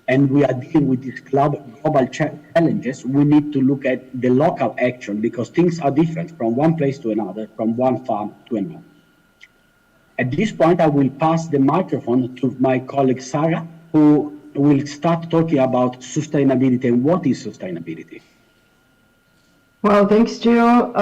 and we are dealing with these global challenges, we need to look at the local action because things are different from one place to another, from one farm to another. At this point, I will pass the microphone to my colleague Sarah, who will start talking about sustainability and what is sustainability. Well, thanks, Gio.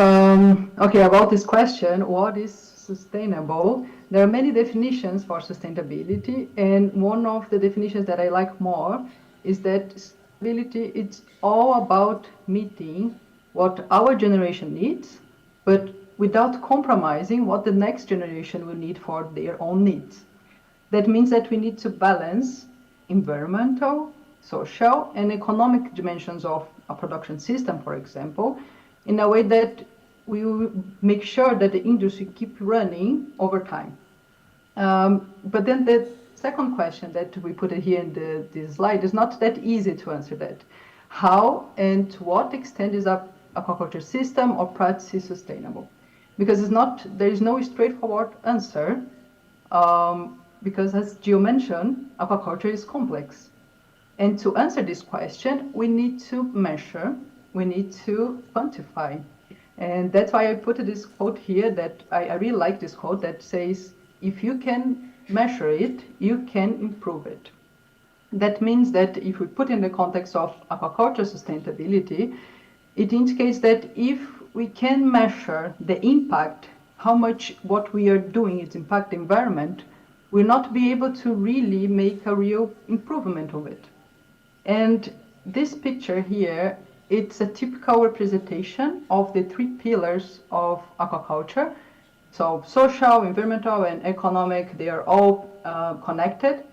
Okay, about this question, what is sustainable? There are many definitions for sustainability, and one of the definitions that I like more is that sustainability, it's all about meeting what our generation needs, but without compromising what the next generation will need for their own needs. That means that we need to balance environmental, social, and economic dimensions of a production system, for example, in a way that we will make sure that the industry keep running over time. But then the second question that we put here in this slide is not that easy to answer that. How and to what extent is our aquaculture system or practice sustainable? Because there is no straightforward answer, because as Gio mentioned, aquaculture is complex. And to answer this question, we need to measure, we need to quantify. And that's why I put this quote here that I really like this quote that says, if you can measure it, you can improve it. That means that if we put in the context of aquaculture sustainability, it indicates that if we can measure the impact, how much what we are doing is impact the environment, we'll not be able to really make a real improvement of it. And this picture here, it's a typical representation of the three pillars of aquaculture. So social, environmental, and economic, they are all connected.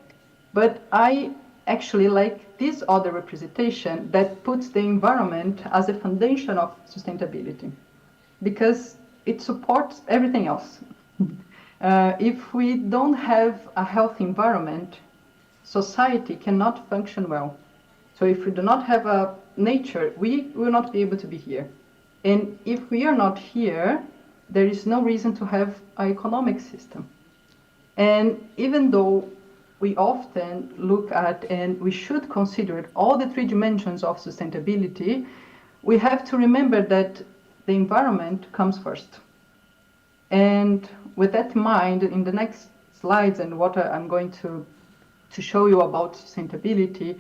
But I actually like this other representation that puts the environment as a foundation of sustainability, because it supports everything else. If we don't have a healthy environment, society cannot function well. So if we do not have a nature, we will not be able to be here. And if we are not here, there is no reason to have an economic system. And even though we often look at and we should consider all the three dimensions of sustainability, we have to remember that the environment comes first. And with that in mind, in the next slides and what I'm going to show you about sustainability,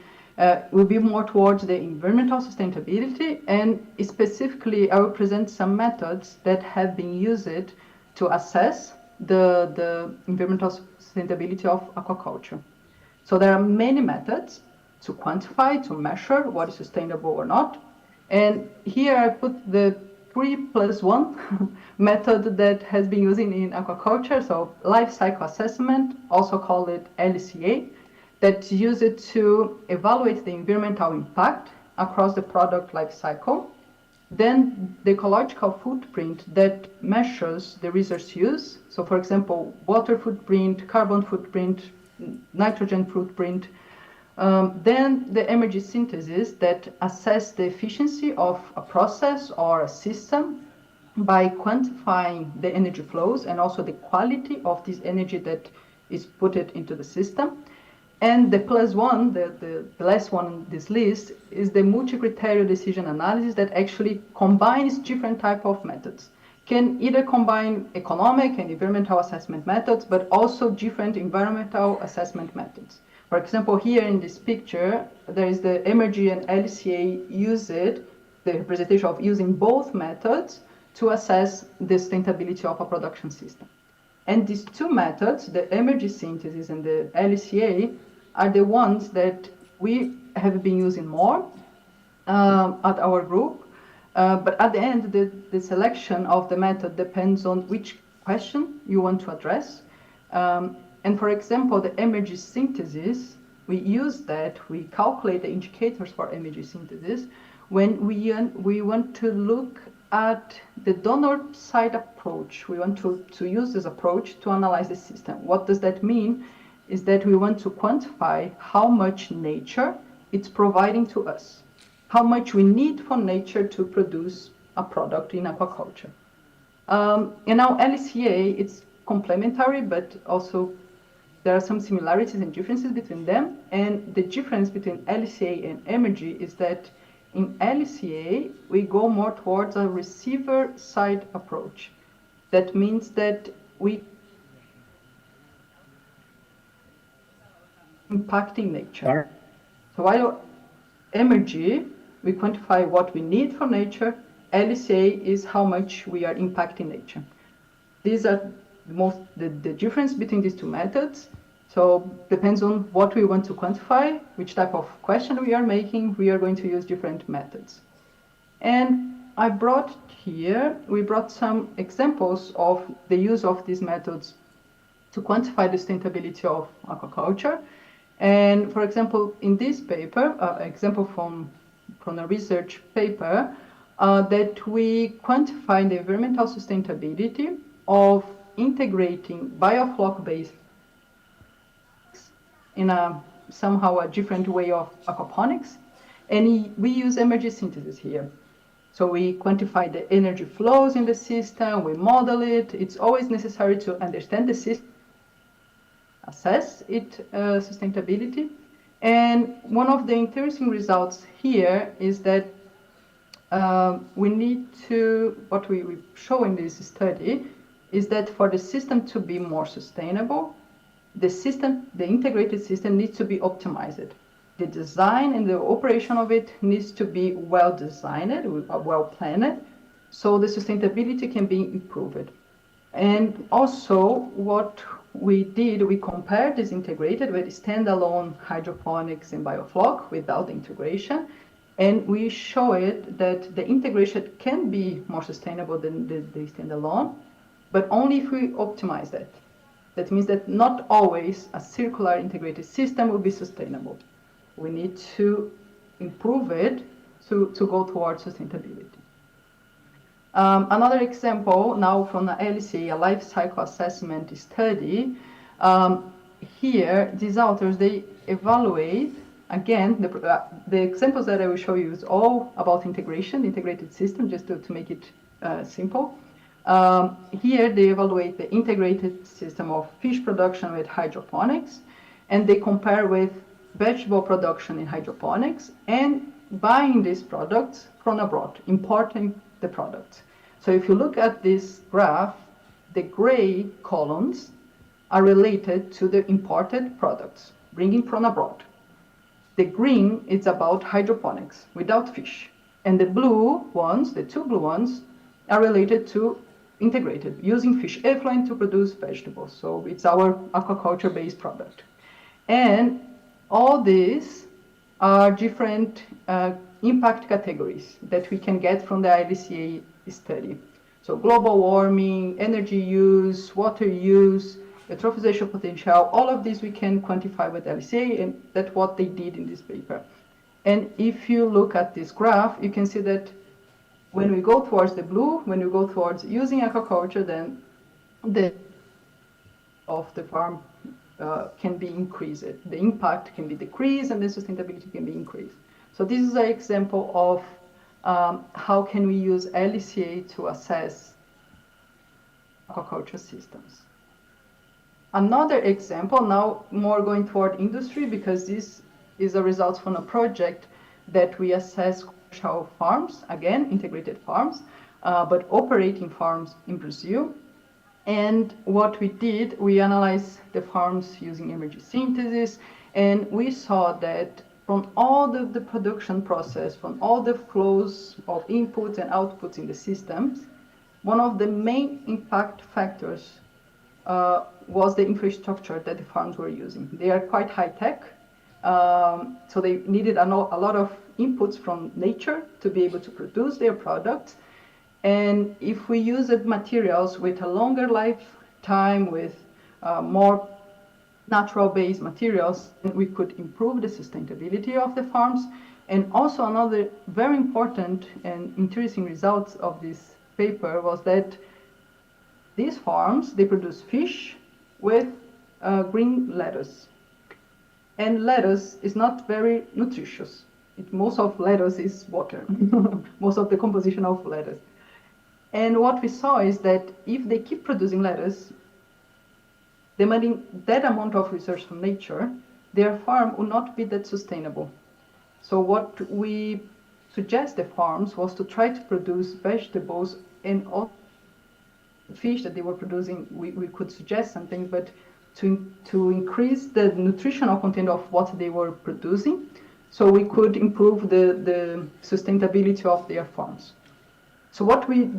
will be more towards the environmental sustainability, and specifically I will present some methods that have been used to assess the environmental sustainability of aquaculture. So there are many methods to quantify, to measure what is sustainable or not. And here I put the 3+1 method that has been used in aquaculture, so life cycle assessment, also called it LCA, that's used to evaluate the environmental impact across the product life cycle. Then the ecological footprint that measures the resource use. So for example, water footprint, carbon footprint, nitrogen footprint. Then the energy synthesis that assess the efficiency of a process or a system by quantifying the energy flows and also the quality of this energy that is put into the system. And the +1, the last one on this list, is the multi-criteria decision analysis that actually combines different type of methods. Can either combine economic and environmental assessment methods, but also different environmental assessment methods. For example, here in this picture, there is the Emergy and LCA used, the representation of using both methods to assess the sustainability of a production system. And these two methods, the energy synthesis and the LCA, are the ones that we have been using more at our group. But at the end, the selection of the method depends on which question you want to address. And for example, the energy synthesis, we use that, we calculate the indicators for energy synthesis when we want to look at the donor side approach. We want to use this approach to analyze the system. What does that mean? Is that we want to quantify how much nature it's providing to us, how much we need from nature to produce a product in aquaculture. And now LCA, it's complementary, but also there are some similarities and differences between them. And the difference between LCA and energy is that in LCA, we go more towards a receiver side approach. That means that we impacting nature. So while energy, we quantify what we need from nature, LCA is how much we are impacting nature. These are the difference between these two methods. So depends on what we want to quantify, which type of question we are making, we are going to use different methods. And I brought here, we brought some examples of the use of these methods to quantify the sustainability of aquaculture. And for example, in this paper, example from a research paper, that we quantify the environmental sustainability of integrating biofloc-based in somehow a different way of aquaponics. And we use energy synthesis here. So we quantify the energy flows in the system, we model it. It's always necessary to understand the system, assess its sustainability. And one of the interesting results here is that we need to, what we show in this study, is that for the system to be more sustainable, the integrated system needs to be optimized. The design and the operation of it needs to be well designed, well planned, so the sustainability can be improved. And also what we did, we compared this integrated with standalone hydroponics and biofloc without the integration. And we showed that the integration can be more sustainable than the standalone, but only if we optimize that. That means that not always a circular integrated system will be sustainable. We need to improve it to go towards sustainability. Another example now from the LCA, a life cycle assessment study. Here, these authors, they evaluate, again, the examples that I will show you is all about integration, integrated system, just to make it simple. Here they evaluate the integrated system of fish production with hydroponics, and they compare with vegetable production in hydroponics and buying these products from abroad, importing the products. So if you look at this graph, the gray columns are related to the imported products, bringing from abroad. The green is about hydroponics without fish. And the blue ones, the two blue ones, are related to integrated, using fish effluent to produce vegetables. So it's our aquaculture-based product. And all these are different impact categories that we can get from the ICFAES study. So global warming, energy use, water use, eutrophisation potential, all of these we can quantify with LCA, and that's what they did in this paper. And if you look at this graph, you can see that when we go towards the blue, when we go towards using aquaculture, then the of the farm can be increased. The impact can be decreased and the sustainability can be increased. So this is an example of how can we use LCA to assess aquaculture systems. Another example, now more going toward industry, because this is a result from a project that we assess commercial farms, again, integrated farms, but operating farms in Brazil. And what we did, we analyzed the farms using energy synthesis, and we saw that from all the production process, from all the flows of inputs and outputs in the systems, one of the main impact factors was the infrastructure that the farms were using. They are quite high-tech, so they needed a lot of inputs from nature to be able to produce their products. And if we use materials with a longer lifetime, with more natural-based materials, we could improve the sustainability of the farms. And also another very important and interesting result of this paper was that these farms, they produce fish with green lettuce. And lettuce is not very nutritious. Most of lettuce is water, most of the composition of lettuce. And what we saw is that if they keep producing lettuce, demanding that amount of research from nature, their farm will not be that sustainable. So what we suggest the farms was to try to produce vegetables and all fish that they were producing. We could suggest some things, but to increase the nutritional content of what they were producing, so we could improve the sustainability of their farms. So what we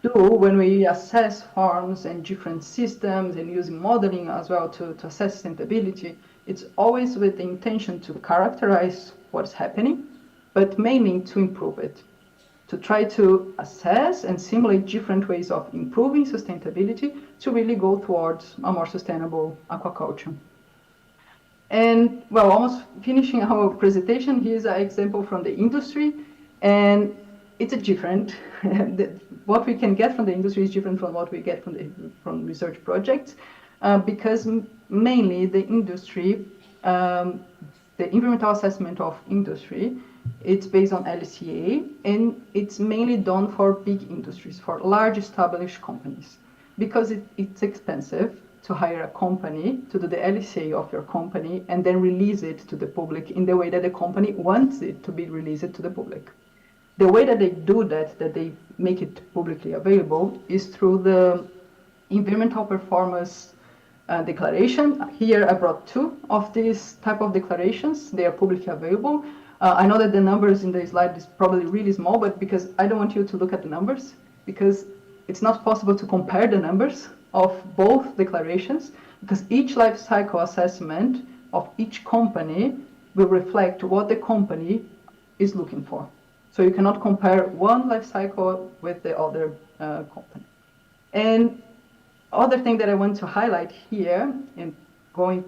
do when we assess farms and different systems and using modeling as well to assess sustainability, it's always with the intention to characterize what's happening, but mainly to improve it, to try to assess and simulate different ways of improving sustainability to really go towards a more sustainable aquaculture. And well, almost finishing our presentation, here's an example from the industry, and it's a different. What we can get from the industry is different from what we get from research projects, because mainly the industry, the environmental assessment of industry, it's based on LCA, and it's mainly done for big industries, for large established companies, because it's expensive to hire a company to do the LCA of your company and then release it to the public in the way that the company wants it to be released to the public. The way that they do that they make it publicly available, is through the environmental performance declaration. Here I brought two of these type of declarations. They are publicly available. I know that the numbers in the slide is probably really small, but because I don't want you to look at the numbers, because it's not possible to compare the numbers of both declarations, because each life cycle assessment of each company will reflect what the company is looking for. So you cannot compare one life cycle with the other company. And other thing that I want to highlight here, in going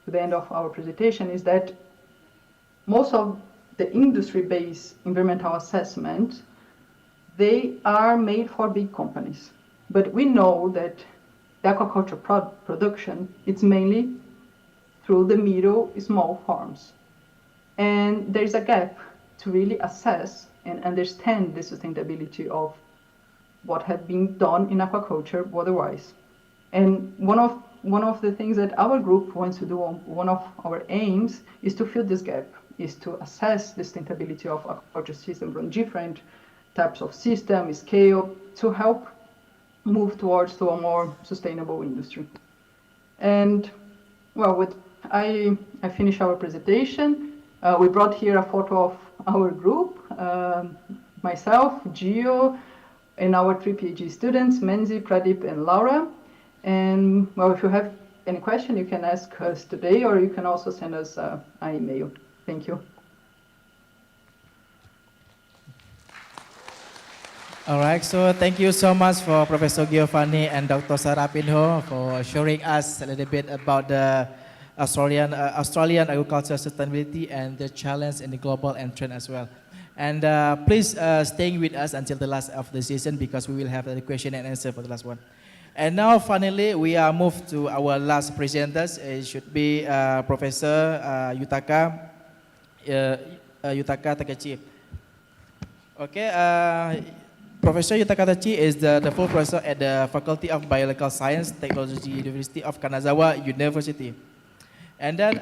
to the end of our presentation, is that most of the industry-based environmental assessment, they are made for big companies. But we know that the aquaculture production, it's mainly through the middle small farms. And there's a gap to really assess and understand the sustainability of what had been done in aquaculture otherwise. And one of the things that our group wants to do, one of our aims, is to fill this gap, is to assess the sustainability of aquaculture systems from different types of system, scale, to help move towards to a more sustainable industry. And well, I finish our presentation. We brought here a photo of our group, myself, Gio, and our three PhD students, Menzi, Pradeep, and Laura. And well, if you have any question, you can ask us today, or you can also send us an email. Thank you. All right, so thank you so much for Professor Giovanni and Dr. Sarah Pinho for showing us a little bit about the Australian agriculture sustainability and the challenge in the global and trend as well. And please stay with us until the last of the session, because we will have the question and answer for the last one. And now finally we are moved to our last presenters. It should be Professor Yutaka Takechi. Okay. Professor Yutaka Takechi is the full professor at the Faculty of Biological Science, Technology, University of Kanazawa University. And then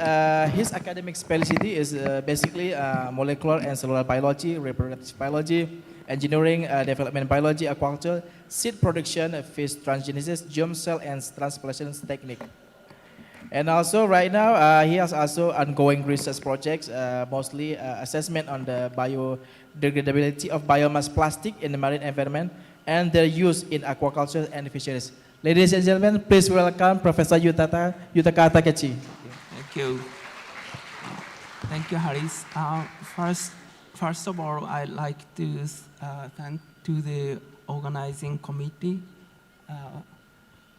his academic specialty is basically molecular and cellular biology, reproductive biology, engineering, development biology, aquaculture, seed production, fish transgenesis, germ cell and transplantation technique. And also right now he has also ongoing research projects, mostly assessment on the biodegradability of biomass plastic in the marine environment and their use in aquaculture and fisheries. Ladies and gentlemen, please welcome Professor Yutaka Takechi. Thank you. Thank you, Haris. First of all, I'd like to thank to the organizing committee.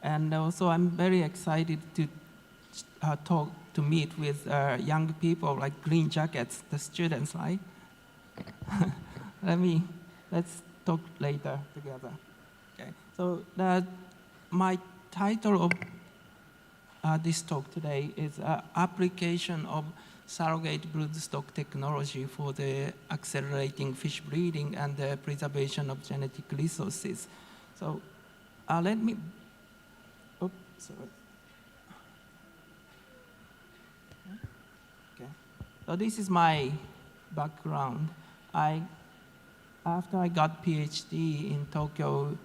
And also I'm very excited to talk to meet with young people like green jackets, the students, right? Let's talk later together. Okay. So my title of this talk today is application of surrogate broodstock technology for the accelerating fish breeding and the preservation of genetic resources. So let me, oops, sorry. Okay. So this is my background. After I got PhD in Tokyo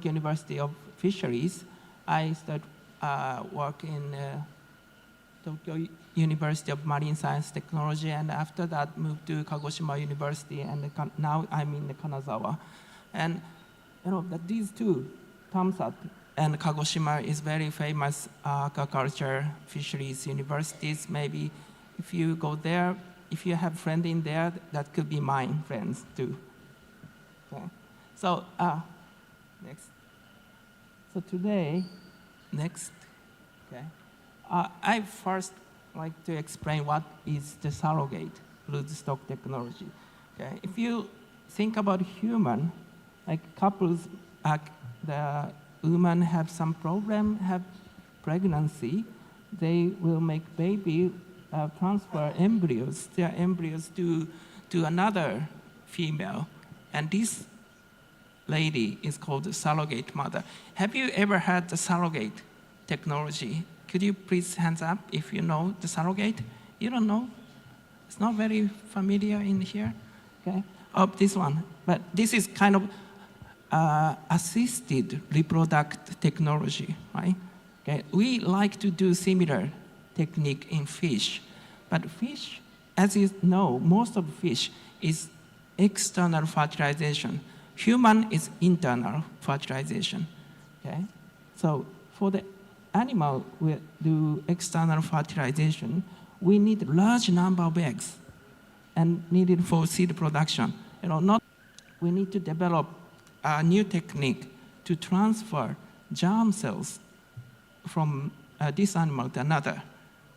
University of Fisheries, I started work in Tokyo University of Marine Science Technology, and after that moved to Kagoshima University, and now I'm in Kanazawa. And you know that these two, Tamsat and Kagoshima, is very famous aquaculture fisheries universities. Maybe if you go there, if you have friends in there, that could be my friends too. Okay. So next. So today, next. Okay. I first like to explain what is the surrogate broodstock technology. Okay. If you think about human, like couples, the women have some problem, have pregnancy, they will make baby, transfer embryos, their embryos to another female, and this lady is called the surrogate mother. Have you ever heard the surrogate technology? Could you please hands up if you know the surrogate? You don't know? It's not very familiar in here? Okay. Oh, this one. But this is kind of assisted reproductive technology, right? Okay. We like to do similar technique in fish. But fish, as you know, most of fish is external fertilization. Human is internal fertilization. Okay? So for the animal will do external fertilization, we need large number of eggs and needed for seed production. We need to develop a new technique to transfer germ cells from this animal to another.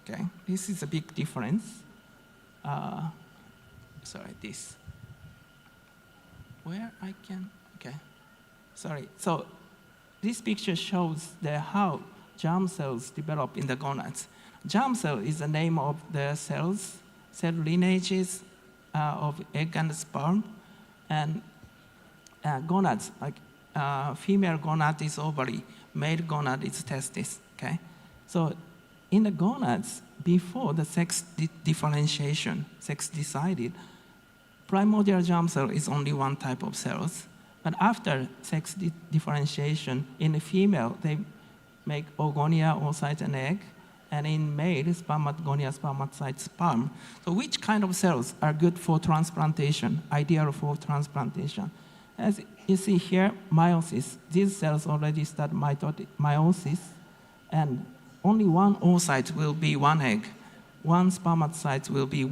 Okay, this is a big difference. This. Where I can, okay. Sorry, so this picture shows how germ cells develop in the gonads. Germ cell is the name of the cells, cell lineages of egg and sperm, and gonads, like female gonad is ovary, male gonad is testis, okay? So in the gonads, before the sex differentiation, sex decided, primordial germ cell is only one type of cells. But after sex differentiation, in the female, they make oogonia, oocyte, and egg. And in male, spermatogonia, spermatocyte, sperm. So which kind of cells are good for transplantation, ideal for transplantation? As you see here, meiosis. These cells already start meiosis, and only one oocyte will be one egg. One spermatocyte will be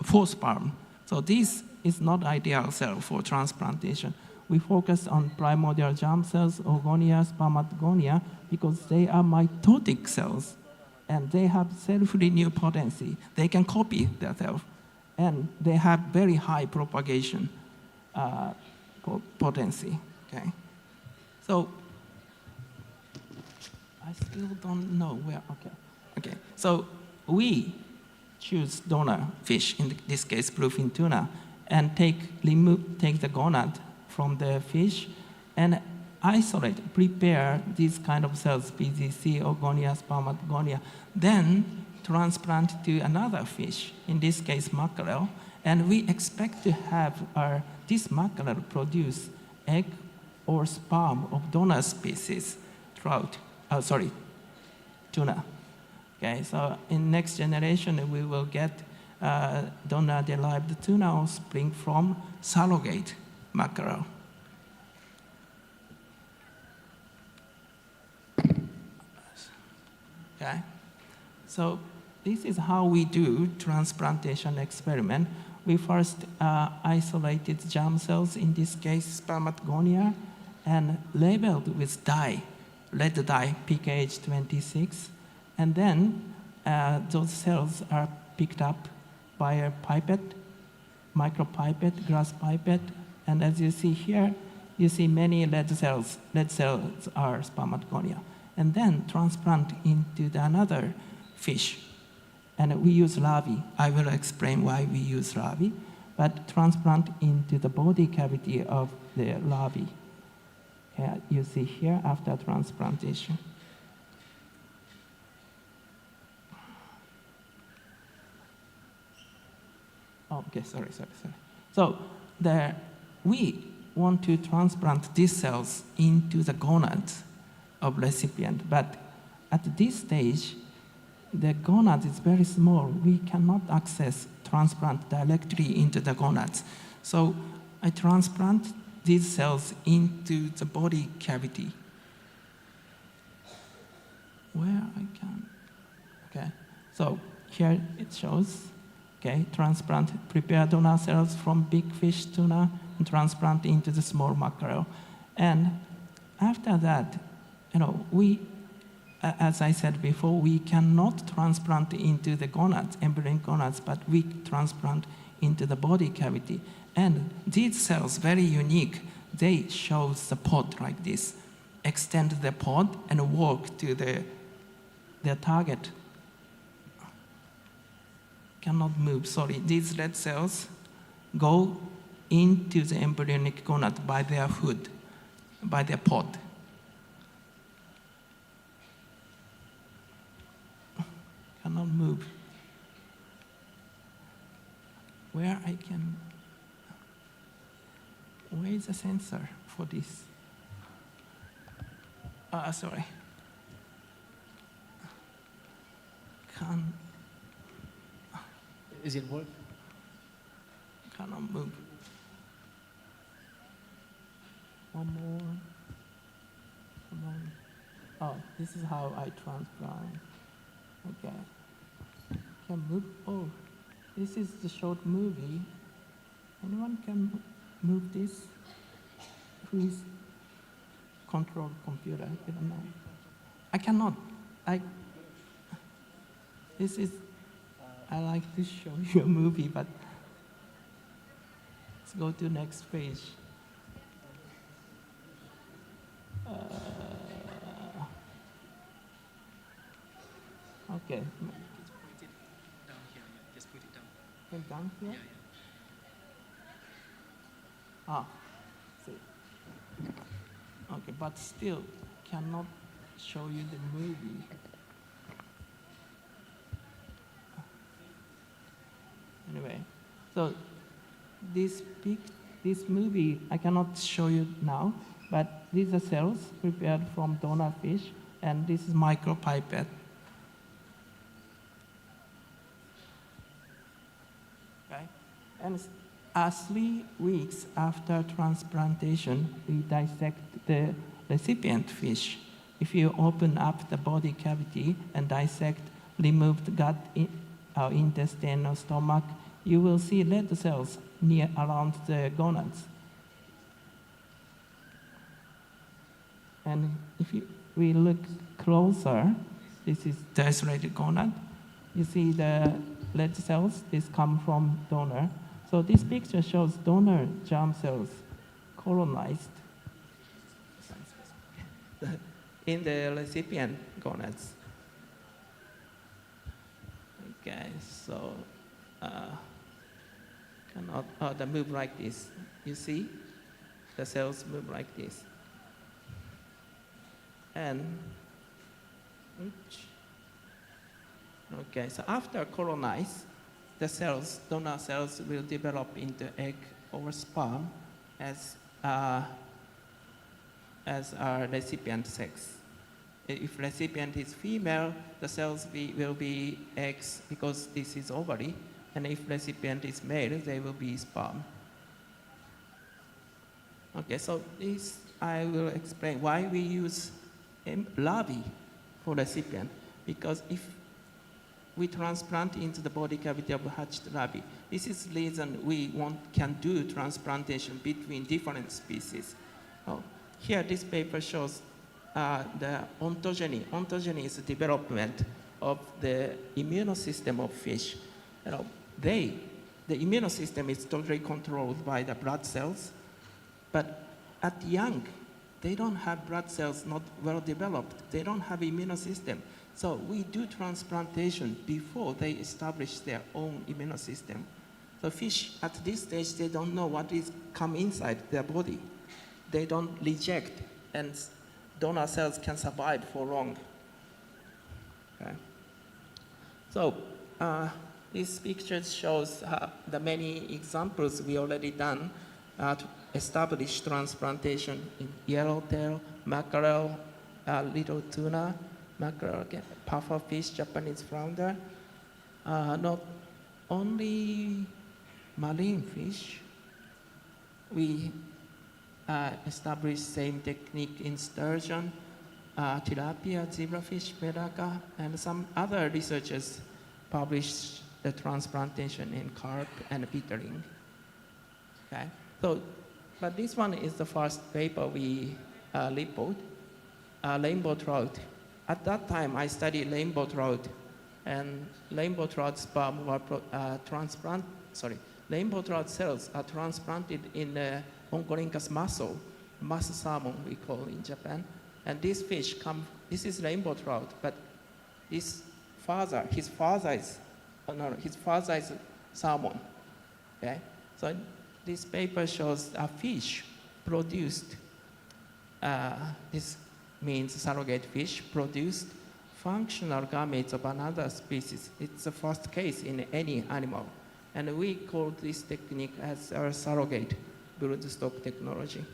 4 sperm. So this is not ideal cell for transplantation. We focus on primordial germ cells, oogonia, spermatogonia, because they are mitotic cells, and they have self-renew potency. They can copy themselves, and they have very high propagation potency. Okay, so I still don't know where. Okay. So we choose donor fish, in this case bluefin tuna, and take the gonad from the fish and prepare these kind of cells, PZC, oogonia, spermatogonia, then transplant to another fish, in this case mackerel, and we expect to have this mackerel produce egg or sperm of donor species, tuna. Okay, so in next generation, we will get donor-derived tuna offspring from surrogate mackerel. Okay, so this is how we do transplantation experiment. We first isolated germ cells, in this case spermatogonia, and labeled with dye. red dye PKH26, and then those cells are picked up by a pipette, micropipette, grass pipette, and as you see here, you see many red cells. Red cells are spermatogonia, and then transplant into another fish. And we use larvae. I will explain why we use larvae, but transplant into the body cavity of the larvae. You see here after transplantation. Oh, okay, sorry. So we want to transplant these cells into the gonads of recipient, but at this stage, the gonad is very small. We cannot access transplant directly into the gonads. So I transplant these cells into the body cavity. Where I can, okay. So here it shows, okay, transplant, prepare donor cells from big fish tuna and transplant into the small mackerel. And after that, as I said before, we cannot transplant into the gonads, embryonic gonads, but we transplant into the body cavity. And these cells, very unique, they show the pod like this. Extend the pod and walk to their target. Cannot move, sorry. These red cells go into the embryonic gonad by their food, by their pod. Cannot move. Where is the sensor for this? Sorry. Is it work? Cannot move. One more. Come on. Oh, this is how I transplant. Okay. Can move. Oh, this is the short movie. Anyone can move this? Who is control computer? I don't know. I cannot. I like to show you a movie, but let's go to next page. Okay. Just put it down. Put it down here? See. Okay, but still cannot show you the movie. Anyway, so this movie I cannot show you now, but these are cells prepared from donor fish, and this is micropipette. Okay, and 3 weeks after transplantation, we dissect the recipient fish. If you open up the body cavity and dissect removed gut, intestine or stomach, you will see red cells around the gonads. And if we look closer, this is the isolated gonad. You see the red cells, this come from donor. So this picture shows donor germ cells colonized in the recipient gonads. Okay, so they move like this. You see, the cells move like this. And okay, so after colonize, the cells, donor cells, will develop into egg or sperm as our recipient sex. If recipient is female, the cells will be eggs because this is ovary, and if recipient is male, they will be sperm. Okay, so this I will explain why we use larvae for recipient, because if we transplant into the body cavity of hatched larvae, this is the reason we can do transplantation between different species. Oh, here this paper shows the ontogeny. Ontogeny is the development of the immune system of fish. You know, the immune system is totally controlled by the blood cells, but at young, they don't have blood cells not well developed. They don't have immune system. So we do transplantation before they establish their own immune system. So fish at this stage, they don't know what is come inside their body. They don't reject, and donor cells can survive for long. Okay. So this picture shows the many examples we already done to establish transplantation in yellowtail, mackerel, little tuna, mackerel, pufferfish, Japanese flounder. Not only marine fish, we established same technique in sturgeon, tilapia, zebrafish, medaka, and some other researchers published the transplantation in carp and beetling. Okay, so, but this one is the first paper we report, rainbow trout. At that time, I studied rainbow trout, and rainbow trout sperm were rainbow trout cells are transplanted in the Oncorhynchus muscle salmon we call in Japan. And this fish this is rainbow trout, but his father is salmon. Okay? So this paper shows a fish produced, this means surrogate fish, produced functional gametes of another species. It's the first case in any animal. And we call this technique as our surrogate broodstock technology.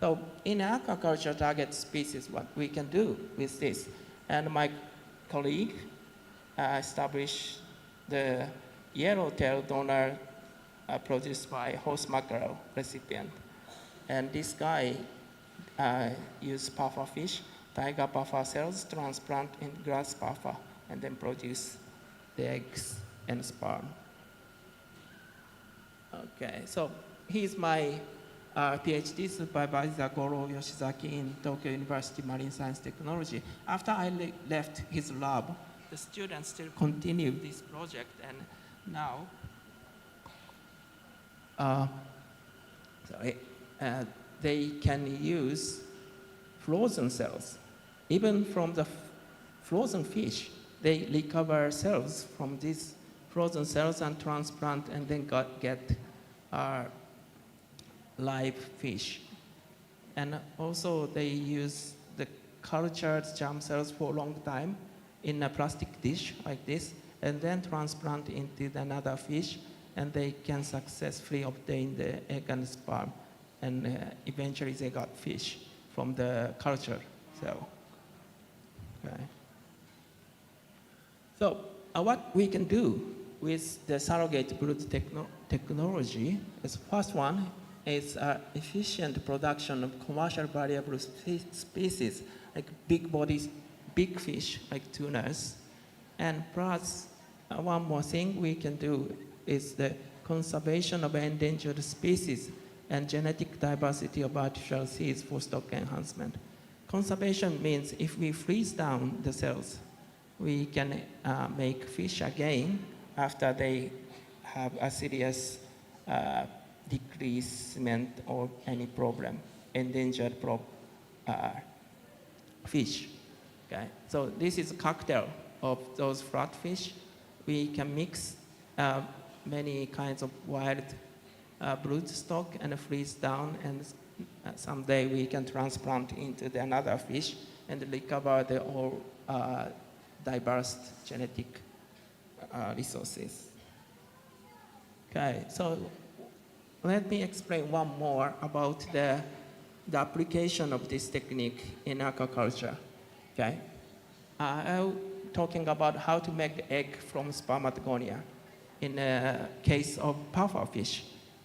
So in aquaculture target species, what we can do with this, and my colleague established the yellowtail donor produced by host mackerel recipient. And this guy used pufferfish, tiger puffer cells, transplant in grass puffer, and then produce the eggs and sperm. Okay, so he's my PhD supervisor, Goro Yoshizaki, in Tokyo University Marine Science Technology. After I left his lab, the students still continue this project, and now they can use frozen cells. Even from the frozen fish, they recover cells from these frozen cells and transplant, and then get live fish. And also they use the cultured germ cells for a long time in a plastic dish like this, and then transplant into another fish, and they can successfully obtain the egg and sperm. And eventually they got fish from the culture cell. Okay. So what we can do with the surrogate brood technology is, first one is efficient production of commercial variable species like big bodies, big fish like tunas. And plus, one more thing we can do is the conservation of endangered species and genetic diversity of artificial seeds for stock enhancement. Conservation means if we freeze down the cells, we can make fish again after they have a serious decreasement or any problem, endangered fish. Okay? So this is a cocktail of those flatfish. We can mix many kinds of wild broodstock and freeze down, and someday we can transplant into another fish and recover the all diverse genetic resources. Okay, so let me explain one more about the application of this technique in aquaculture. Okay, I'm talking about how to make the egg from spermatogonia in a case of pufferfish.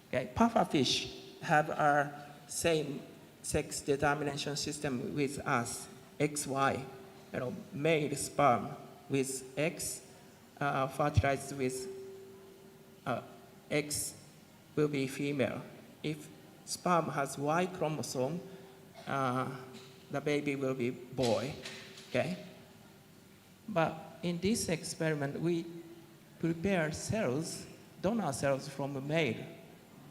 Okay, pufferfish have our same sex determination system with us, XY, male sperm with X fertilized with X will be female. If sperm has Y chromosome, the baby will be boy, okay? But in this experiment, we prepare cells, donor cells from a male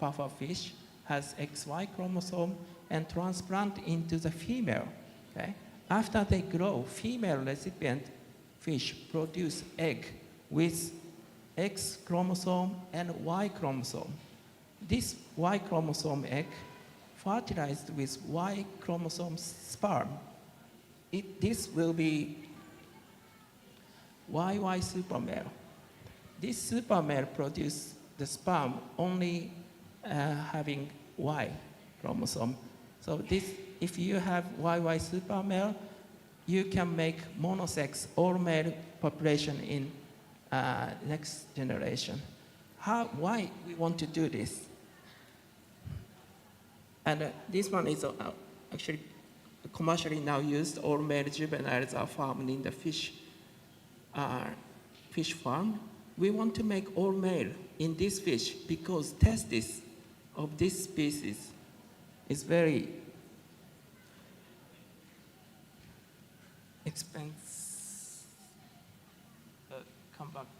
pufferfish, has XY chromosome, and transplant into the female, okay? After they grow, female recipient fish produce egg with X chromosome and Y chromosome. This Y chromosome egg fertilized with Y chromosome sperm. This will be YY supermale. This supermale produces the sperm only having Y chromosome. So this, if you have YY supermale, you can make monosex all-male population in next generation. Why we want to do this? And this one is actually commercially now used. All-male juveniles are farmed in the fish farm. We want to make all-male in this fish because testis of this species is very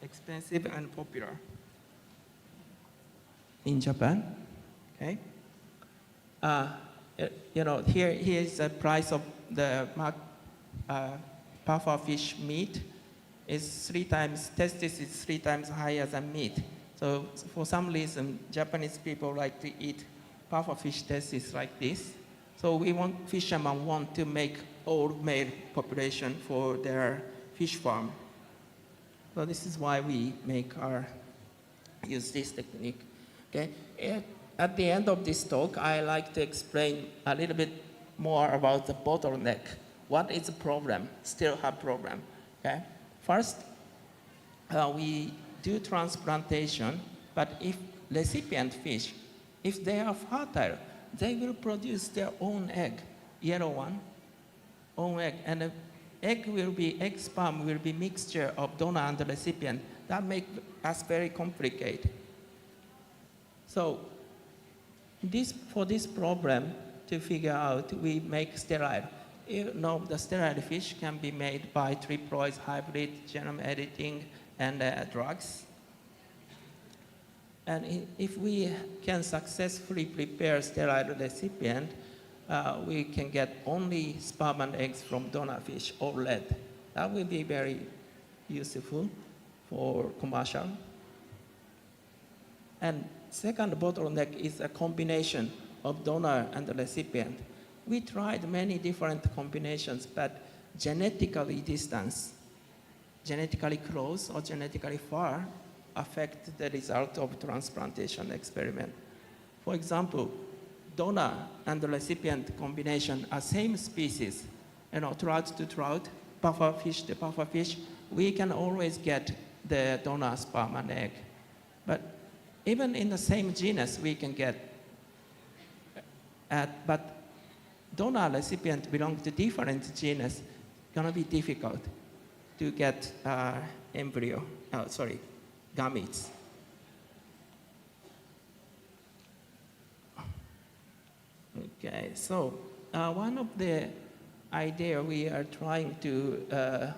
expensive and popular in Japan. Okay. You know, here is the price of the pufferfish meat. Is 3 times, testis is 3 times higher than meat. So for some reason, Japanese people like to eat pufferfish testis like this. So fishermen want to make all male population for their fish farm. So this is why we use this technique. Okay. At the end of this talk, I like to explain a little bit more about the bottleneck. What is the problem? Still have problem. Okay. First, we do transplantation, but if recipient fish, if they are fertile, they will produce their own egg, yellow one, own egg, and the egg sperm will be mixture of donor and the recipient. That makes us very complicated. So, for this problem to figure out, we make sterile. You know, the sterile fish can be made by triploids, hybrid, genome editing, and drugs. And if we can successfully prepare sterile recipient, we can get only sperm and eggs from donor fish or lead. That will be very useful for commercial. And second bottleneck is a combination of donor and the recipient. We tried many different combinations, but genetically distance, genetically close or genetically far, affect the result of transplantation experiment. For example, donor and the recipient combination are same species, you know, trout to trout, pufferfish to pufferfish, we can always get the donor sperm and egg. But even in the same genus, we can get, but donor recipient belong to different genus, gonna be difficult to get gametes. Okay, so one of the idea we are trying to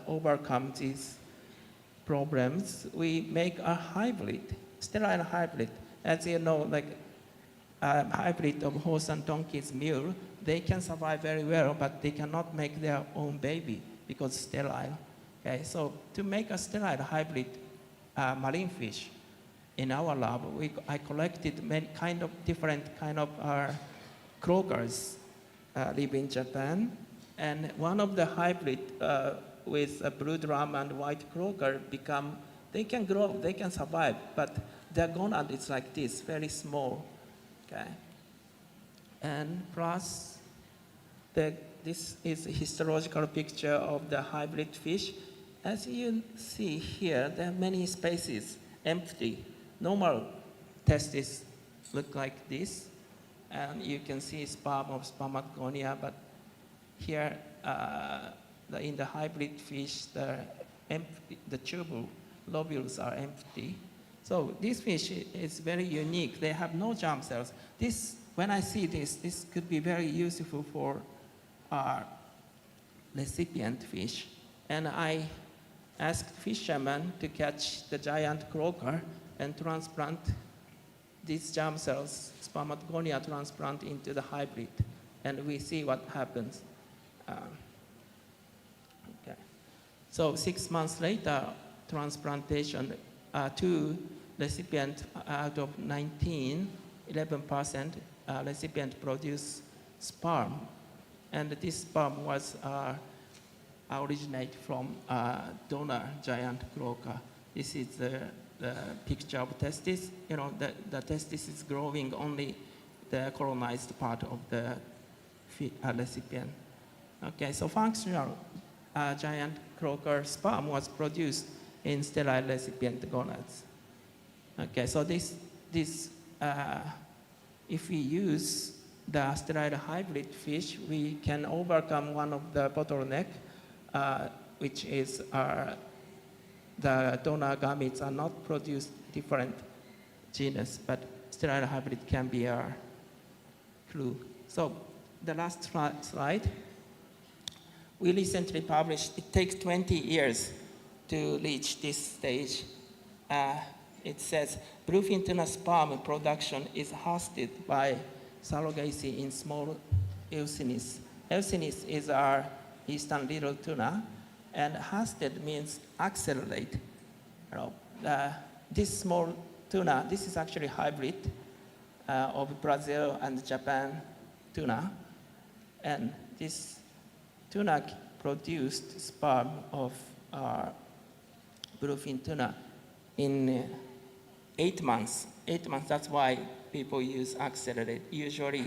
overcome these problems, we make a hybrid, sterile hybrid. As you know, like a hybrid of horse and donkey's mule, they can survive very well, but they cannot make their own baby because sterile. Okay, so to make a sterile hybrid marine fish, in our lab, I collected many different kind of croakers live in Japan, and one of the hybrid with a blue drum and white croaker they can grow, they can survive, but their gonad is like this, very small. Okay, and plus this is a histological picture of the hybrid fish. As you see here, there are many spaces empty. Normal testes look like this, and you can see sperm of spermagonia, but here in the hybrid fish, the tubule lobules are empty. So this fish is very unique. They have no germ cells. When I see this could be very useful for are recipient fish. And I asked fishermen to catch the giant croaker and transplant these germ cells, spermatogonia transplant into the hybrid, and we see what happens. Okay. So 6 months later, transplantation, 2 recipients out of 19, 11% recipient produced sperm, and this sperm was originate from donor giant croaker. This is the picture of testis. You know, the testis is growing only the colonized part of the recipient. Okay, so functional giant croaker sperm was produced in sterile recipient gonads. Okay, so this if we use the sterile hybrid fish, we can overcome one of the bottleneck, which is the donor gametes are not produced different genus, but sterile hybrid can be our clue. So the last slide. We recently published, it takes 20 years to reach this stage. It says, bluefin tuna sperm production is hosted by surrogacy in small Eucynus. Eucynus is our eastern little tuna, and hosted means accelerate. You know, this small tuna, this is actually hybrid of Brazil and Japan tuna, and this tuna produced sperm of bluefin tuna in 8 months. 8 months, that's why people use accelerate. Usually,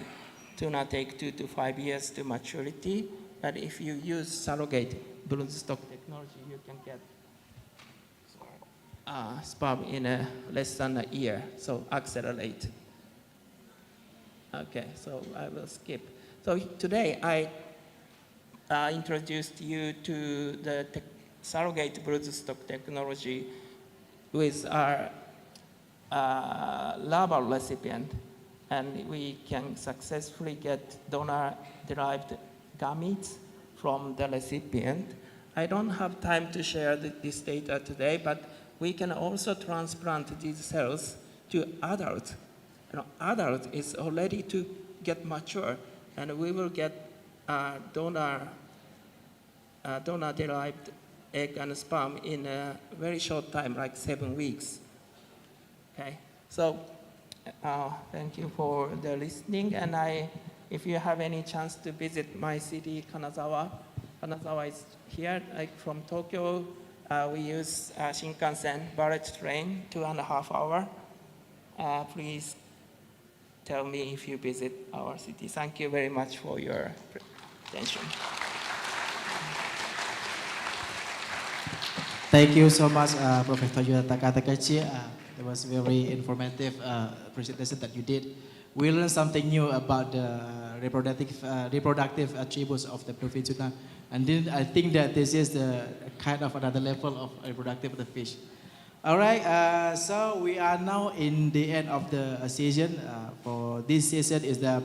tuna take 2 to 5 years to maturity, but if you use surrogate broodstock technology, you can get sperm in less than a year, so accelerate. Okay, so I will skip. So today I introduced you to the surrogate broodstock technology with our larval recipient, and we can successfully get donor-derived gametes from the recipient. I don't have time to share this data today, but we can also transplant these cells to adults. You know, adult is already to get mature, and we will get donor-derived egg and sperm in a very short time, like 7 weeks. Okay, so thank you for the listening, and if you have any chance to visit my city, Kanazawa is here, like from Tokyo. We use Shinkansen barrage train, 2.5 hours. Please tell me if you visit our city. Thank you very much for your attention. Thank you so much, Professor Yutaka Takachi. It was very informative presentation that you did. We learned something new about the reproductive attributes of the bluefin tuna, and then I think that this is the kind of another level of reproductive of the fish. All right, so we are now in the end of the session. For this session is the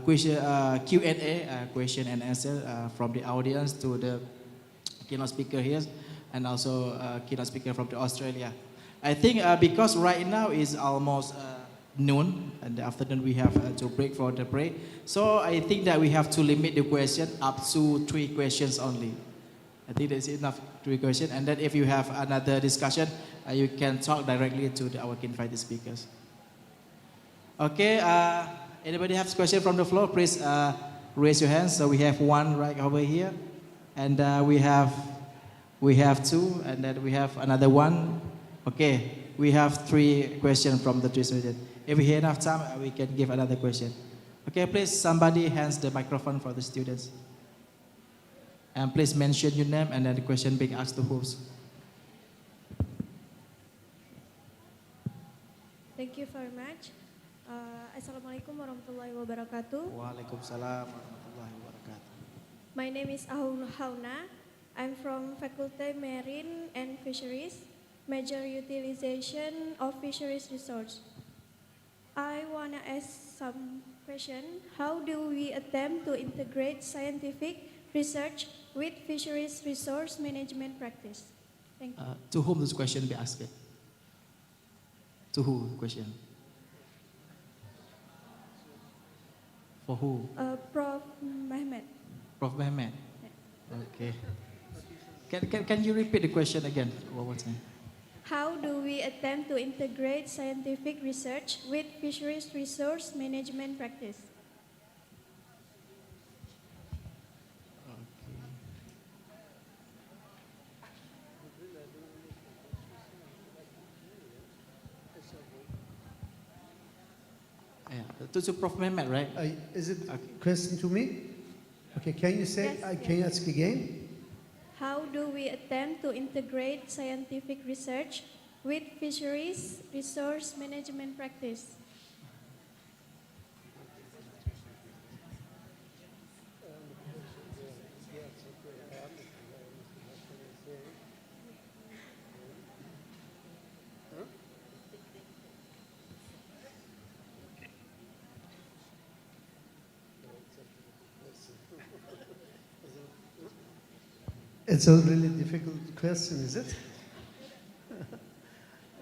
Q&A, question and answer from the audience to the keynote speaker here, and also keynote speaker from Australia. I think because right now is almost noon, and the afternoon we have to break for the break. So I think that we have to limit the question up to 3 questions only. I think that's enough, 3 questions. And then if you have another discussion, you can talk directly to our invited speakers. Okay, anybody have a question from the floor? Please raise your hands. So we have one right over here, and we have 2, and then we have another one. Okay, we have 3 questions from the 3 students. If we have enough time, we can give another question. Okay, please, somebody hands the microphone for the students. And please mention your name and then the question being asked to whom. Thank you very much. Assalamualaikum warahmatullahi wabarakatuh. Waalaikumsalam warahmatullahi wabarakatuh. My name is Hauna. I'm from Faculty Marine and Fisheries, major utilization of fisheries resource. I want to ask some question. How do we attempt to integrate scientific research with fisheries resource management practice? Thank you. To whom this question be asked? To who the question? For who? Prof. Mehmet. Prof. Mehmet. Okay. Can you repeat the question again? One more time. How do we attempt to integrate scientific research with fisheries resource management practice? Yeah, to Prof. Mehmet, right? Is it a question to me? Okay, can you say, Yes, can you ask again? How do we attempt to integrate scientific research with fisheries resource management practice? It's a really difficult question, is it?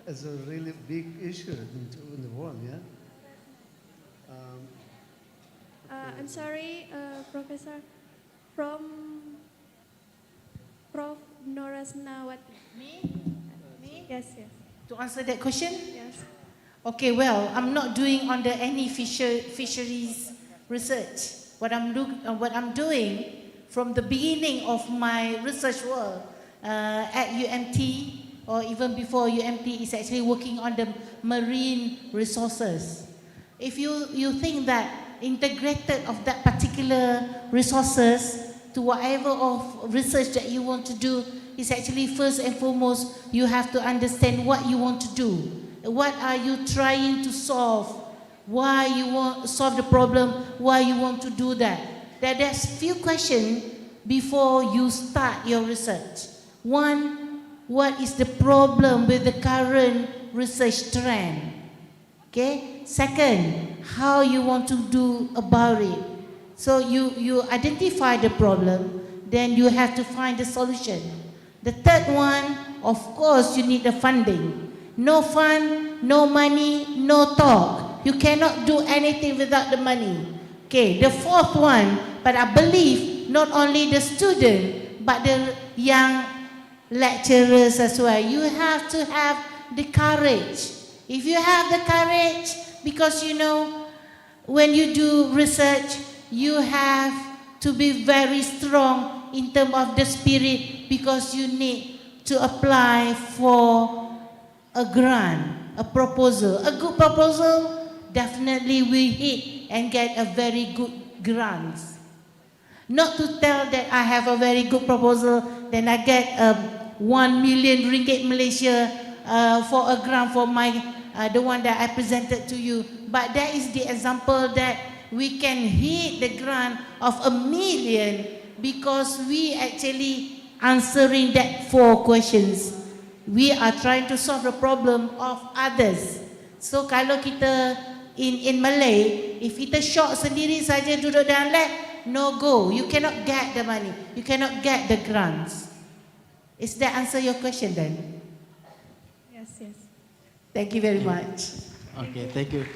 It's a really big issue in the world, yeah? I'm sorry, Professor. From Prof. Norasnawati. Me? Yes, yes. To answer that question? Yes. Okay, well, I'm not doing under any fisheries research. What I'm doing from the beginning of my research work at UMT, or even before UMT, is actually working on the marine resources. If you think that integrated of that particular resources to whatever of research that you want to do, is actually first and foremost, you have to understand what you want to do. What are you trying to solve? Why you want to solve the problem? Why you want to do that? There's few questions before you start your research. One, what is the problem with the current research trend? Okay. Second, how you want to do about it. So you identify the problem, then you have to find the solution. The third one, of course, you need the funding. No fund, no money, no talk. You cannot do anything without the money. Okay, the fourth one, but I believe not only the student, but the young lecturers as well. You have to have the courage. If you have the courage, because you know, when you do research, you have to be very strong in terms of the spirit, because you need to apply for a grant, a proposal. A good proposal, definitely we hit and get a very good grant. Not to tell that I have a very good proposal, then I get 1 million ringgit Malaysia for a grant for my the one that I presented to you. But that is the example that we can hit the grant of 1 million because we actually answering that 4 questions. We are trying to solve the problem of others. So kalau kita in Malay, if kita short sendiri saja duduk dalam lab, no go. You cannot get the money. You cannot get the grants. Is that answer your question then? Yes, yes. Thank you very much. Okay, thank you.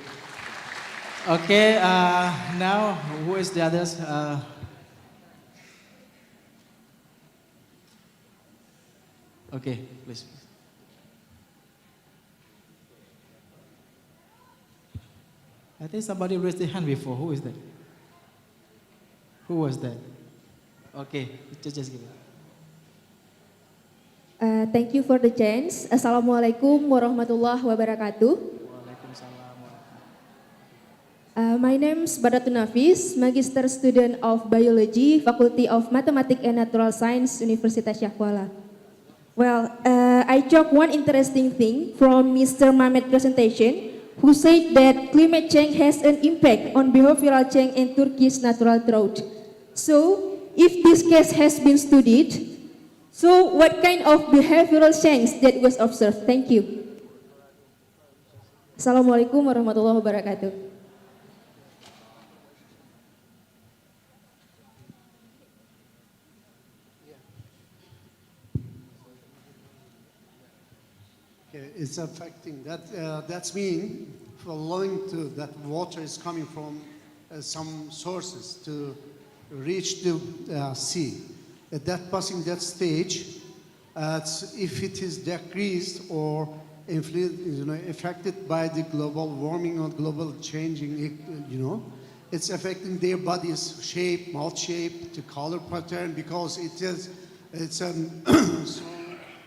Okay, now who is the others? Okay, please. I think somebody raised their hand before. Who is that? Who was that? Okay, just give it. Thank you for the chance. Assalamualaikum warahmatullahi wabarakatuh. My name is Badatun Nafis, Magister Student of Biology, Faculty of Mathematics and Natural Science, Universitas Syah Kuala. Well, I took one interesting thing from Mr. Mehmet's presentation, who said that climate change has an impact on behavioral change in Turkish natural drought. So, if this case has been studied, so what kind of behavioral change that was observed? Thank you. Assalamualaikum warahmatullahi wabarakatuh. Okay, it's affecting that. That's mean following to that water is coming from some sources to reach the sea. At that passing that stage, if it is decreased or affected by the global warming or global changing, it's affecting their body's shape, mouth shape, the color pattern, because it's a so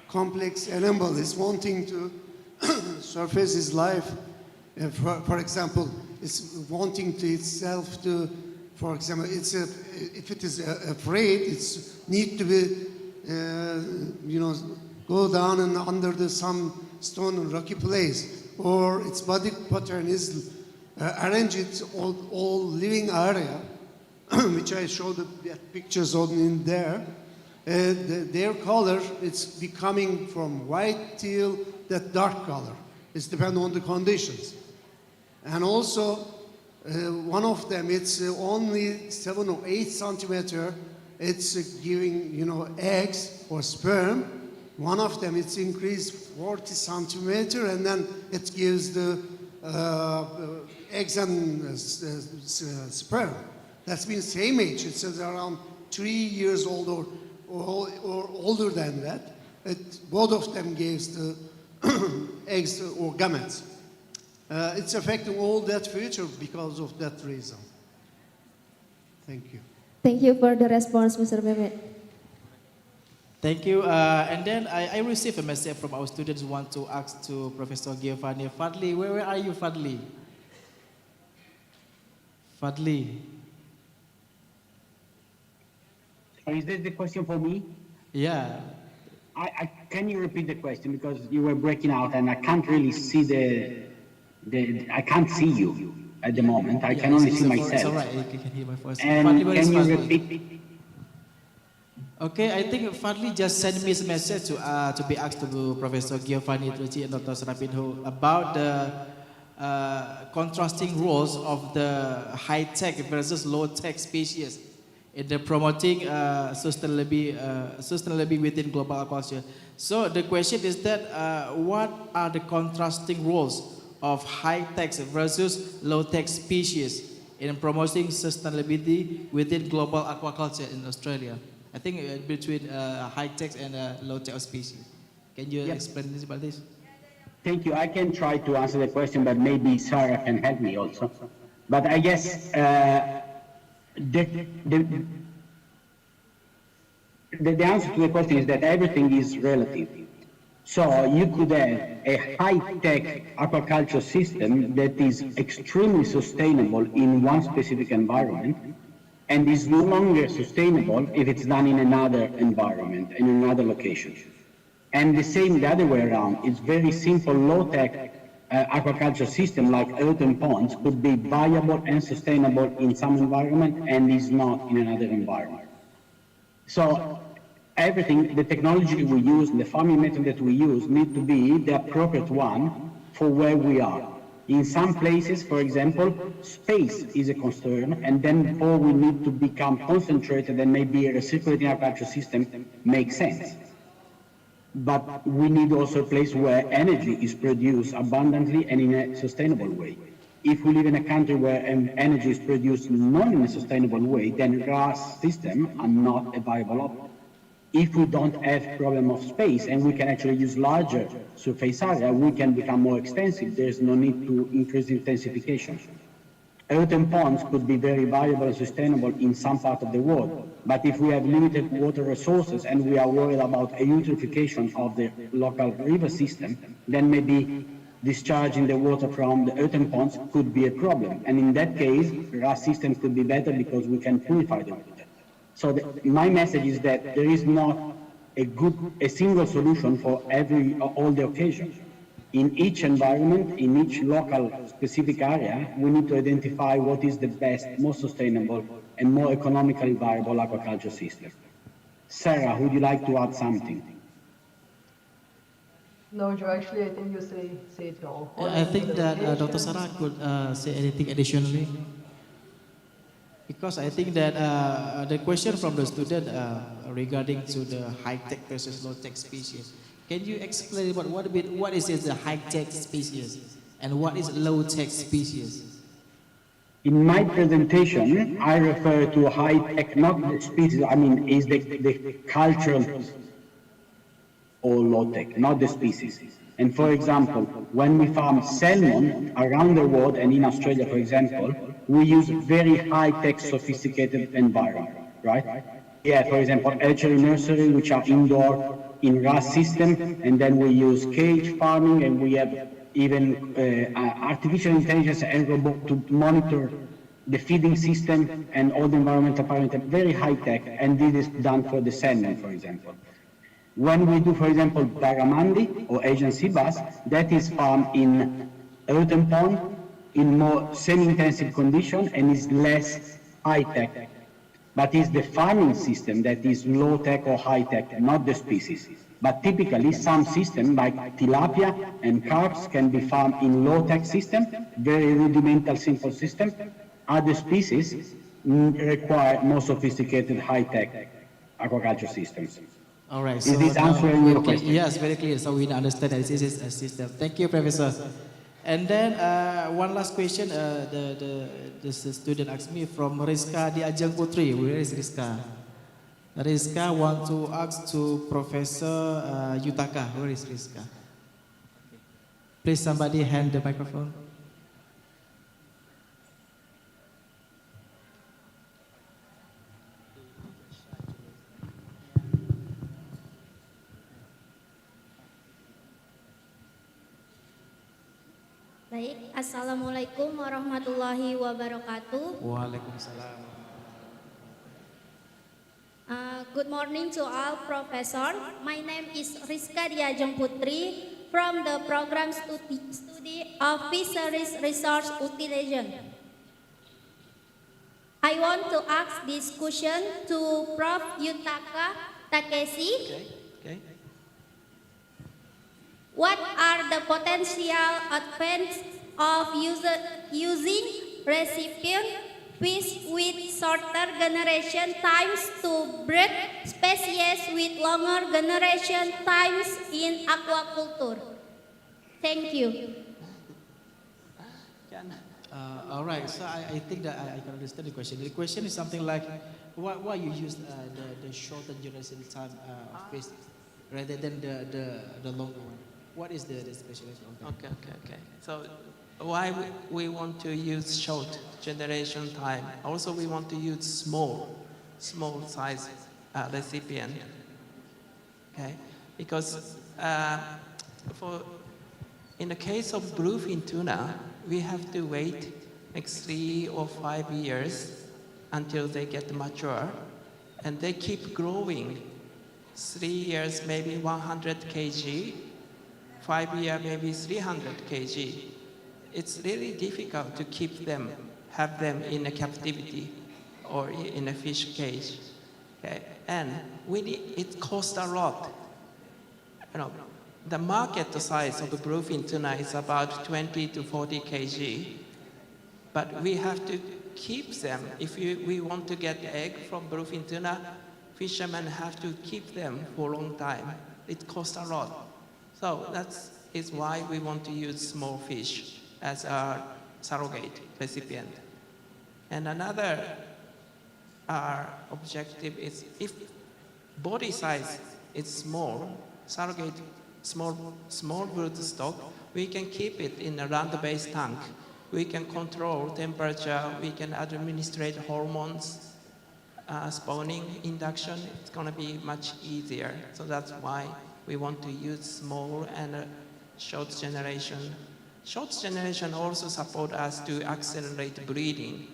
complex animal. It's wanting to surface his life. For example, it's wanting to itself to, for example, if it is afraid, it's need to be, go down and under some stone and rocky place, or its body pattern is arranged all living area, which I showed the pictures on in there. Their color, it's becoming from white till that dark color. It's depending on the conditions. And also, one of them, it's only 7 or 8 centimeter. It's giving, eggs or sperm. One of them, it's increased 40 centimeter, and then it gives the eggs and sperm. That's means same age. It's around 3 years old or older than that. Both of them gives the eggs or gametes. It's affecting all that future because of that reason. Thank you. Thank you for the response, Mr. Mehmet. Thank you. And then I received a message from our students who want to ask to Professor Giovanni. Fadli, where are you, Fadli? Fadli. Is this the question for me? Yeah. Can you repeat the question, because you were breaking out and I can't really see I can't see you at the moment. I can only see myself. It's all right. You can hear my voice. And Fadli, where is can you Fadli? repeat? Okay, I think Fadli just sent me a message to be asked to Professor Giovanni Trucci and Dr. Serapinho about the contrasting roles of the high-tech versus low-tech species in the promoting sustainability within global aquaculture. So the question is that what are the contrasting roles of high-tech versus low-tech species in promoting sustainability within global aquaculture in Australia? I think between high-tech and low-tech species. Can you explain this about this? Thank you. I can try to answer the question, but maybe Sarah can help me also. But I guess the answer to the question is that everything is relative. So you could have a high-tech aquaculture system that is extremely sustainable in one specific environment and is no longer sustainable if it's done in another environment, in another location. And the same the other way around. It's very simple low-tech aquaculture system like earthen ponds could be viable and sustainable in some environment and is not in another environment. So everything, the technology we use, the farming method that we use need to be the appropriate one for where we are. In some places, for example, space is a concern, and then before we need to become concentrated and maybe a recirculating aquaculture system makes sense. But we need also a place where energy is produced abundantly and in a sustainable way. If we live in a country where energy is produced not in a sustainable way, then RAS systems are not a viable option. If we don't have problem of space and we can actually use larger surface area, we can become more extensive. There's no need to increase intensification. Earthen ponds could be very viable and sustainable in some part of the world, but if we have limited water resources and we are worried about a eutrophication of the local river system, then maybe discharging the water from the earthen ponds could be a problem. And in that case, RAS system could be better because we can purify the water. So my message is that there is not a single solution for all the occasions. In each environment, in each local specific area, we need to identify what is the best, most sustainable, and more economically viable aquaculture system. Sarah, would you like to add something? No, Joe, actually, I think you say it all. I think that Dr. Sarah could say anything additionally. Because I think that the question from the student regarding to the high-tech versus low-tech species, can you explain what is it, the high-tech species and what is low-tech species? In my presentation, I refer to high-tech, not the species, I mean, is the cultural or low-tech, not the species. And for example, when we farm salmon around the world and in Australia, for example, we use very high-tech, sophisticated environment, right? Yeah, for example, hatchery nursery, which are indoor in RAS system, and then we use cage farming, and we have even artificial intelligence and robot to monitor the feeding system and all the environmental parameters, very high-tech, and this is done for the salmon, for example. When we do, for example, barramundi or Asian sea bass, that is farmed in earthen pond in more semi-intensive condition and is less high-tech. But it's the farming system that is low-tech or high-tech, not the species. But typically, some systems like tilapia and carps can be farmed in low-tech system, very rudimental, simple system. Other species require more sophisticated, high-tech aquaculture systems. All right. Is this answering your question? Yes, very clear. So we understand that this is a system. Thank you, Professor. And then one last question. The student asked me from Rizka di Ajang Putri. Where is Rizka? Rizka want to ask to Professor Yutaka. Where is Rizka? Please, somebody hand the microphone. Baik, Assalamualaikum warahmatullahi wabarakatuh. Waalaikumsalam. Good morning to all professor. My name is Rizka Diajeng Putri from the program study of Fisheries Resource Utilization. I want to ask this question to Prof. Yutaka Takeshi. Okay. What are the potential advantages of using recipient fish with shorter generation times to breed species with longer generation times in aquaculture? Thank you. All right, so I think that I can understand the question. The question is something like, why you use the shorter generation time of fish rather than the longer one? What is the specialization of that? Okay. So why we want to use short generation time? Also, we want to use small size recipient. Okay, because in the case of bluefin tuna, we have to wait like 3 or 5 years until they get mature, and they keep growing. 3 years, maybe 100 kg. 5 years, maybe 300 kg. It's really difficult to have them in a captivity or in a fish cage. Okay? And it costs a lot. The market size of the bluefin tuna is about 20 to 40 kg. But we have to keep them. If we want to get egg from bluefin tuna, fishermen have to keep them for a long time. It costs a lot. So that is why we want to use small fish as our surrogate recipient. And another objective is if body size is small, surrogate small brood stock, we can keep it in a land-based tank. We can control temperature, we can administrate hormones, spawning, induction. It's going to be much easier. So that's why we want to use small and short generation. Short generation also support us to accelerate breeding,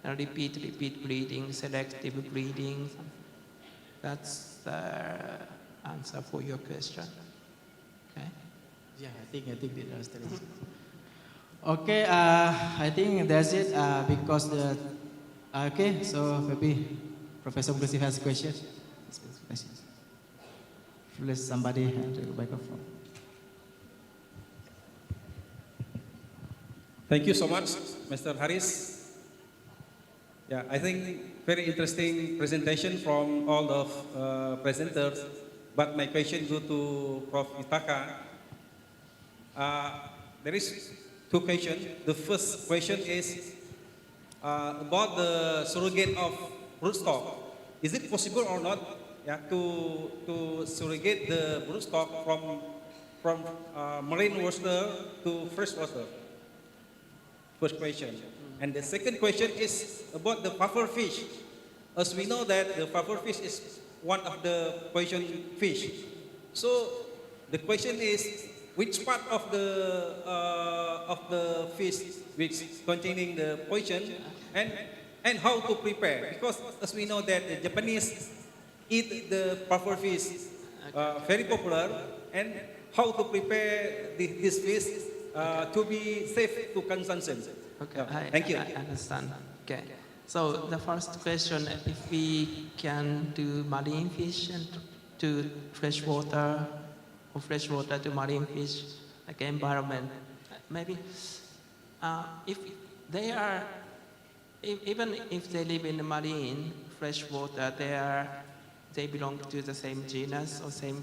repeat breeding, selective breeding. That's the answer for your question. Okay. Yeah, I think they understand. Okay, I think that's it because okay, so maybe Professor Musi has a question. Please, somebody hand the microphone. Thank you so much, Mr. Haris. Yeah, I think very interesting presentation from all of presenters. But my question go to Prof. Yutaka. There is two questions. The first question is about the surrogate of broodstock. Is it possible or not, yeah, to surrogate the broodstock from marine water to fresh water? First question. And the second question is about the puffer fish. As we know that the puffer fish is one of the poison fish. So the question is, which part of the fish which containing the poison, and how to prepare? Because as we know that the Japanese eat the puffer fish, very popular, and how to prepare this fish to be safe to consumption. Okay, Thank you. I understand. Okay. So the first question, if we can do marine fish and to freshwater, or freshwater to marine fish, like environment, maybe if they are, even if they live in the marine, freshwater, they belong to the same genus or same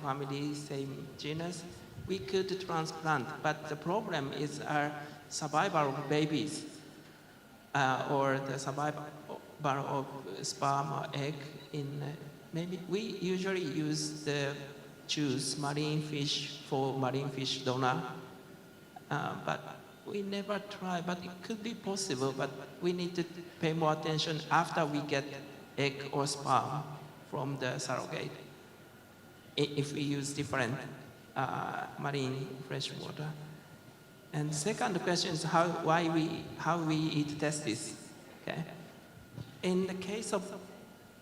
family, same genus, we could transplant. But the problem is our survival of babies, or the survival of sperm or egg. Maybe we usually choose marine fish for marine fish donor, but we never try. But it could be possible. But we need to pay more attention after we get egg or sperm from the surrogate. If we use different marine freshwater. And second question is how we eat testes. Okay. In the case of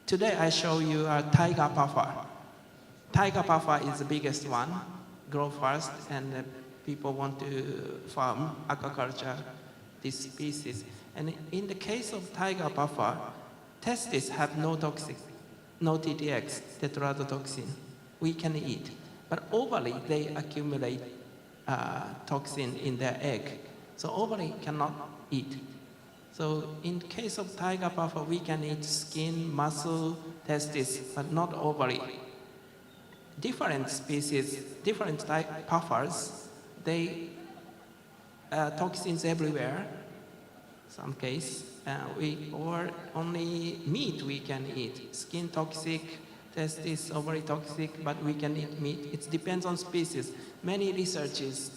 today, I show you a tiger puffer. Tiger puffer is the biggest one, grow fast, and people want to farm aquaculture this species. And in the case of tiger puffer, testes have no toxic, no TTX, tetrodotoxin. We can eat, but ovary they accumulate toxin in their egg. So ovary cannot eat. So in case of tiger puffer, we can eat skin, muscle, testes, but not ovary. Different species, different puffers, they toxins everywhere. Some case, or only meat we can eat. Skin toxic, testis, ovary toxic, but we can eat meat. It depends on species. Many researchers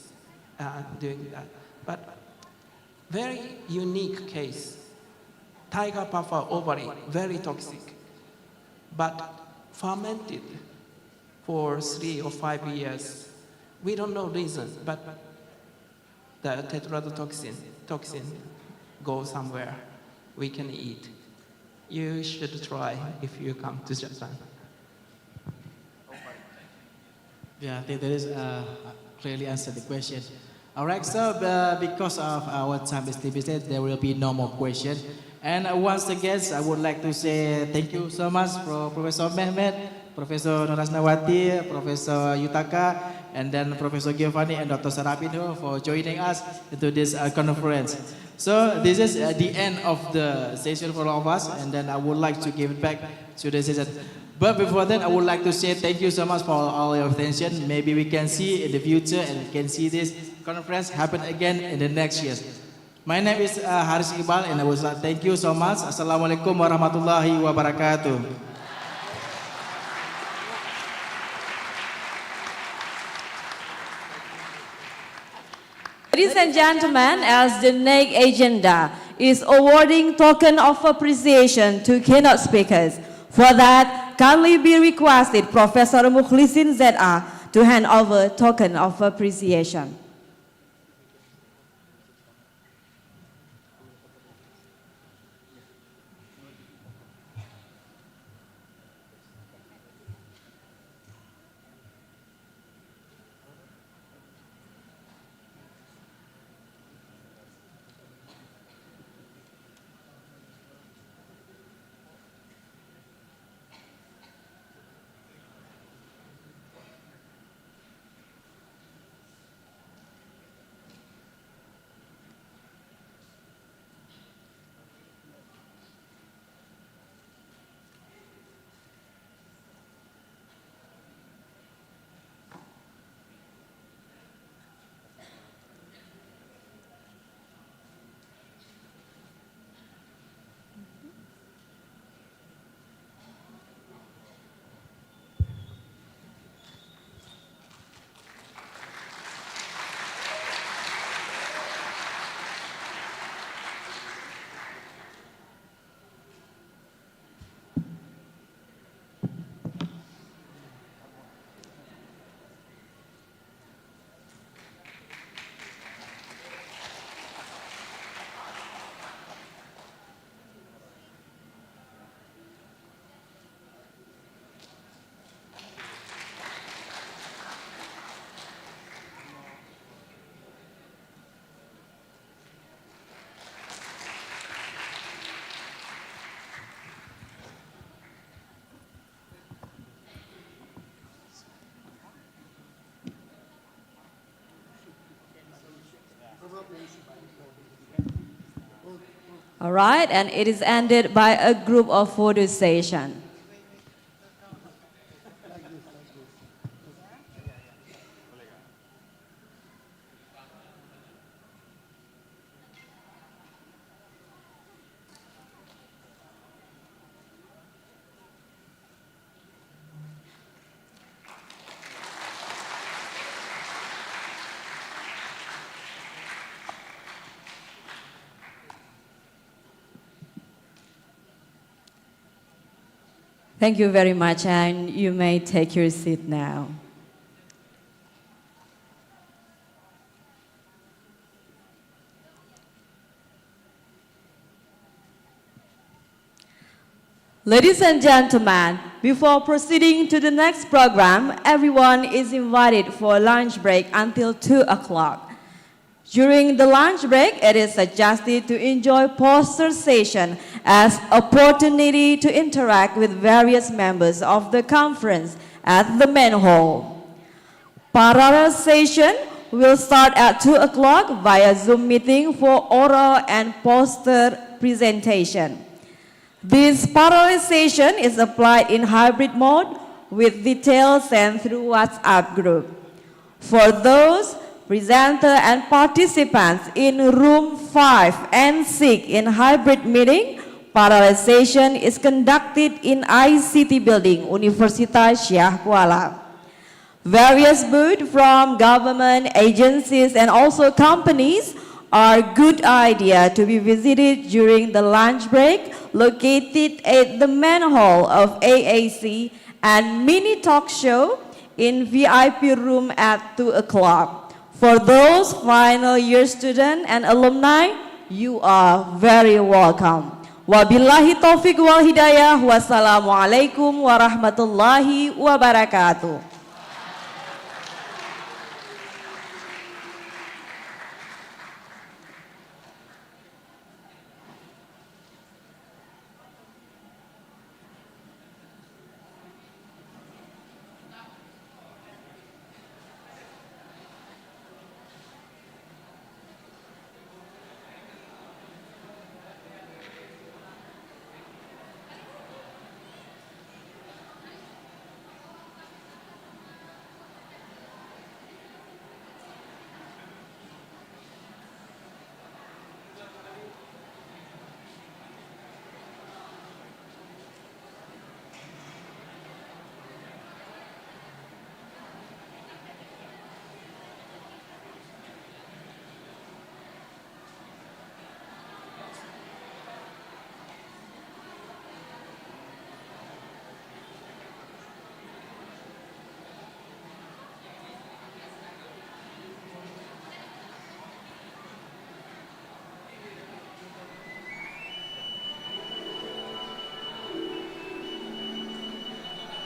doing that. But very unique case. Tiger puffer ovary, very toxic, but fermented for 3 or 5 years. We don't know reason, but the toxin goes somewhere. We can eat. You should try if you come to Japan. Yeah, I think that is clearly answered the question. All right, so because of our time is limited, there will be no more questions. And once again, I would like to say thank you so much for Professor Mehmet, Professor Nurasnawati, Professor Yutaka, and then Professor Giovanni and Dr. Sarapino for joining us into this conference. So this is the end of the session for all of us, and then I would like to give it back to the session. But before that, I would like to say thank you so much for all your attention. Maybe we can see in the future and we can see this conference happen again in the next years. My name is Haris Iqbal, and I would like thank you so much. Assalamualaikum warahmatullahi wabarakatuh. Ladies and gentlemen, as the next agenda is awarding token of appreciation to keynote speakers. For that, kindly be requested Professor Mukhlisin ZA to hand over token of appreciation. All right, and it is ended by a group of photo session. Thank you very much, and you may take your seat now. Ladies and gentlemen, before proceeding to the next program, everyone is invited for a lunch break until 2 o'clock. During the lunch break, it is suggested to enjoy poster session as opportunity to interact with various members of the conference at the main hall. Parallel session will start at 2 o'clock via Zoom meeting for oral and poster presentation. This parallel session is applied in hybrid mode with details sent through WhatsApp group. For those presenter and participants in room 5 and 6 in hybrid meeting, parallel session is conducted in ICT building, Universitas Syah Kuala. Various booths from government agencies and also companies are good idea to be visited during the lunch break located at the main hall of AAC and mini talk show in VIP room at 2 o'clock. For those final year students and alumni, you are very welcome. Wabillahi taufiq wal hidayah. Wassalamualaikum warahmatullahi wabarakatuh.